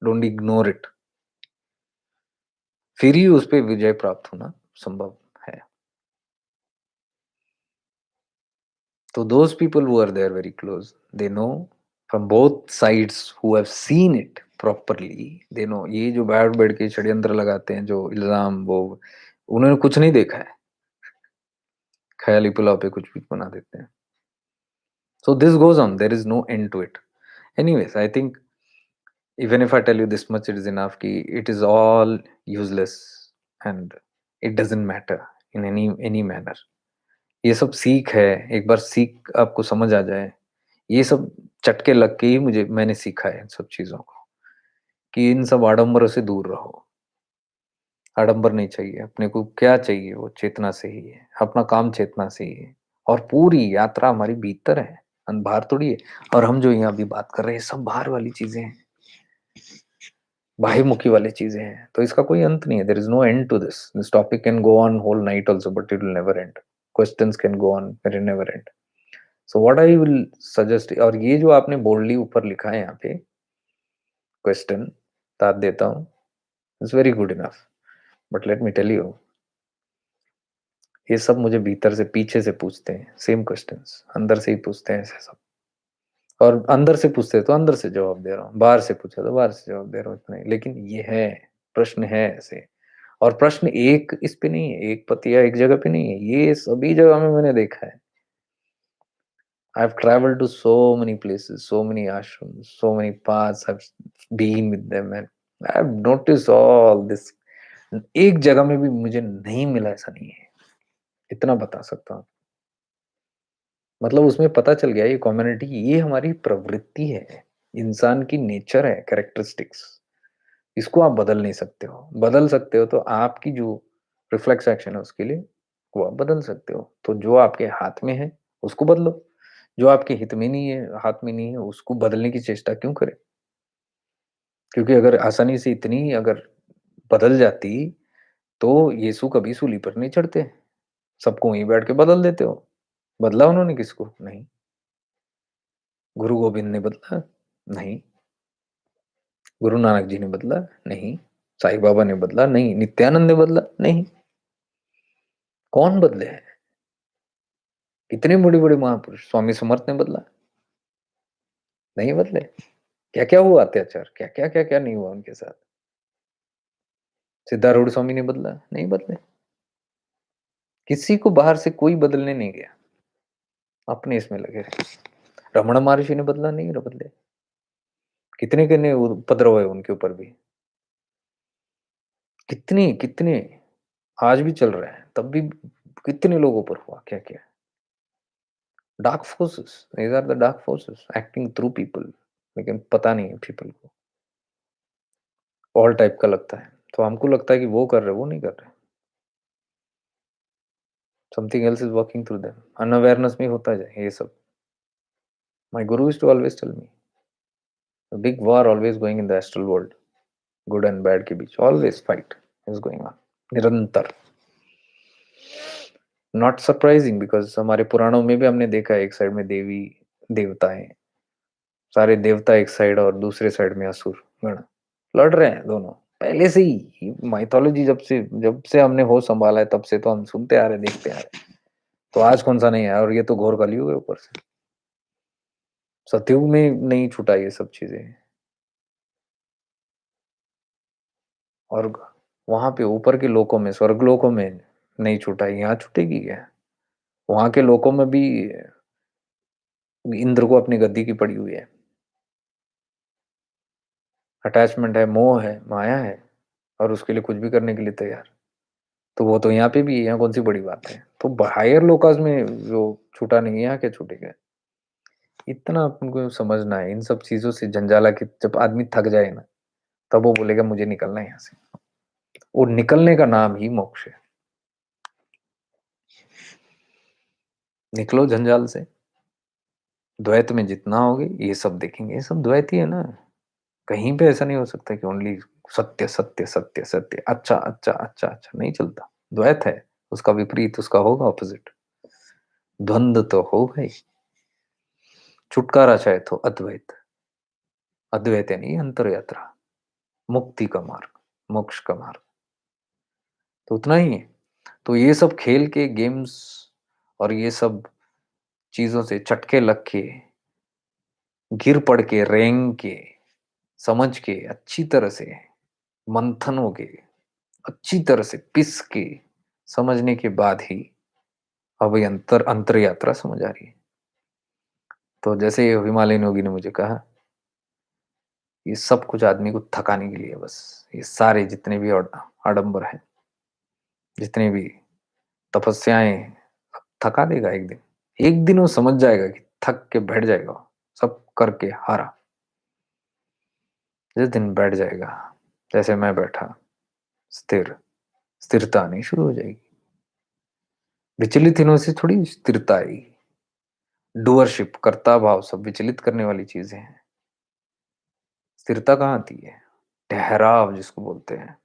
don't ignore it. फिर ही उस पे विजय प्राप्त होना संभव है। तो those people who are there very close, they know from both sides, who have seen it properly, they know. ये जो बैठ बैठ के षड्यंत्र लगाते हैं, जो इल्जाम, वो उन्होंने कुछ नहीं देखा है, ख्याली पुलाव पे कुछ भी बना देते हैं। So this goes on. There is no end to it. Anyways, I think even if I tell you this much, it is enough. कि it is all useless and it doesn't matter in any manner. ये सब सीख है। एक बार सीख आपको समझ आ जाए, ये सब चटके लग के ही मैंने सीखा है इन सब चीजों को, कि इन सब आडंबरों से दूर रहो। आडंबर नहीं चाहिए अपने को। क्या चाहिए? वो चेतना से ही है, अपना काम चेतना से ही है। और पूरी यात्रा हमारी भीतर है, बाहर थोड़ी है। और हम जो यहाँ अभी बात कर रहे हैं, सब बाहर वाली चीजें हैं, बाह्यमुखी वाली चीजें हैं। तो इसका कोई अंत नहीं है। There is no end to this topic can go on whole night also, but it will never end. Questions can go on, but it never end. So what I will suggest, और ये जो आपने boldly ऊपर लिखा है यहाँ पे question, दाद देता हूँ, it's very good enough. But let me tell you, ये सब मुझे भीतर से, पीछे से पूछते हैं सेम क्वेश्चंस, अंदर से ही पूछते हैं ऐसे सब। और अंदर से पूछते तो अंदर से जवाब दे रहा हूँ, बाहर से पूछा तो बाहर से जवाब दे रहा हूँ, इतना ही। लेकिन ये है, प्रश्न है ऐसे। और प्रश्न एक इस पे नहीं है, एक पति या एक जगह पे नहीं है, ये सभी जगह में मैंने देखा है। I have travelled to so many places, so many ashrams, so many paths, I've been with them and I have noticed all this। एक जगह में भी मुझे नहीं मिला ऐसा नहीं है, इतना बता सकता हूँ। मतलब उसमें पता चल गया ये कम्युनिटी, ये हमारी प्रवृत्ति है, इंसान की नेचर है, कैरेक्टरिस्टिक्स। इसको आप बदल नहीं सकते हो। बदल सकते हो तो आपकी जो रिफ्लेक्स एक्शन है उसके लिए वो आप बदल सकते हो। तो जो आपके हाथ में है उसको बदलो, जो आपके हित में नहीं है, हाथ में नहीं है, उसको बदलने की चेष्टा क्यों करें? क्योंकि अगर आसानी से इतनी अगर बदल जाती तो यीशु कभी सूली पर नहीं चढ़ते, सबको वहीं बैठ के बदल देते हो। बदला उन्होंने किसको? नहीं। गुरु गोविंद ने बदला? नहीं। गुरु नानक जी ने बदला? नहीं। साईं बाबा ने बदला? नहीं। नित्यानंद ने बदला? नहीं। कौन बदले हैं? कितने बड़े बड़े महापुरुष, स्वामी समर्थ ने बदला? नहीं बदले। क्या क्या हुआ अत्याचार, क्या क्या नहीं हुआ उनके साथ। सिद्धारूढ़ स्वामी ने बदला? नहीं बदले। किसी को बाहर से कोई बदलने नहीं गया, अपने इसमें लगे रहे। रमण महर्षि ने बदला? नहीं बदले। कितने कितने उपद्रव है उनके ऊपर भी, कितने कितने आज भी चल रहे हैं, तब भी कितने लोगों पर हुआ क्या क्या। Dark forces, these are the dark forces acting through people, लेकिन पता नहीं है पीपल को। ऑल टाइप का लगता है, तो हमको लगता है कि वो कर रहे, वो नहीं कर रहे। Something else is working through them. Unawareness में होता जाए ये सब। My guru is to always tell me, big war always going in the astral world, good and bad के बीच always fight is going on, निरंतर। नॉट सरप्राइजिंग, बिकॉज हमारे पुराणों में भी हमने देखा है, एक साइड में देवी देवताएं, सारे देवता एक साइड और दूसरे साइड में असुर गण लड़ रहे हैं दोनों। पहले से ही माइथोलॉजी, जब से हमने होश संभाला है तब से तो हम सुनते आ रहे, देखते आ रहे। तो आज कौन सा नहीं है? और ये तो घोर कलयुग है ऊपर से। सतयुग में नहीं छूटा ये सब चीजें। और वहां पे ऊपर के लोकों में, स्वर्ग लोकों में नहीं छूटा, यहाँ छूटेगी क्या? वहां के लोकों में भी इंद्र को अपनी गद्दी की पड़ी हुई है, अटैचमेंट है, मोह है, माया है, और उसके लिए कुछ भी करने के लिए तैयार। तो वो तो यहाँ पे भी है, यहाँ कौन सी बड़ी बात है? तो हायर लोकास में जो छूटा नहीं है, यहाँ क्या छूटेगा? इतना अपन को समझना है इन सब चीजों से, जंजाला की जब आदमी थक जाए ना, तब वो बोलेगा मुझे निकलना है यहाँ से। और निकलने का नाम ही मोक्ष है। निकलो जंजाल से। द्वैत में जितना होगे ये सब देखेंगे, ये सब द्वैत ही है ना। कहीं पे ऐसा नहीं हो सकता कि ओनली सत्य सत्य सत्य सत्य, अच्छा अच्छा अच्छा अच्छा, नहीं चलता। द्वैत है, उसका विपरीत उसका होगा, ऑपोजिट। द्वंद्व तो होगा ही। छुटकारा चाहे तो अद्वैत, अद्वैत यानी अंतर यात्रा, मुक्ति का मार्ग, मोक्ष का मार्ग, तो उतना ही है। तो ये सब खेल के गेम्स और ये सब चीजों से चटके लग के, गिर पड़ के, रेंग के, समझ के, अच्छी तरह से मंथन हो के, अच्छी तरह से पिस के समझने के बाद ही अब ये अंतर अंतर यात्रा समझ आ रही है। तो जैसे ये हिमालयन योगी ने मुझे कहा, ये सब कुछ आदमी को थकाने के लिए है बस। ये सारे जितने भी आडंबर हैं, जितने भी तपस्याएं, थका देगा एक दिन। एक दिन वो समझ जाएगा कि थक के बैठ जाएगा वो, सब करके हारा। जिस दिन बैठ जाएगा, जैसे मैं बैठा, स्थिर, स्थिरता नहीं शुरू हो जाएगी। विचलित होने से थोड़ी स्थिरता आएगी। डूअरशिप, कर्ता भाव, सब विचलित करने वाली चीजें हैं। स्थिरता कहाँ आती है? ठहराव जिसको बोलते हैं।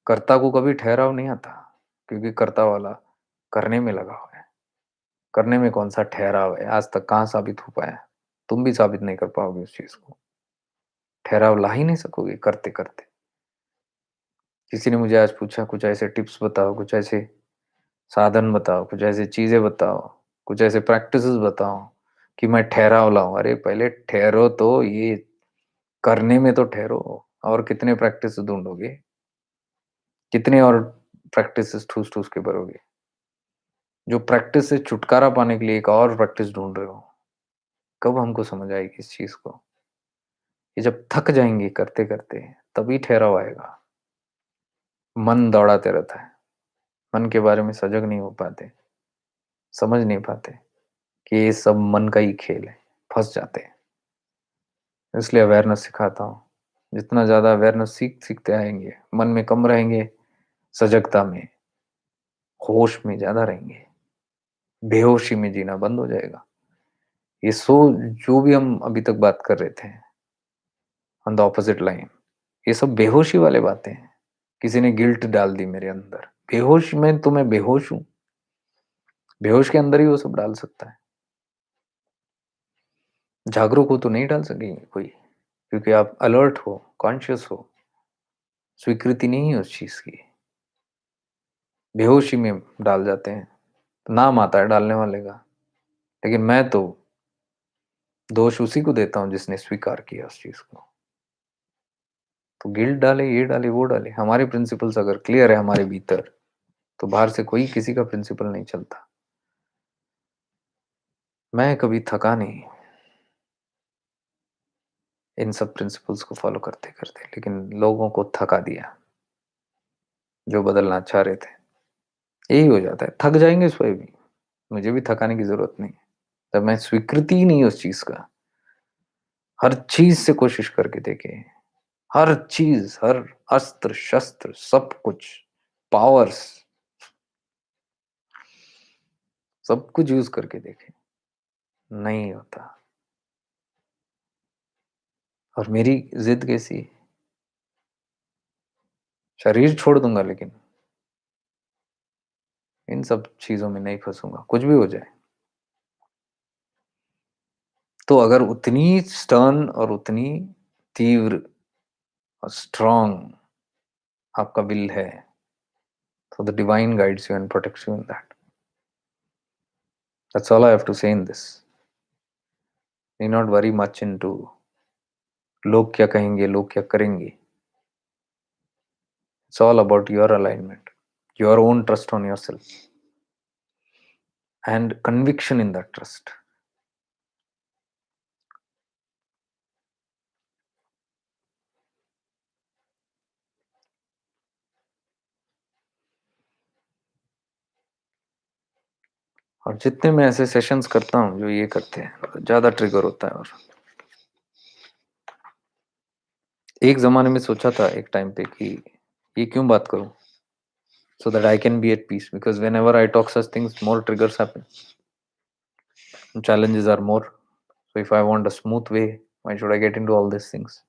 कर्ता को कभी ठहराव नहीं आता, क्योंकि कर्ता वाला करने में लगा हुआ है। करने में कौन सा ठहराव है? आज तक कहाँ साबित हो पाया? तुम भी साबित नहीं कर पाओगे उस चीज को। ठहराव ला ही नहीं सकोगे करते करते। किसी ने मुझे आज पूछा, कुछ ऐसे टिप्स बताओ, कुछ ऐसे साधन बताओ, कुछ ऐसी चीजें बताओ, कुछ ऐसे प्रैक्टिसेस बताओ कि मैं ठहराव लाऊं। अरे पहले ठहरो तो, ये करने में तो ठहरो। और कितने प्रैक्टिस ढूंढोगे? कितने और प्रैक्टिसेस ठूस ठूस के भरोगे? जो प्रैक्टिस से छुटकारा पाने के लिए एक और प्रैक्टिस ढूंढ रहे हो, कब हमको समझ आएगी इस चीज को? ये जब थक जाएंगे करते करते, तभी ठहराव आएगा। मन दौड़ाते रहता है, मन के बारे में सजग नहीं हो पाते, समझ नहीं पाते कि ये सब मन का ही खेल है, फंस जाते हैं। इसलिए अवेयरनेस सिखाता हूँ। जितना ज्यादा अवेयरनेस सीखते आएंगे, मन में कम रहेंगे, सजगता में, होश में ज्यादा रहेंगे। बेहोशी में जीना बंद हो जाएगा। ये सो जो भी हम अभी तक बात कर रहे थे ऑन द ऑपोजिट लाइन, ये सब बेहोशी वाले बातें हैं। किसी ने गिल्ट डाल दी मेरे अंदर, बेहोश में तो मैं बेहोश हूं। बेहोश के अंदर ही वो सब डाल सकता है। जागरूक हो तो नहीं डाल सकेंगे कोई, क्योंकि आप अलर्ट हो, कॉन्शियस हो, स्वीकृति नहीं है उस चीज की। बेहोशी में डाल जाते हैं, नाम आता है डालने वाले का, लेकिन मैं तो दोष उसी को देता हूं जिसने स्वीकार किया उस चीज को। तो गिल्ट डाले, ये डाले, वो डाले, हमारे प्रिंसिपल्स अगर क्लियर है हमारे भीतर, तो बाहर से कोई किसी का प्रिंसिपल नहीं चलता। मैं कभी थका नहीं इन सब प्रिंसिपल्स को फॉलो करते करते, लेकिन लोगों को थका दिया जो बदलना चाह रहे थे। यही हो जाता है, थक जाएंगे स्वयं भी। मुझे भी थकाने की जरूरत नहीं। जब मैं स्वीकृति ही नहीं उस चीज का, हर चीज से कोशिश करके देखे, हर चीज, हर अस्त्र शस्त्र, सब कुछ, पावर्स, सब कुछ यूज करके देखे, नहीं होता। और मेरी जिद कैसी है? शरीर छोड़ दूंगा, लेकिन इन सब चीजों में नहीं फंसूंगा, कुछ भी हो जाए। तो अगर उतनी स्टर्न और उतनी तीव्र और स्ट्रांग आपका विल है, तो the divine guides you and protects you in that. That's all I have to say in this. Need not worry much into लोग क्या कहेंगे, लोग क्या करेंगे। It's all about your alignment, your own trust on yourself and conviction in that trust. और जितने मैं ऐसे सेशंस करता हूँ जो ये करते हैं, ज्यादा ट्रिगर होता है। और एक जमाने में सोचा था एक टाइम पे कि ये क्यों बात करूं, so that I can be at peace, because whenever I talk such things, more triggers happen, challenges are more. So if I want a smooth way, why should I get into all these things?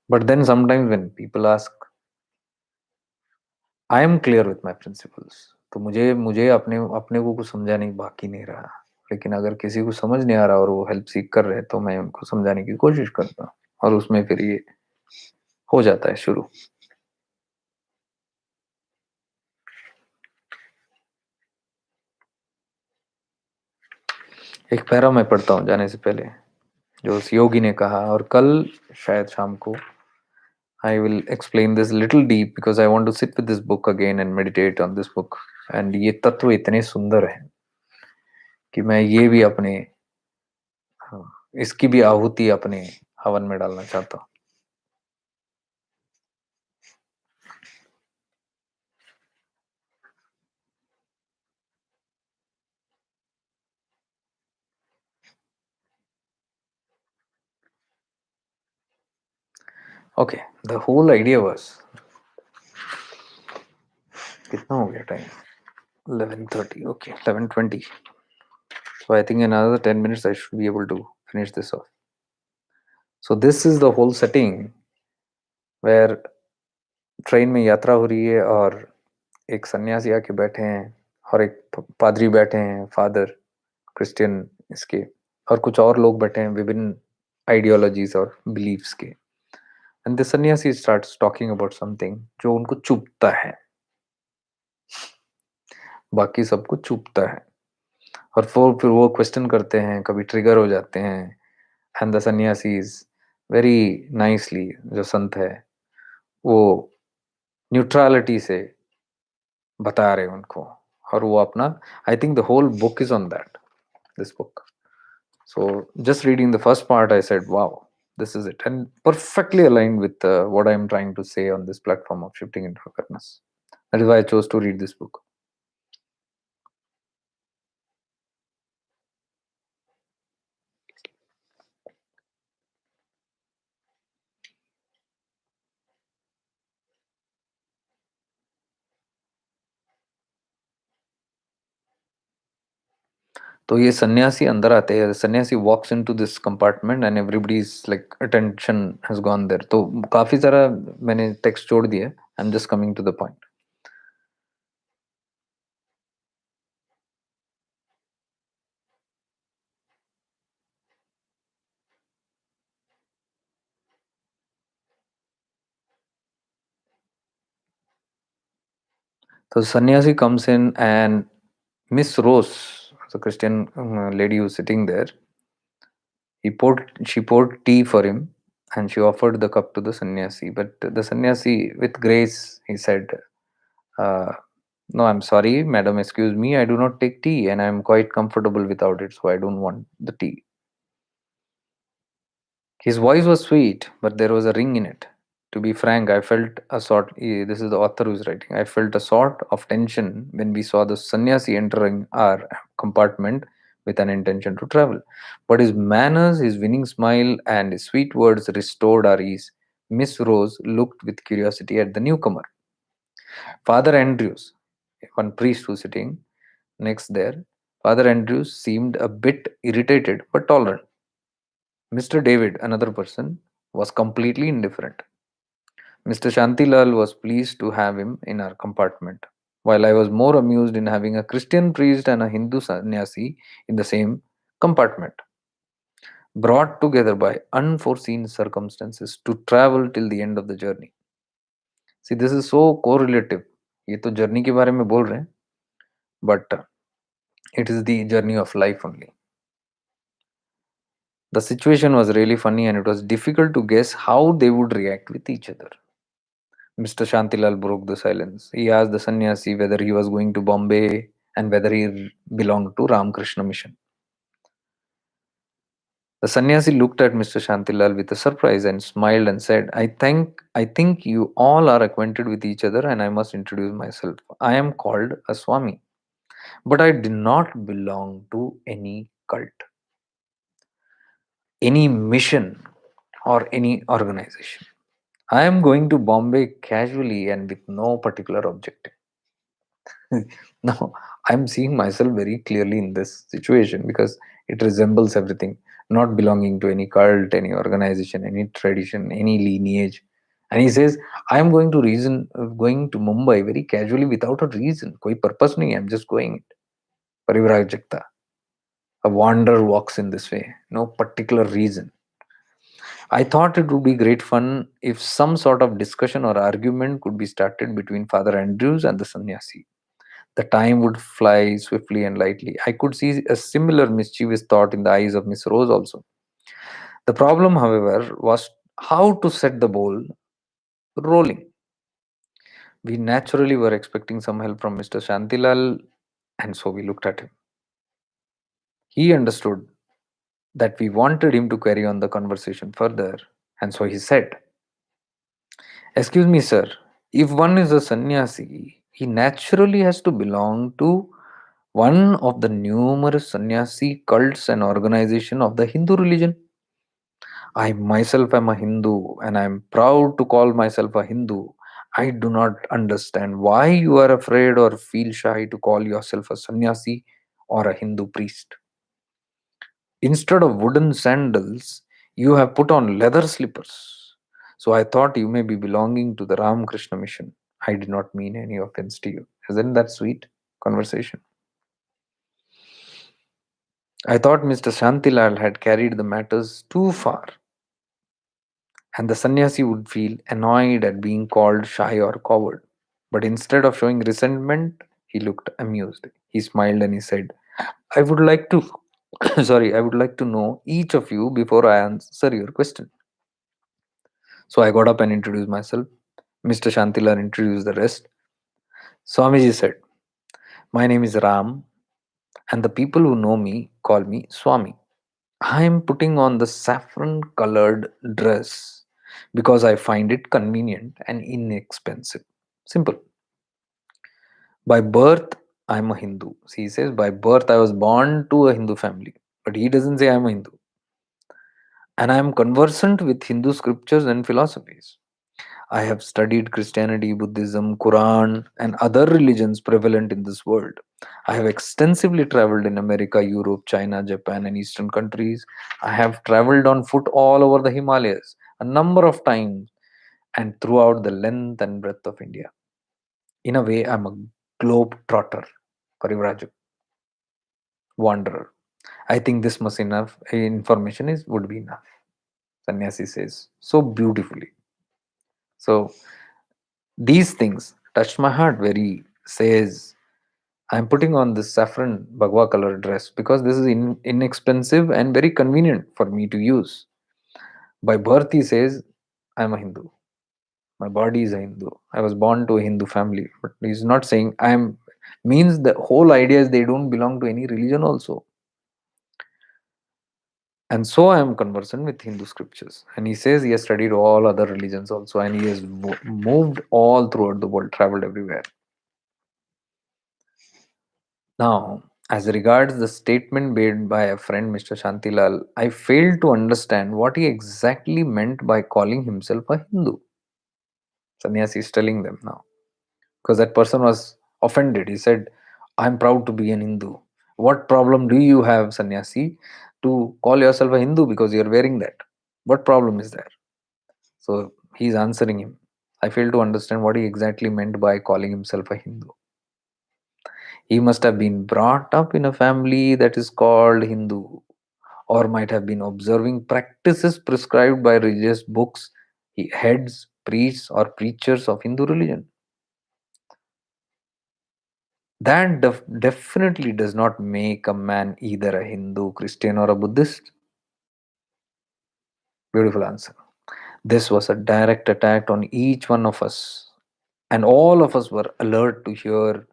But then sometimes when people ask, I am clear with my principles, तो मुझे मुझे अपने अपने को कुछ समझाने की बाकी नहीं रहा। लेकिन अगर किसी को समझ नहीं आ रहा और वो हेल्प सीख कर रहे हैं तो मैं उनको समझाने की कोशिश करता हूँ, और उसमें फिर ये हो जाता है शुरू। एक पैरा मैं पढ़ता हूँ जाने से पहले, जो उस योगी ने कहा, और कल शायद शाम को I will explain this little deep because I want to sit with this book again and meditate on this book. And ये तत्व इतने सुंदर हैं कि मैं ये भी अपने, हाँ, इसकी भी आहुति अपने हवन में डालना चाहता हूँ। Okay, the whole idea was, कितना हो गया time? 11:30. Okay, 11:20. So I think in another 10 minutes I should be able to finish this off. So this is the whole setting where train में यात्रा हो रही है और एक सन्यासी आके बैठे हैं और एक पादरी बैठे हैं, फादर क्रिश्चियन इसके, और कुछ और लोग बैठे हैं विभिन्न आइडियोलॉजीज और बिलीव्स के। एंड द सन्यासी स्टार्ट्स टॉकिंग अबाउट समथिंग जो उनको चुभता है, बाकी सबको चुभता है, और फिर वो क्वेश्चन करते हैं, कभी ट्रिगर हो जाते हैं। एंड द सन्यासी इज वेरी नाइसली, जो संत है वो न्यूट्रलिटी से बता रहे हैं उनको, और वो अपना, I think the whole book is on that, this book. So just reading the first part, I said, wow, this is it. And perfectly aligned with what I'm trying to say on this platform of shifting into awareness. That is why I chose to read this book. तो ये सन्यासी अंदर आते हैं, sanyasi walks into this compartment and everybody is like attention has gone there. तो काफी सारा मैंने टेक्स्ट छोड़ दिया, I am just coming to the point. तो sanyasi comes in and Miss Rose, the Christian lady who's sitting there, she poured tea for him and she offered the cup to the sannyasi. But the sannyasi, with grace, he said, uh, no, I'm sorry, madam, excuse me, I do not take tea and I'm quite comfortable without it, so I don't want the tea. His voice was sweet, but there was a ring in it. To be frank, I felt a sort, this is the author who's writing, I felt a sort of tension when we saw the sannyasi entering our compartment with an intention to travel. But his manners, his winning smile, and his sweet words restored our ease. Miss Rose looked with curiosity at the newcomer. Father Andrews, one priest who's sitting next there, Father Andrews seemed a bit irritated but tolerant. Mr. David, another person, was completely indifferent. Mr. Shantilal was pleased to have him in our compartment, while I was more amused in having a Christian priest and a Hindu sannyasi in the same compartment, brought together by unforeseen circumstances to travel till the end of the journey. See, this is so correlative. ये तो journey के बारे में बोल रहे हैं, but it is the journey of life only. The situation was really funny and it was difficult to guess how they would react with each other. Mr. Shantilal broke the silence. He asked the sannyasi whether he was going to Bombay and whether he belonged to Ramakrishna Mission. The sannyasi looked at Mr. Shantilal with a surprise and smiled and said, I think you all are acquainted with each other and I must introduce myself. I am called a Swami, but I do not belong to any cult, any mission, or any organization. I am going to Bombay casually and with no particular objective. Now, I'm seeing myself very clearly in this situation because it resembles everything. not belonging to any cult, any organization, any tradition, any lineage. And he says, I am going to Mumbai very casually without a reason. Koi purpose nahi, I'm just going. Parivrajakta. A wanderer walks in this way, no particular reason. I thought it would be great fun if some sort of discussion or argument could be started between Father Andrews and the sannyasi. The time would fly swiftly and lightly. I could see a similar mischievous thought in the eyes of Miss Rose also. The problem, however, was how to set the ball rolling. We naturally were expecting some help from Mr. Shantilal, and so we looked at him. He understood that we wanted him to carry on the conversation further, and so he said, excuse me, sir, if one is a sannyasi, he naturally has to belong to one of the numerous sannyasi cults and organization of the Hindu religion. I myself am a Hindu and I am proud to call myself a Hindu. I do not understand why you are afraid or feel shy to call yourself a sannyasi or a Hindu priest. Instead of wooden sandals, you have put on leather slippers. So I thought you may be belonging to the Ramakrishna mission. I did not mean any offense to you. Isn't that sweet conversation? I thought Mr. Shantilal had carried the matters too far, and the sannyasi would feel annoyed at being called shy or coward. But instead of showing resentment, he looked amused. He smiled and he said, I would like to I would like to know each of you before I answer your question. So I got up and introduced myself. Mr. Shantilal introduced the rest. Swamiji said, my name is Ram, and the people who know me call me Swami. I am putting on the saffron colored dress because I find it convenient and inexpensive. Simple. By birth, I'm a Hindu. See, he says, by birth, I was born to a Hindu family. But he doesn't say I'm a Hindu. And I am conversant with Hindu scriptures and philosophies. I have studied Christianity, Buddhism, Quran, and other religions prevalent in this world. I have extensively traveled in America, Europe, China, Japan, and Eastern countries. I have traveled on foot all over the Himalayas a number of times and throughout the length and breadth of India. In a way, I'm a globe-trotter, Parivrajak, wanderer. I think this much enough information is would be enough. Sanyasi says so beautifully. So these things touched my heart where he says, I'm putting on this saffron Bhagwa color dress because this is inexpensive and very convenient for me to use. By birth, he says, I'm a Hindu. My body is a Hindu. I was born to a Hindu family. But he's not saying I'm, means the whole idea is they don't belong to any religion also. And so I am conversant with Hindu scriptures. And he says he has studied all other religions also and he has moved all throughout the world, traveled everywhere. Now, as regards the statement made by a friend, Mr. Shantilal, I failed to understand what he exactly meant by calling himself a Hindu. Sanyasi is telling them now. Because that person was offended. He said, I'm proud to be an Hindu. What problem do you have, Sanyasi, to call yourself a Hindu because you're wearing that? What problem is there? So he's answering him. I fail to understand what he exactly meant by calling himself a Hindu. He must have been brought up in a family that is called Hindu, or might have been observing practices prescribed by religious books, heads, priests, or preachers of Hindu religion. That definitely does not make a man either a Hindu, Christian, or a Buddhist. Beautiful answer. This was a direct attack on each one of us, and all of us were alert to hear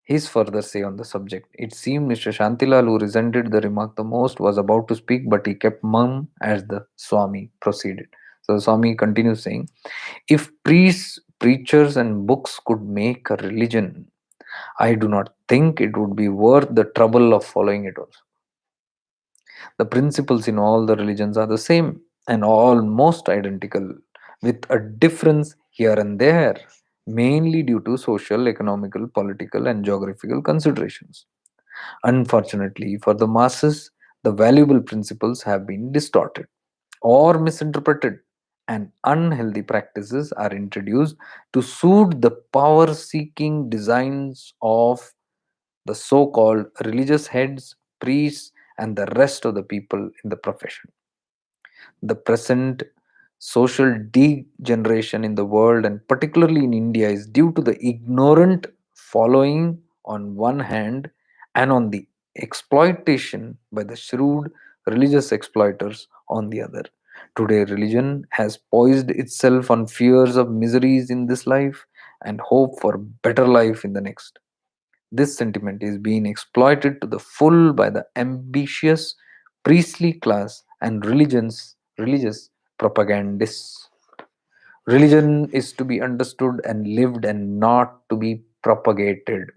his further say on the subject. It seemed Mr. Shantilal, who resented the remark the most, was about to speak, but he kept mum as the Swami proceeded. So the Swami continues saying, if priests, preachers, and books could make a religion, I do not think it would be worth the trouble of following it also. The principles in all the religions are the same and almost identical, with a difference here and there, mainly due to social, economical, political, and geographical considerations. Unfortunately for the masses, The valuable principles have been distorted or misinterpreted, and unhealthy practices are introduced to suit the power seeking designs of the so called religious heads, priests, and the rest of the people in the profession. The present social degeneration in the world, and particularly in India, is due to the ignorant following on one hand and on the exploitation by the shrewd religious exploiters on the other. Today, religion has poised itself on fears of miseries in this life and hope for better life in the next. This sentiment is being exploited to the full by the ambitious priestly class and religious propagandists. Religion is to be understood and lived and not to be propagated.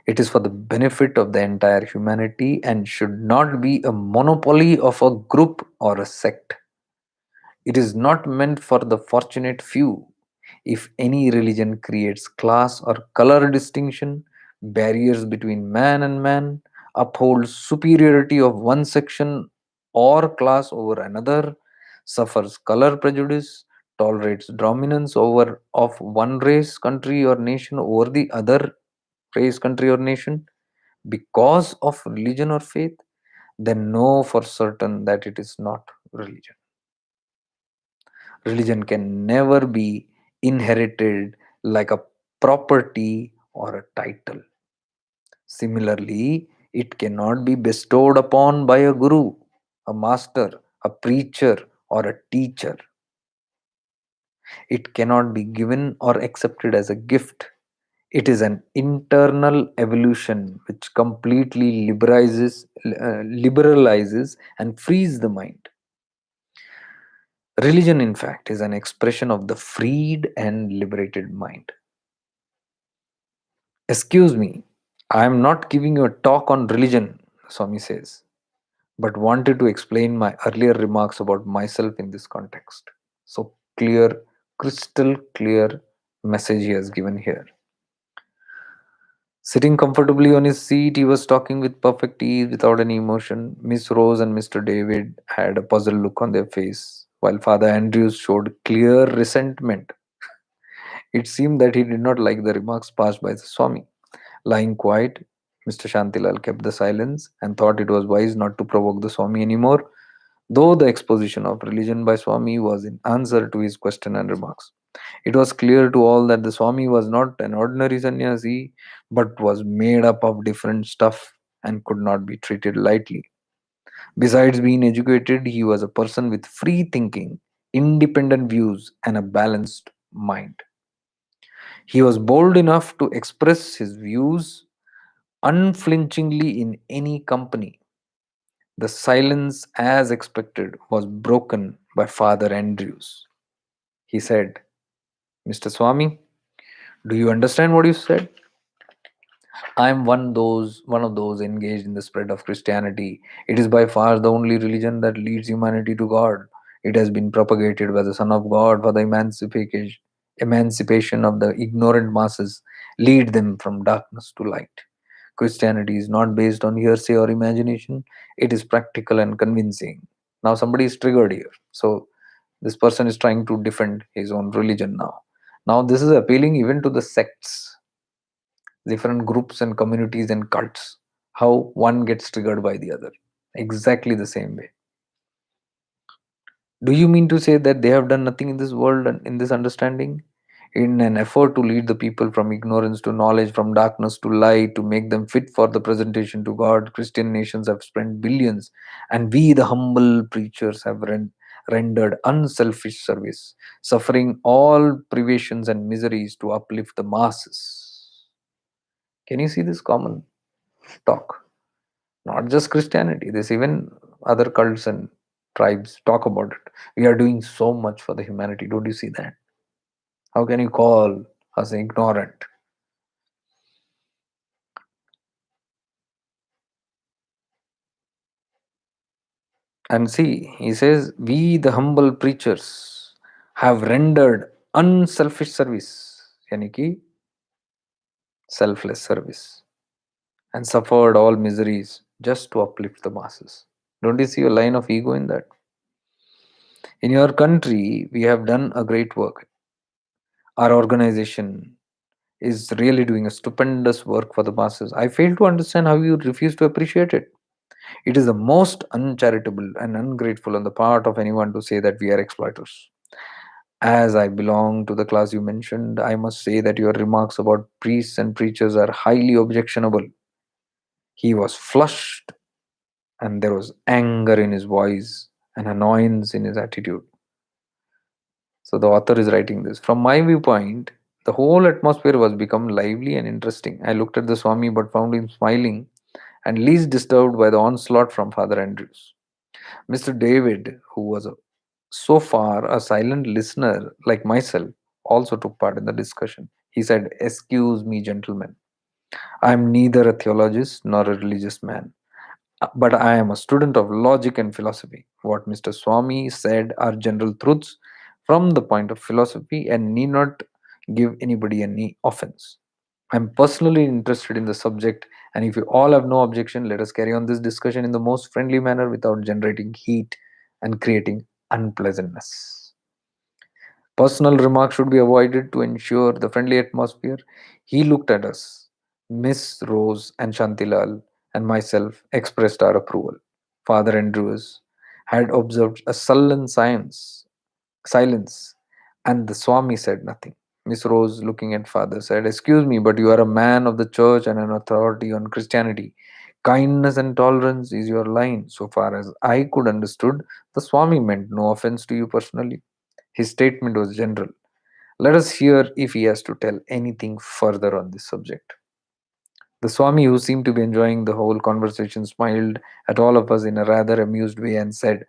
It is for the benefit of the entire humanity and should not be a monopoly of a group or a sect. It is not meant for the fortunate few. If any religion creates class or color distinction, barriers between man and man, upholds superiority of one section or class over another, suffers color prejudice, tolerates dominance over of one race, country, or nation over the other race, country, or nation because of religion or faith, then know for certain that it is not religion. Religion can never be inherited like a property or a title. Similarly, it cannot be bestowed upon by a guru, a master, a preacher, or a teacher. It cannot be given or accepted as a gift. It is an internal evolution which completely liberalizes and frees the mind. Religion, in fact, is an expression of the freed and liberated mind. Excuse me, I am not giving you a talk on religion, Swami says, but wanted to explain my earlier remarks about myself in this context. So clear, crystal clear message he has given here. Sitting comfortably on his seat, he was talking with perfect ease without any emotion. Miss Rose and Mr. David had a puzzled look on their face, while Father Andrews showed clear resentment. It seemed that he did not like the remarks passed by the Swami. Lying quiet, Mr. Shantilal kept the silence and thought it was wise not to provoke the Swami anymore, though the exposition of religion by Swami was in answer to his question and remarks. It was clear to all that the Swami was not an ordinary sannyasi, but was made up of different stuff and could not be treated lightly. Besides being educated, he was a person with free thinking, independent views, and a balanced mind. He was bold enough to express his views unflinchingly in any company. The silence, as expected, was broken by Father Andrews. He said, Mr. Swami, do you understand what you said? I am one of those engaged in the spread of Christianity. It is by far the only religion that leads humanity to God. It has been propagated by the Son of God for the emancipation of the ignorant masses, lead them from darkness to light. Christianity is not based on hearsay or imagination, it is practical and convincing. Now, somebody is triggered here. So, this person is trying to defend his own religion now. Now, this is appealing even to the sects, different groups and communities and cults, how one gets triggered by the other. Exactly the same way. Do you mean to say that they have done nothing in this world and in this understanding? In an effort to lead the people from ignorance to knowledge, from darkness to light, to make them fit for the presentation to God, Christian nations have spent billions, and we, the humble preachers, have rendered unselfish service, suffering all privations and miseries to uplift the masses. Can you see this common talk? Not just Christianity, there's even other cults and tribes talk about it. We are doing so much for the humanity. Don't you see that? How can you call us ignorant? And see, he says, we the humble preachers have rendered unselfish service, yani ki selfless service, and suffered all miseries just to uplift the masses. Don't you see a line of ego in that? In your country, we have done a great work. Our organization is really doing a stupendous work for the masses. I fail to understand how you refuse to appreciate it. It is the most uncharitable and ungrateful on the part of anyone to say that we are exploiters. As I belong to the class you mentioned, I must say that your remarks about priests and preachers are highly objectionable. He was flushed, and there was anger in his voice and annoyance in his attitude. So the author is writing this. From my viewpoint, the whole atmosphere was become lively and interesting. I looked at the Swami but found him smiling and least disturbed by the onslaught from Father Andrews. Mr. David, who was so far a silent listener like myself, also took part in the discussion. He said, "Excuse me, gentlemen. I am neither a theologist nor a religious man, but I am a student of logic and philosophy. What Mr. Swami said are general truths from the point of philosophy and need not give anybody any offense. I'm personally interested in the subject, and if you all have no objection, let us carry on this discussion in the most friendly manner without generating heat and creating unpleasantness. Personal remarks should be avoided to ensure the friendly atmosphere." He looked at us. Miss Rose and Shantilal and myself expressed our approval. Father Andrews had observed a sullen silence, and the Swami said nothing. Miss Rose, looking at Father, said, "Excuse me, but you are a man of the church and an authority on Christianity. Kindness and tolerance is your line. So far as I could understood, the Swami meant no offense to you personally. His statement was general. Let us hear if he has to tell anything further on this subject." The Swami, who seemed to be enjoying the whole conversation, smiled at all of us in a rather amused way and said,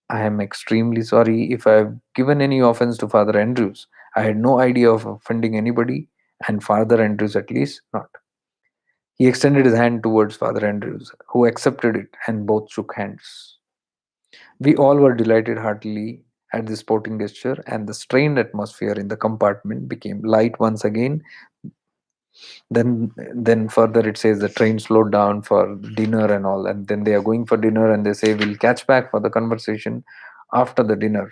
"I am extremely sorry if I have given any offense to Father Andrews. I had no idea of offending anybody, and Father Andrews at least not." He extended his hand towards Father Andrews, who accepted it, and both shook hands. We all were delighted heartily at this sporting gesture, and the strained atmosphere in the compartment became light once again. Then further it says the train slowed down for dinner and all, and then they are going for dinner, and they say we'll catch back for the conversation after the dinner.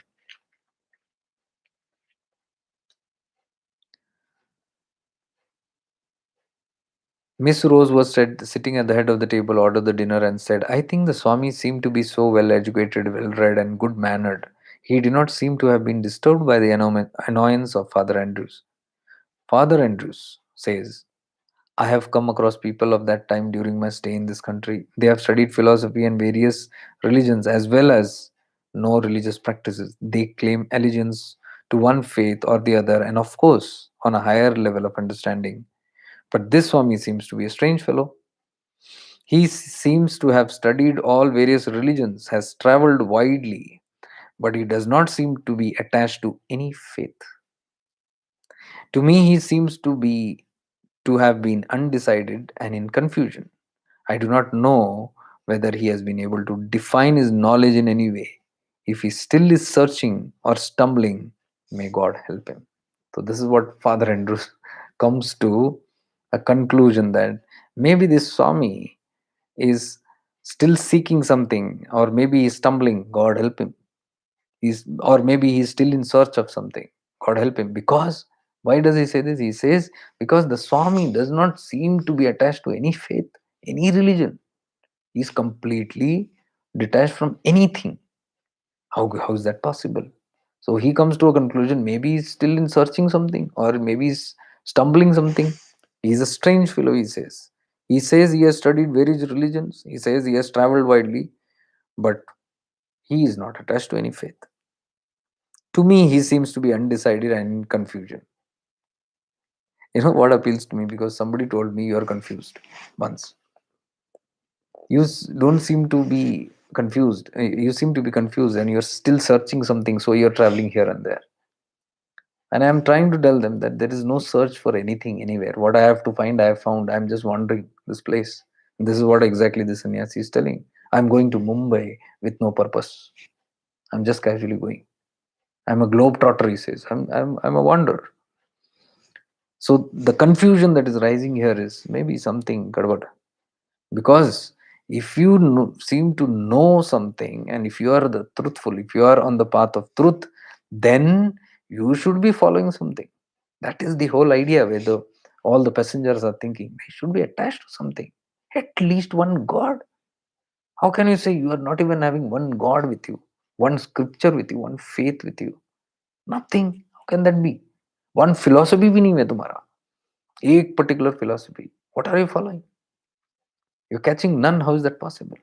Miss Rose was sitting at the head of the table, ordered the dinner, and said, "I think the Swami seemed to be so well educated, well read, and good mannered. He did not seem to have been disturbed by the annoyance of Father Andrews." Father Andrews says, "I have come across people of that time during my stay in this country. They have studied philosophy and various religions as well as no religious practices. They claim allegiance to one faith or the other, and of course, on a higher level of understanding. But this Swami seems to be a strange fellow. He seems to have studied all various religions, has traveled widely, but he does not seem to be attached to any faith. To me, he seems to have been undecided and in confusion. I do not know whether he has been able to define his knowledge in any way. If he still is searching or stumbling, may God help him." So, this is what Father Andrews comes to a conclusion that maybe this Swami is still seeking something, or maybe he's stumbling. God help him. Or maybe he's still in search of something. God help him. Because why does he say this? He says because the Swami does not seem to be attached to any faith, any religion. He's completely detached from anything. How is that possible? So he comes to a conclusion, maybe he's still in searching something, or maybe he's stumbling something. He's a strange fellow, he says. He says he has studied various religions. He says he has traveled widely, but he is not attached to any faith. To me, he seems to be undecided and in confusion. You know what appeals to me? Because somebody told me you're confused once. Don't seem to be confused. You seem to be confused and you're still searching something, so you're traveling here and there. And I'm trying to tell them that there is no search for anything anywhere. What I have to find, I have found. I'm just wandering this place. This is what exactly the sannyasi is telling. I'm going to Mumbai with no purpose. I'm just casually going. I'm a globe-trotter, he says. I'm a wanderer. So the confusion that is rising here is maybe something gadbad. Because if you seem to know something, and if you are the truthful, if you are on the path of truth, then you should be following something. That is the whole idea, where all the passengers are thinking they should be attached to something, at least one god. How can you say you are not even having one god with you, one scripture with you, one faith with you? Nothing. How can that be? One philosophy भी नहीं है तुम्हारा, एक particular philosophy. What are you following? You're catching none. How is that possible?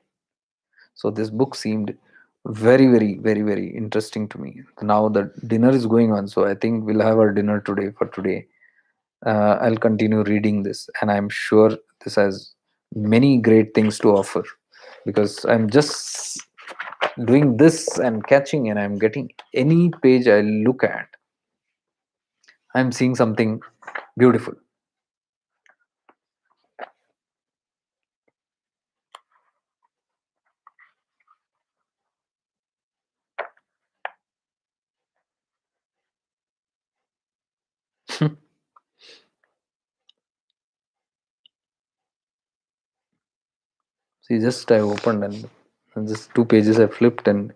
So this book seemed very, very, very, very interesting to me. Now the dinner is going on, so I think we'll have our dinner today. For today, I'll continue reading this, and I'm sure this has many great things to offer, because I'm just doing this and catching, and I'm getting any page I look at, I'm seeing something beautiful. See, just I opened, and just two pages I flipped, and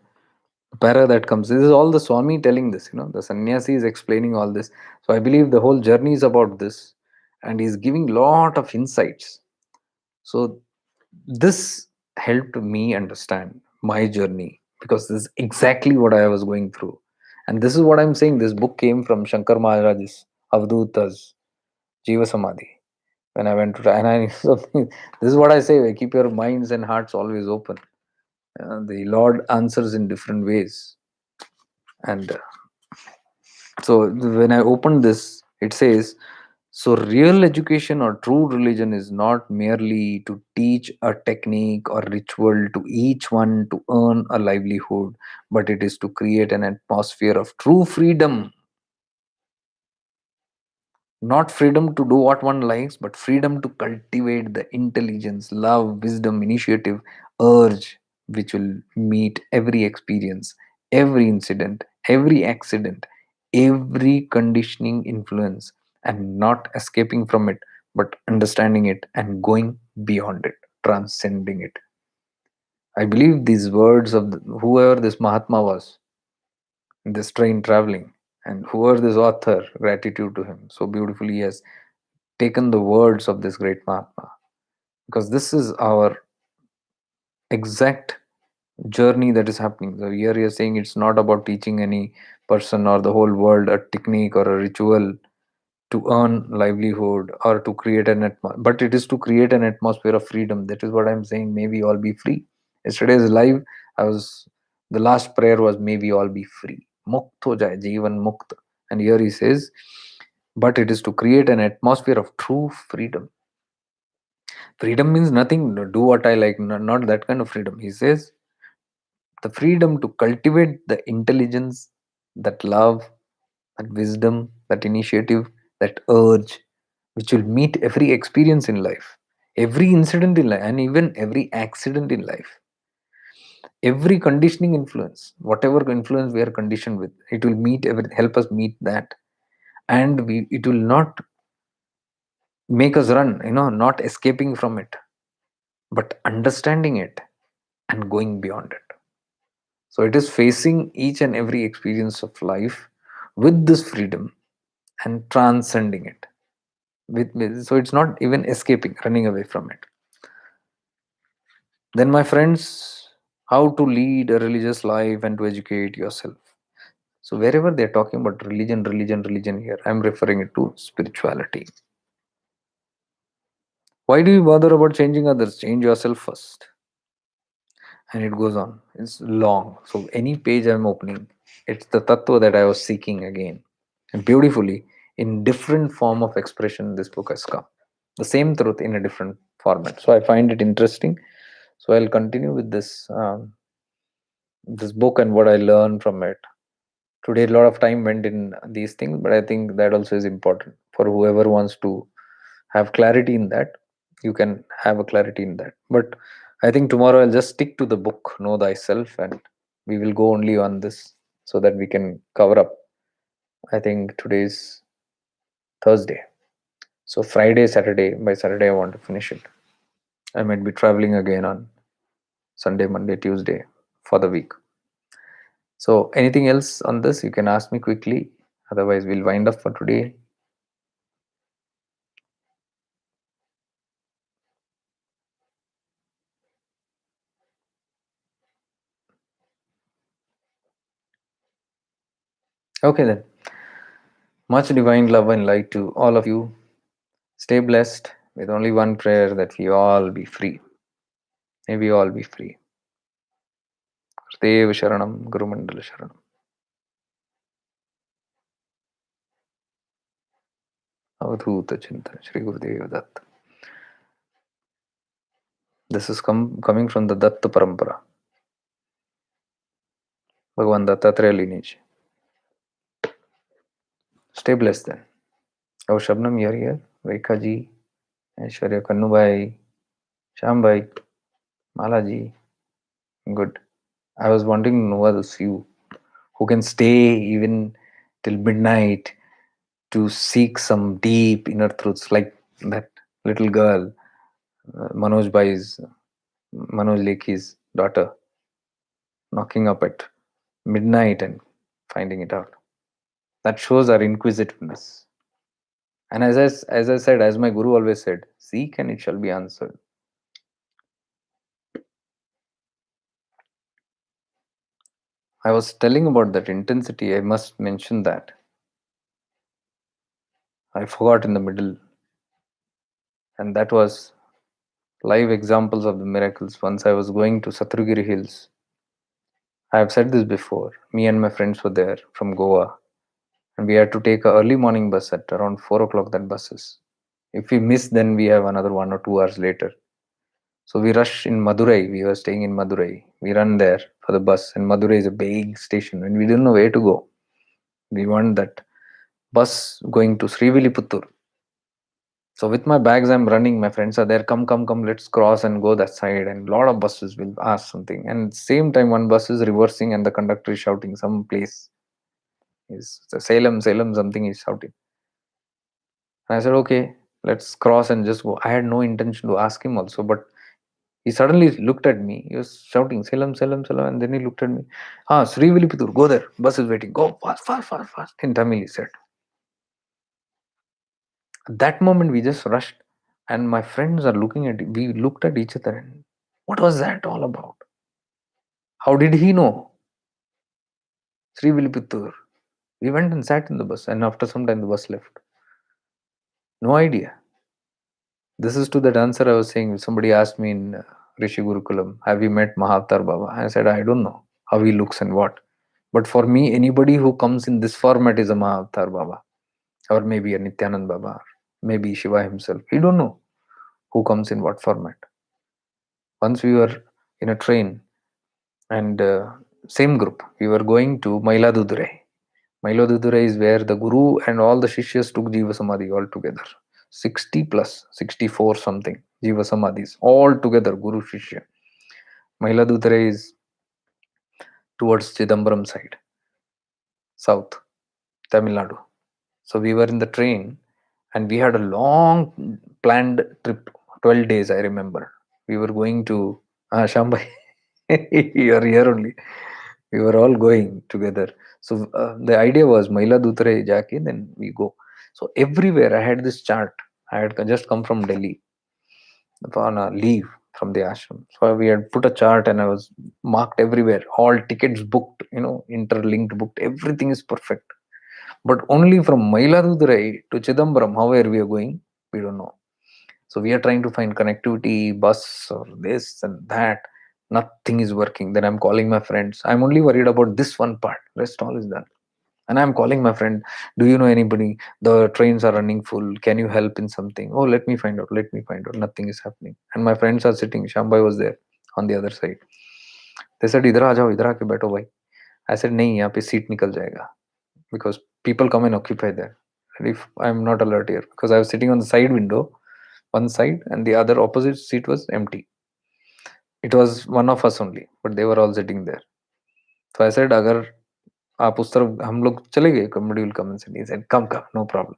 the para that comes. This is all the Swami telling this. The Sanyasi is explaining all this. So I believe the whole journey is about this, and he's giving lot of insights. So this helped me understand my journey, because this is exactly what I was going through, and this is what I'm saying. This book came from Shankar Maharaj's Avdutas Jiva Samadhi. When I went to, and I something, this is what I say: keep your minds and hearts always open. The Lord answers in different ways, and so when I opened this, it says, so real education or true religion is not merely to teach a technique or ritual to each one to earn a livelihood, but it is to create an atmosphere of true freedom. Not freedom to do what one likes, but freedom to cultivate the intelligence, love, wisdom, initiative, urge, which will meet every experience, every incident, every accident, every conditioning influence, and not escaping from it, but understanding it and going beyond it, transcending it. I believe these words of whoever this Mahatma was in this train traveling, and whoever this author, gratitude to him, so beautifully he has taken the words of this great Mahatma, because this is our exact journey that is happening. So here you're saying it's not about teaching any person or the whole world a technique or a ritual to earn livelihood or to create an atmosphere, but it is to create an atmosphere of freedom. That is what I'm saying. May we all be free. Yesterday's live, the last prayer was, may we all be free. Mukt ho jaye, jeevan mukt. And here he says, but it is to create an atmosphere of true freedom. Freedom means nothing, do what I like, not that kind of freedom. He says the freedom to cultivate the intelligence, that love, that wisdom, that initiative, that urge, which will meet every experience in life, every incident in life, and even every accident in life, every conditioning influence, whatever influence we are conditioned with, it will help us meet that, and it will not make us run, not escaping from it, but understanding it and going beyond it. So it is facing each and every experience of life with this freedom and transcending it. So it's not even escaping, running away from it. Then, my friends, how to lead a religious life and to educate yourself. So wherever they're talking about religion, religion, religion here, I'm referring it to spirituality. Why do you bother about changing others? Change yourself first. And it goes on. It's long. So any page I'm opening, it's the tattva that I was seeking again. And beautifully, in different form of expression, this book has come. The same truth in a different format. So I find it interesting. So I'll continue with this book and what I learned from it. Today, a lot of time went in these things, but I think that also is important for whoever wants to have clarity in that. You can have a clarity in that. But I think tomorrow I'll just stick to the book, Know Thyself, and we will go only on this so that we can cover up. I think today's Thursday. So Friday, Saturday, by Saturday I want to finish it. I might be traveling again on Sunday, Monday, Tuesday for the week. So, anything else on this? You can ask me quickly. Otherwise, we'll wind up for today. Okay, then. Much divine love and light to all of you. Stay blessed with only one prayer, that we all be free. May we all be free. Dev Sharanam, Guru Mandala Sharanam. Avadhuta Chintan, Shri Gurudev Datta. This is coming from the Datta Parampara, Bhagavan Dattatreya lineage. Stay blessed then. Oh, Shabnam, you're here. Rekha ji, Aishwarya, Kannu bhai, Sham bhai, Mala ji. Good. I was wondering who are those few who can stay even till midnight to seek some deep inner truths, like that little girl, Manoj bhai's, Manoj Lekhi's daughter, knocking up at midnight and finding it out. That shows our inquisitiveness. And as I said, as my guru always said, seek and it shall be answered. I was telling about that intensity. I must mention that. I forgot in the middle. And that was live examples of the miracles. Once I was going to Satrugiri Hills. I have said this before. Me and my friends were there from Goa. And we had to take a early morning bus at around 4 o'clock, that buses. If we miss, then we have another 1 or 2 hours later. So we rush in Madurai. We were staying in Madurai. We run there for the bus. And Madurai is a big station. And we didn't know where to go. We want that bus going to Sriviliputtur. So with my bags, I'm running. My friends are there. Come, come, come. Let's cross and go that side. And a lot of buses will ask something. And same time, one bus is reversing, and the conductor is shouting some place. Is Salem, Salem, something is shouting. And I said, okay, let's cross and just go. I had no intention to ask him also, but he suddenly looked at me. He was shouting, Salem, Salem, Salem. And then he looked at me. Ah, Sriviliputtur, go there. Bus is waiting. Go fast, fast, fast, fast. In Tamil, he said. At that moment, we just rushed. And my friends are looking at it. We looked at each other and what was that all about? How did he know? Sriviliputtur. We went and sat in the bus, and after some time, the bus left. No idea. This is to that answer I was saying. Somebody asked me in Rishi Gurukulam, have you met Mahatma Baba? I said, I don't know how he looks and what. But for me, anybody who comes in this format is a Mahatma Baba, or maybe a Nityanand Baba, or maybe Shiva himself. We don't know who comes in what format. Once we were in a train, and same group, we were going to Mailadurai. Mailadurai is where the Guru and all the Shishyas took Jiva Samadhi all together. 60 plus, 64 something Jiva Samadhis all together, Guru Shishya. Mailadurai is towards Chidambaram side, south, Tamil Nadu. So we were in the train and we had a long planned trip, 12 days, I remember. We were going to Shambai. You are here only. We were all going together. So the idea was Mailadurai Jake, then we go. So everywhere I had this chart. I had just come from Delhi on a leave from the ashram. So we had put a chart and I was marked everywhere. All tickets booked, interlinked, booked. Everything is perfect. But only from Mailadurai to Chidambaram, however we are going, we don't know. So we are trying to find connectivity, bus or this and that. Nothing is working. Then I'm calling my friends. I'm only worried about this one part. Rest all is done. And I'm calling my friend. Do you know anybody? The trains are running full. Can you help in something? Oh, let me find out. Let me find out. Nothing is happening. And my friends are sitting. Shambai was there on the other side. They said, इधर आ जाओ, इधर आके बैठो भाई. I said, नहीं, यहाँ पे seat निकल जाएगा. Because people come and occupy there. And if I'm not alert here, because I was sitting on the side window, one side, and the other opposite seat was empty. It was one of us only, but they were all sitting there. So I said, अगर आप उस तरफ हम लोग चले गए, somebody will come and sit. He said, come, come, no problem.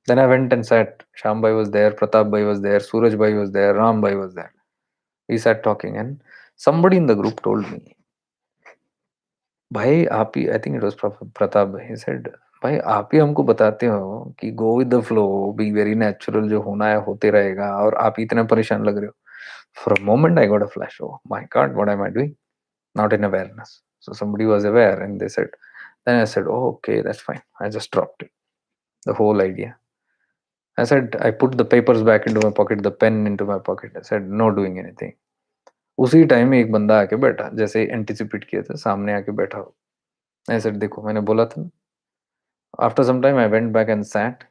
Then I went and sat. Shambhai was there, Pratap Bhai was there, Suraj Bhai was there, Ram Bhai was there. We sat talking, and somebody in the group told me, भाई आप ही, I think it was Pratap भाई, he said, भाई आप ही हमको बताते हो कि go with the flow, be very natural, जो होना है होते रहेगा, और आप ही इतने परेशान लग रहे हो. For a moment I got a flash, oh my god, what am I doing? Not in awareness. So somebody was aware and they said, then I said, oh okay, that's fine. I just dropped it, the whole idea. I said, I put the papers back into my pocket, the pen into my pocket. I said, no doing anything. उसी time में एक बंदा आके बैठा, जैसे anticipate किया था, सामने आके बैठा हो. I said, देखो मैंने बोला था ना. After some time I went back and sat,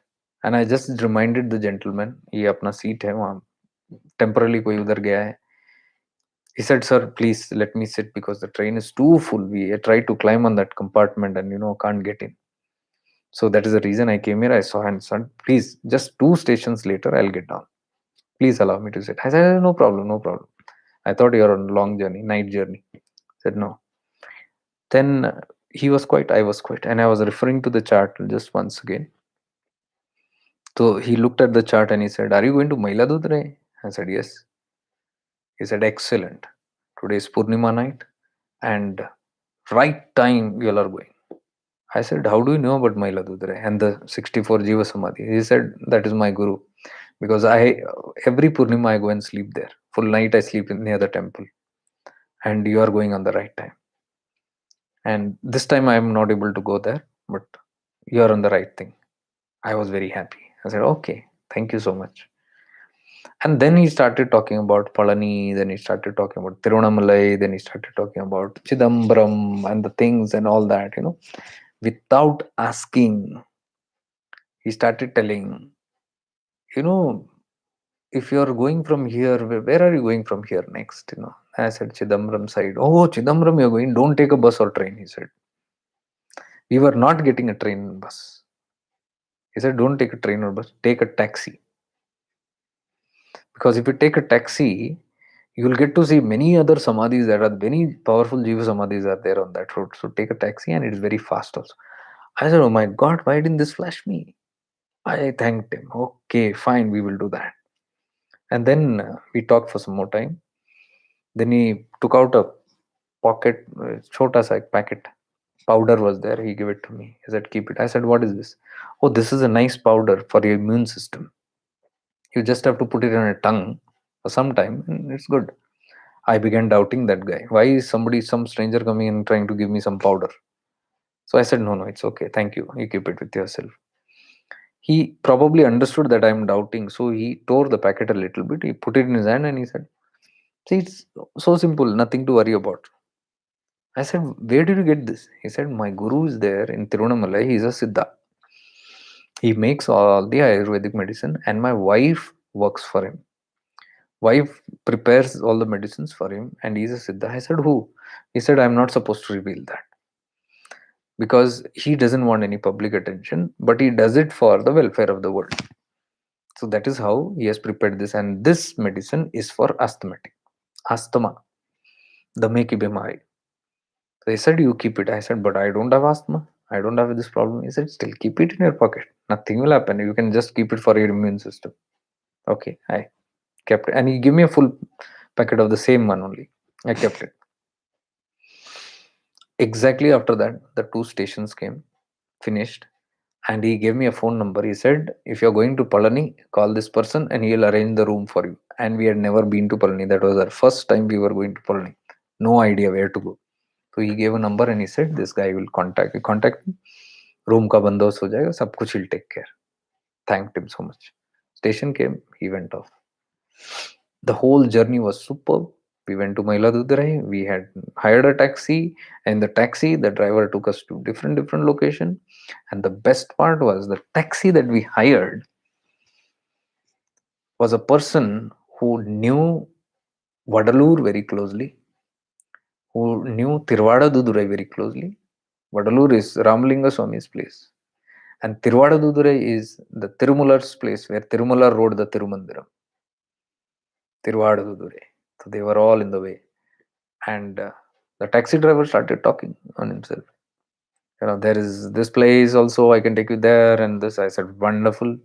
and I just reminded the gentleman, ये अपना सीट है वहाँ, temporarily कोई उधर गया है. He said, sir, please let me sit because the train is too full. We tried to climb on that compartment and can't get in. So that is the reason I came here. I saw and said, please, just two stations later, I'll get down. Please allow me to sit. I said, no problem, no problem. I thought you're on a long journey, night journey. I said, no. Then he was quiet, I was quiet, and I was referring to the chart just once again. So he looked at the chart and he said, are you going to Mailaduthurai? I said, yes. He said, excellent. Today is Purnima night and right time you all are going. I said, how do you know about Mailaduthurai and the 64 Jiva Samadhi? He said, that is my guru. Because every Purnima I go and sleep there. Full night I sleep near the temple. And you are going on the right time. And this time I am not able to go there, but you are on the right thing. I was very happy. I said, okay, thank you so much. And then he started talking about Palani, then he started talking about Tirunamalai, then he started talking about Chidambaram and the things and all that, without asking. He started telling, you know, if you're going from here, where are you going from here next? I said, Chidambaram side. Oh, Chidambaram, you're going, don't take a bus or train, he said. We were not getting a train and bus. He said, don't take a train or bus, take a taxi. Because if you take a taxi, you will get to see many other samadhis that are very powerful Jiva Samadhis are there on that road. So take a taxi and it is very fast also. I said, oh my God, why didn't this flash me? I thanked him. Okay, fine, we will do that. And then we talked for some more time. Then he took out a pocket, chota sa packet. Powder was there. He gave it to me. He said, keep it. I said, what is this? Oh, this is a nice powder for your immune system. You just have to put it on your tongue for some time and it's good. I began doubting that guy. Why is some stranger coming and trying to give me some powder? So I said, no, it's okay. Thank you. You keep it with yourself. He probably understood that I'm doubting. So he tore the packet a little bit. He put it in his hand and he said, see, it's so simple. Nothing to worry about. I said, where did you get this? He said, my guru is there in Tirunamalai. He's a Siddha. He makes all the Ayurvedic medicine and my wife works for him. Wife prepares all the medicines for him and he's a Siddha. I said, who? He said, I'm not supposed to reveal that because he doesn't want any public attention, but he does it for the welfare of the world. So that is how he has prepared this, and this medicine is for asthmatic, asthma, dame ki bimari. So he said, you keep it. I said, but I don't have asthma. I don't have this problem. He said, still keep it in your pocket. Nothing will happen. You can just keep it for your immune system. Okay, I kept it. And he gave me a full packet of the same one only. I kept it. Exactly after that, the two stations came, finished, and he gave me a phone number. He said, if you're going to Palani, call this person and he'll arrange the room for you. And we had never been to Palani. That was our first time we were going to Palani. No idea where to go. So he gave a number and he said, this guy will contact you. Contact me. Room ka bandobast ho jayega. Sab kuch he'll take care. Thanked him so much. Station came. He went off. The whole journey was superb. We went to Mailadurai. We had hired a taxi. And the taxi, the driver took us to different location. And the best part was the taxi that we hired was a person who knew Vadalur very closely, who knew Tiruvadadurai very closely. Vadalur is Ramalinga Swami's place. And Tiruvadadurai is the Tirumular's place where Tirumular rode the Tirumandiram. Tiruvadadurai. So they were all in the way. And the taxi driver started talking on himself. There is this place also, I can take you there. And this, I said, wonderful.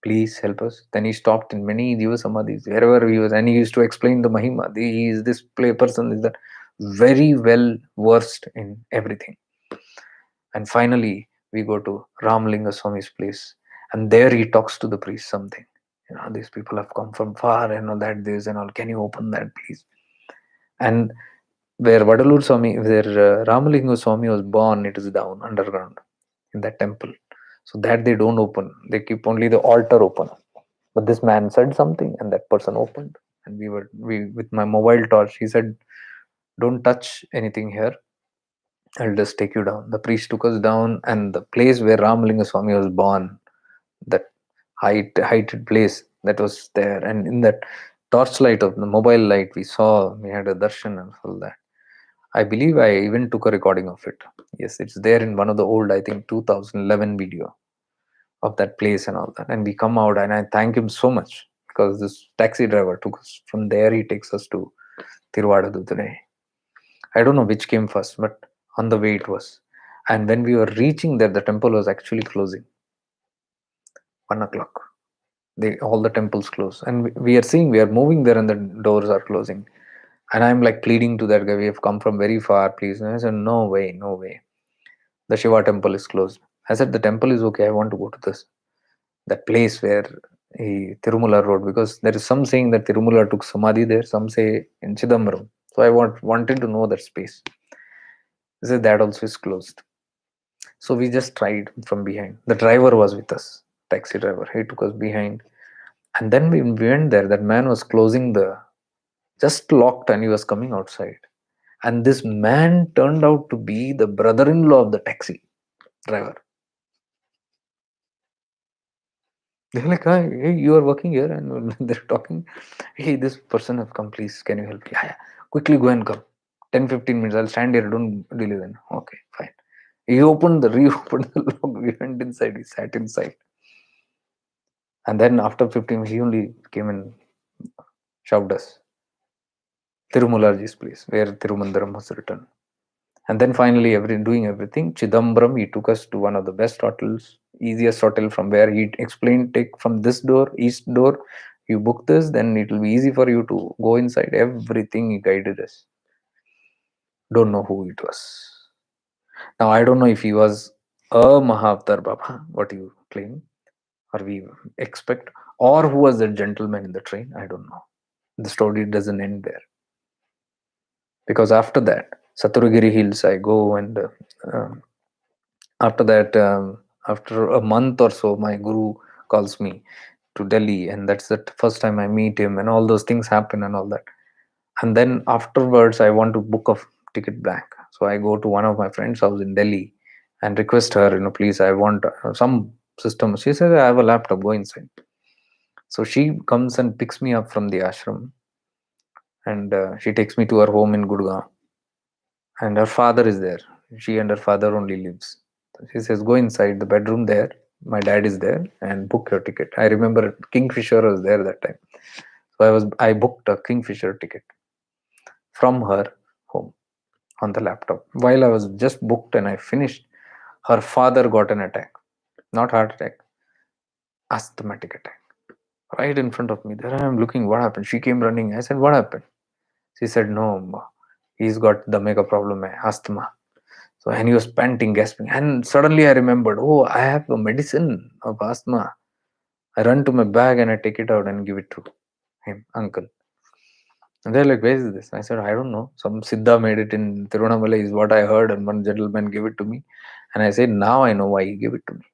Please help us. Then he stopped in many Jiva Samadhis, wherever he was, and he used to explain the Mahima. He is this play person, is that very well versed in everything. And finally, we go to Ramlinga Swami's place, and there he talks to the priest something. These people have come from far, and all that, this and all. Can you open that, please? And where Vadalur Swami, where Ramalinga Swami was born, it is down underground in that temple. So that they don't open. They keep only the altar open. But this man said something, and that person opened. And we with my mobile torch, he said, "Don't touch anything here. I'll just take you down." The priest took us down, and the place where Ramalinga Swami was born, that heighted place that was there, and in that torchlight of the mobile light, we had a darshan and all that. I believe I even took a recording of it. Yes, it's there in one of the old, I think 2011 video of that place and all that. And we come out, and I thank him so much, because this taxi driver took us from there. He takes us to Tiruvadadurai. I don't know which came first, but on the way it was. And when we were reaching there, the temple was actually closing. 1 o'clock. All the temples close, and we are seeing, we are moving there, and the doors are closing. And I'm like pleading to that guy, "We have come from very far, please." And I said, "No way, no way. The Shiva temple is closed." I said, "The temple is okay. I want to go to that place where Tirumala Road, because there is some saying that Tirumala took Samadhi there, some say in Chidambaram. So I wanted to know that space." He said, "That also is closed." So we just tried from behind. The driver was with us, taxi driver. He took us behind. And then we went there. That man was closing just locked, and he was coming outside. And this man turned out to be the brother-in-law of the taxi driver. They're like, "Hi, hey, you are working here?" And they're talking, "Hey, this person have come, please, can you help?" "Yeah, yeah, quickly go and come. 10-15 minutes, I'll stand here, don't delay then." "Okay, fine." He reopened the lock, we went inside, we sat inside. And then after 15 minutes, he only came and shoved us. Tirumalaji's place, where Tirumandaram was written. And then finally, doing everything, Chidambaram, he took us to one of the best hotels, easiest hotel, from where he explained, take from this door, east door, you book this, then it will be easy for you to go inside. Everything he guided us. Don't know who it was. Now, I don't know if he was a Mahavatar Baba, what you claim, or we expect, or who was that gentleman in the train. I don't know. The story doesn't end there. Because after that, Saturagiri Hills, I go, and after that, after a month or so, my guru calls me to Delhi, and that's the first time I meet him, and all those things happen and all that. And then afterwards, I want to book a ticket back. So I go to one of my friends' house in Delhi and request her, "Please, I want some system." She says, "I have a laptop, go inside." So she comes and picks me up from the ashram, and she takes me to her home in Gurgaon. And her father is there. She and her father only lives. She says, "Go inside the bedroom there. My dad is there, and book your ticket." I remember Kingfisher was there that time. So I booked a Kingfisher ticket from her home on the laptop. While I was just booked and I finished, her father got an attack. Not heart attack, asthmatic attack. Right in front of me. There I am looking, what happened? She came running. I said, "What happened?" She said, "No, he's got the mega problem, asthma." So, and he was panting, gasping. And suddenly I remembered, oh, I have a medicine of asthma. I run to my bag and I take it out and give it to him, uncle. And they're like, "Where is this?" I said, "I don't know. Some Siddha made it in Tiruvannamalai is what I heard, and one gentleman gave it to me." And I said, "Now I know why he gave it to me."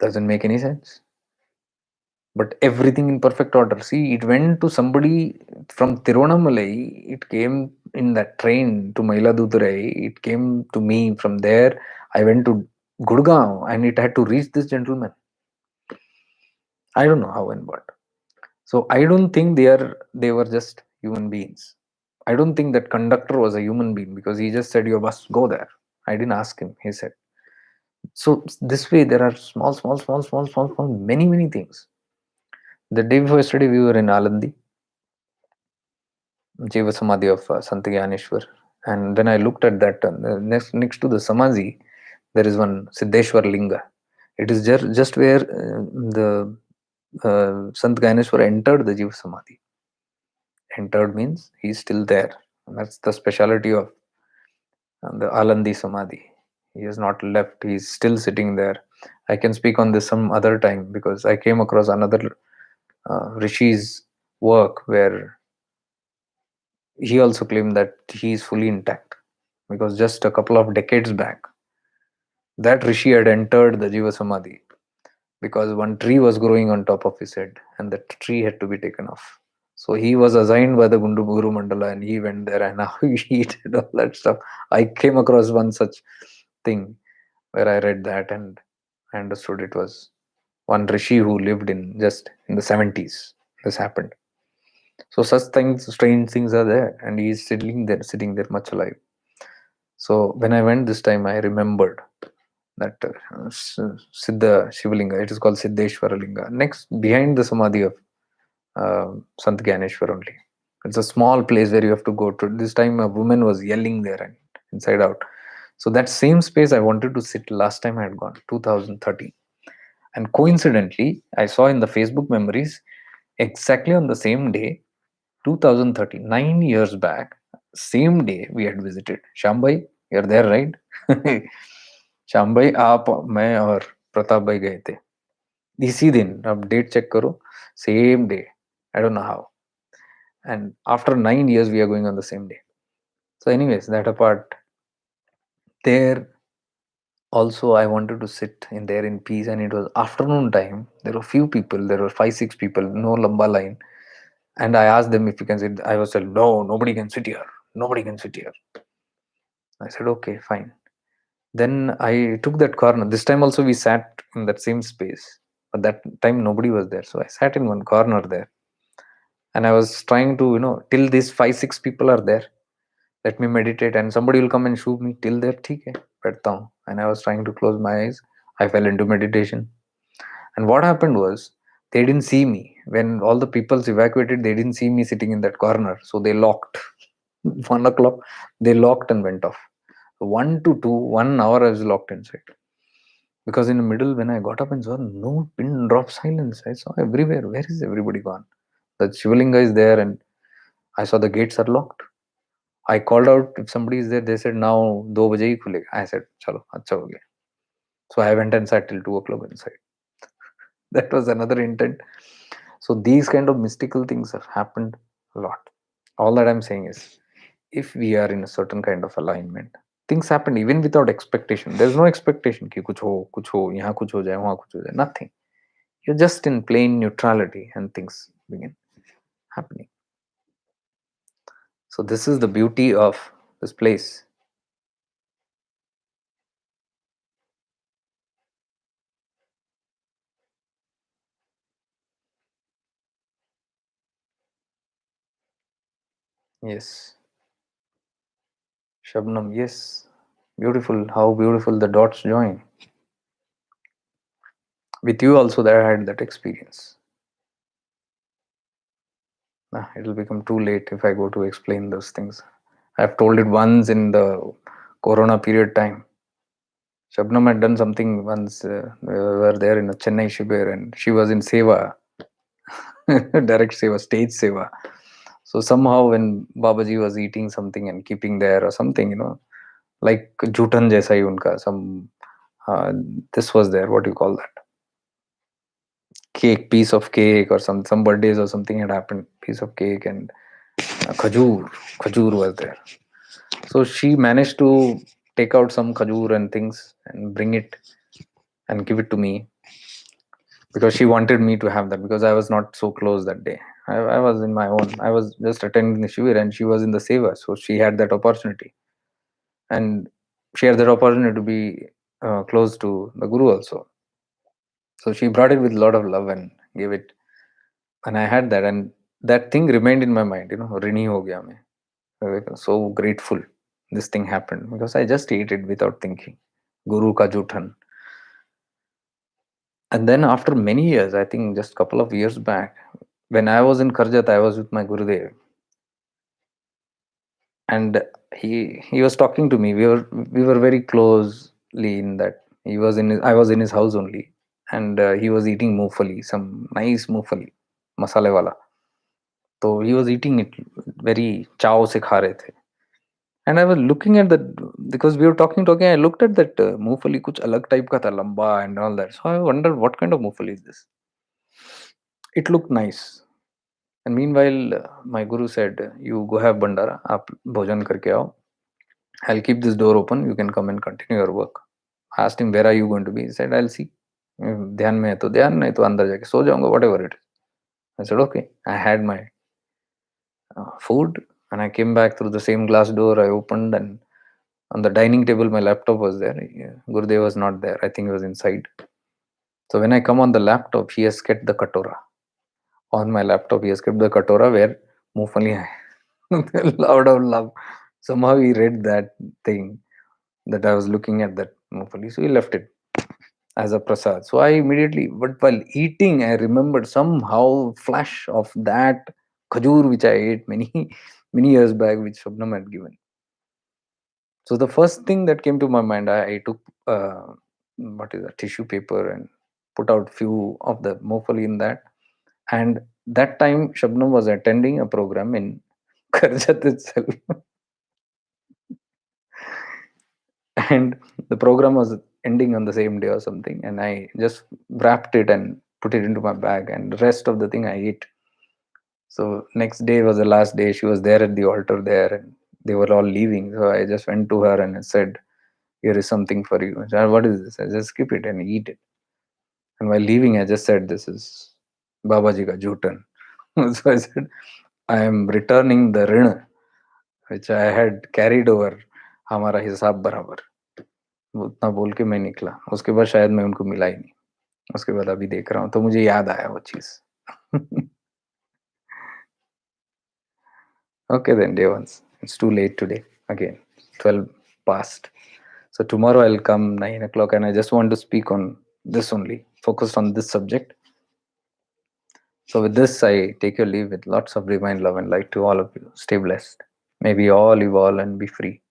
Doesn't make any sense. But everything in perfect order. See, it went to somebody from Tiruvannamalai. It came in that train to Mailaduturai. It came to me from there. I went to Gurgaon, and it had to reach this gentleman. I don't know how and what. So I don't think they were just human beings. I don't think that conductor was a human being, because he just said, "Your bus, go there." I didn't ask him. He said. So this way, there are small, many things. The day before yesterday, we were in Alandi, Jiva Samadhi of Sant Gyaneshwar. And then I looked at that, next to the Samadhi, there is one Siddheshwar Linga. It is just where the Sant Gyaneshwar entered the Jiva Samadhi. Entered means he's still there. And that's the speciality of the Alandi Samadhi. He has not left. He's still sitting there. I can speak on this some other time because I came across another Rishi's work where he also claimed that he is fully intact, because just a couple of decades back, that Rishi had entered the Jiva Samadhi because one tree was growing on top of his head and that tree had to be taken off. So he was assigned by the Gundu Guru Mandala and he went there and now he did all that stuff. I came across one such thing where I read that and I understood it was one Rishi who lived in just in the 70s. This happened. So such things, strange things are there, and he's sitting there much alive. So when I went this time, I remembered that Siddha Shivalinga. It is called Siddheshwara Linga. Next, behind the Samadhi of Sant Gyaneshwar only. It's a small place where you have to go to. This time, a woman was yelling there and inside out. So that same space I wanted to sit last time I had gone, 2013. And coincidentally, I saw in the Facebook memories exactly on the same day, 2013, 9 years back, same day we had visited. Shambhai, you're there, right? Shambhai, आप मैं और प्रताप भाई गए थे इसी दिन. अब date check करो, same day. I don't know how. And after 9 years, we are going on the same day. So, anyways, that apart, there also I wanted to sit in there in peace, and it was afternoon time. There were few people. There were 5, 6 people, no lamba line. And I asked them if you can sit. I was told, no, nobody can sit here. Nobody can sit here. I said, okay, fine. Then I took that corner. This time also we sat in that same space. But that time nobody was there. So I sat in one corner there. And I was trying to, till these 5, 6 people are there, let me meditate. And somebody will come and shoot me. Till there, theek hai, baithta hu. And I was trying to close my eyes. I fell into meditation. And what happened was, they didn't see me. When all the peoples evacuated, they didn't see me sitting in that corner. So they locked. 1 o'clock, they locked and went off. 1 to 2, 1 hour I was locked inside. Because in the middle, when I got up and saw no pin drop silence, I saw everywhere. Where is everybody gone? The Shivalinga is there, and I saw the gates are locked. I called out if somebody is there. They said now 2 baje hi khulega. I said, chalo, acha ho gaya. So I went and sat till 2 o'clock inside. That was another intent. So these kind of mystical things have happened a lot. All that I'm saying is, if we are in a certain kind of alignment, things happen even without expectation. There's no expectation कि कुछ हो यहाँ कुछ हो जाए वहाँ कुछ हो जाए. Nothing. You're just in plain neutrality and things begin happening. So this is the beauty of this place. Yes. Shabnam, yes. Beautiful. How beautiful the dots join. With you also that I had that experience. It'll become too late if I go to explain those things. I've told it once in the Corona period time. Shabnam had done something once. We were there in a Chennai Shibir and she was in Seva, direct Seva, stage Seva. So somehow when Babaji was eating something and keeping there or something, like Jutan jaisa hi unka, uh, this was there, what do you call that? Cake, piece of cake or some birthdays or something had happened, piece of cake and khajur was there. So she managed to take out some khajur and things and bring it and give it to me because she wanted me to have that because I was not so close that day. I was in my own. I was just attending the shivir and she was in the seva, so she had that opportunity, and she had that opportunity to be close to the guru also. So she brought it with a lot of love and gave it, and I had that, and that thing remained in my mind. Rini ho gaya main. I was so grateful this thing happened because I just ate it without thinking. Guru ka juthan. And then after many years, I think just couple of years back, when I was in Karjat, I was with my Gurudev, and he was talking to me. We were very closely in that. I was in his house only, and he was eating mufali, some nice mufali, masale wala. So he was eating it very चाव से खा रहे थे. And I was looking at that because we were talking. I looked at that मूंगफली कुछ अलग type का था, लंबा and all that. So I wondered what kind of मूंगफली is this. It looked nice. And meanwhile, my guru said, "You go have bandara. आप भोजन करके आओ. I'll keep this door open. You can come and continue your work." I asked him, "Where are you going to be?" He said, "I'll see. ध्यान में है तो ध्यान, नहीं तो अंदर जाके सो जाऊंगा, whatever it is." I said, "Okay." I had my food, and I came back through the same glass door. I opened, and on the dining table, my laptop was there. Yeah, Gurudev was not there. I think he was inside. So when I come on the laptop, he has kept the katora. On my laptop, he has kept the katora where Mufali loud of love. Somehow he read that thing that I was looking at that Mufali. So he left it as a prasad. So I immediately, but while eating, I remembered somehow flash of that khajur which I ate many many years back, which Shabnam had given. So the first thing that came to my mind, I took what is a tissue paper and put out few of the mofali in that. And that time Shabnam was attending a program in Karjat itself, and the program was ending on the same day or something. And I just wrapped it and put it into my bag, and the rest of the thing I ate. So next day was the last day. She was there at the altar there, and they were all leaving. So I just went to her and I said, "Here is something for you." She said, "What is this?" I just keep it and eat it. And while leaving, I just said, "This is Babaji ka Jutan." So I said, "I am returning the ऋण which I had carried over, हमारा हिसाब बराबर." वो उतना बोल के मैं निकला. उसके बाद शायद मैं उनको मिला ही नहीं. उसके बाद अभी देख रहा हूँ तो मुझे याद आया वो चीज. Okay then, day ones. It's too late today. Again, 12 past. So tomorrow I'll come 9 o'clock, and I just want to speak on this only, focused on this subject. So with this, I take your leave with lots of divine love and light to all of you. Stay blessed. May we all evolve and be free.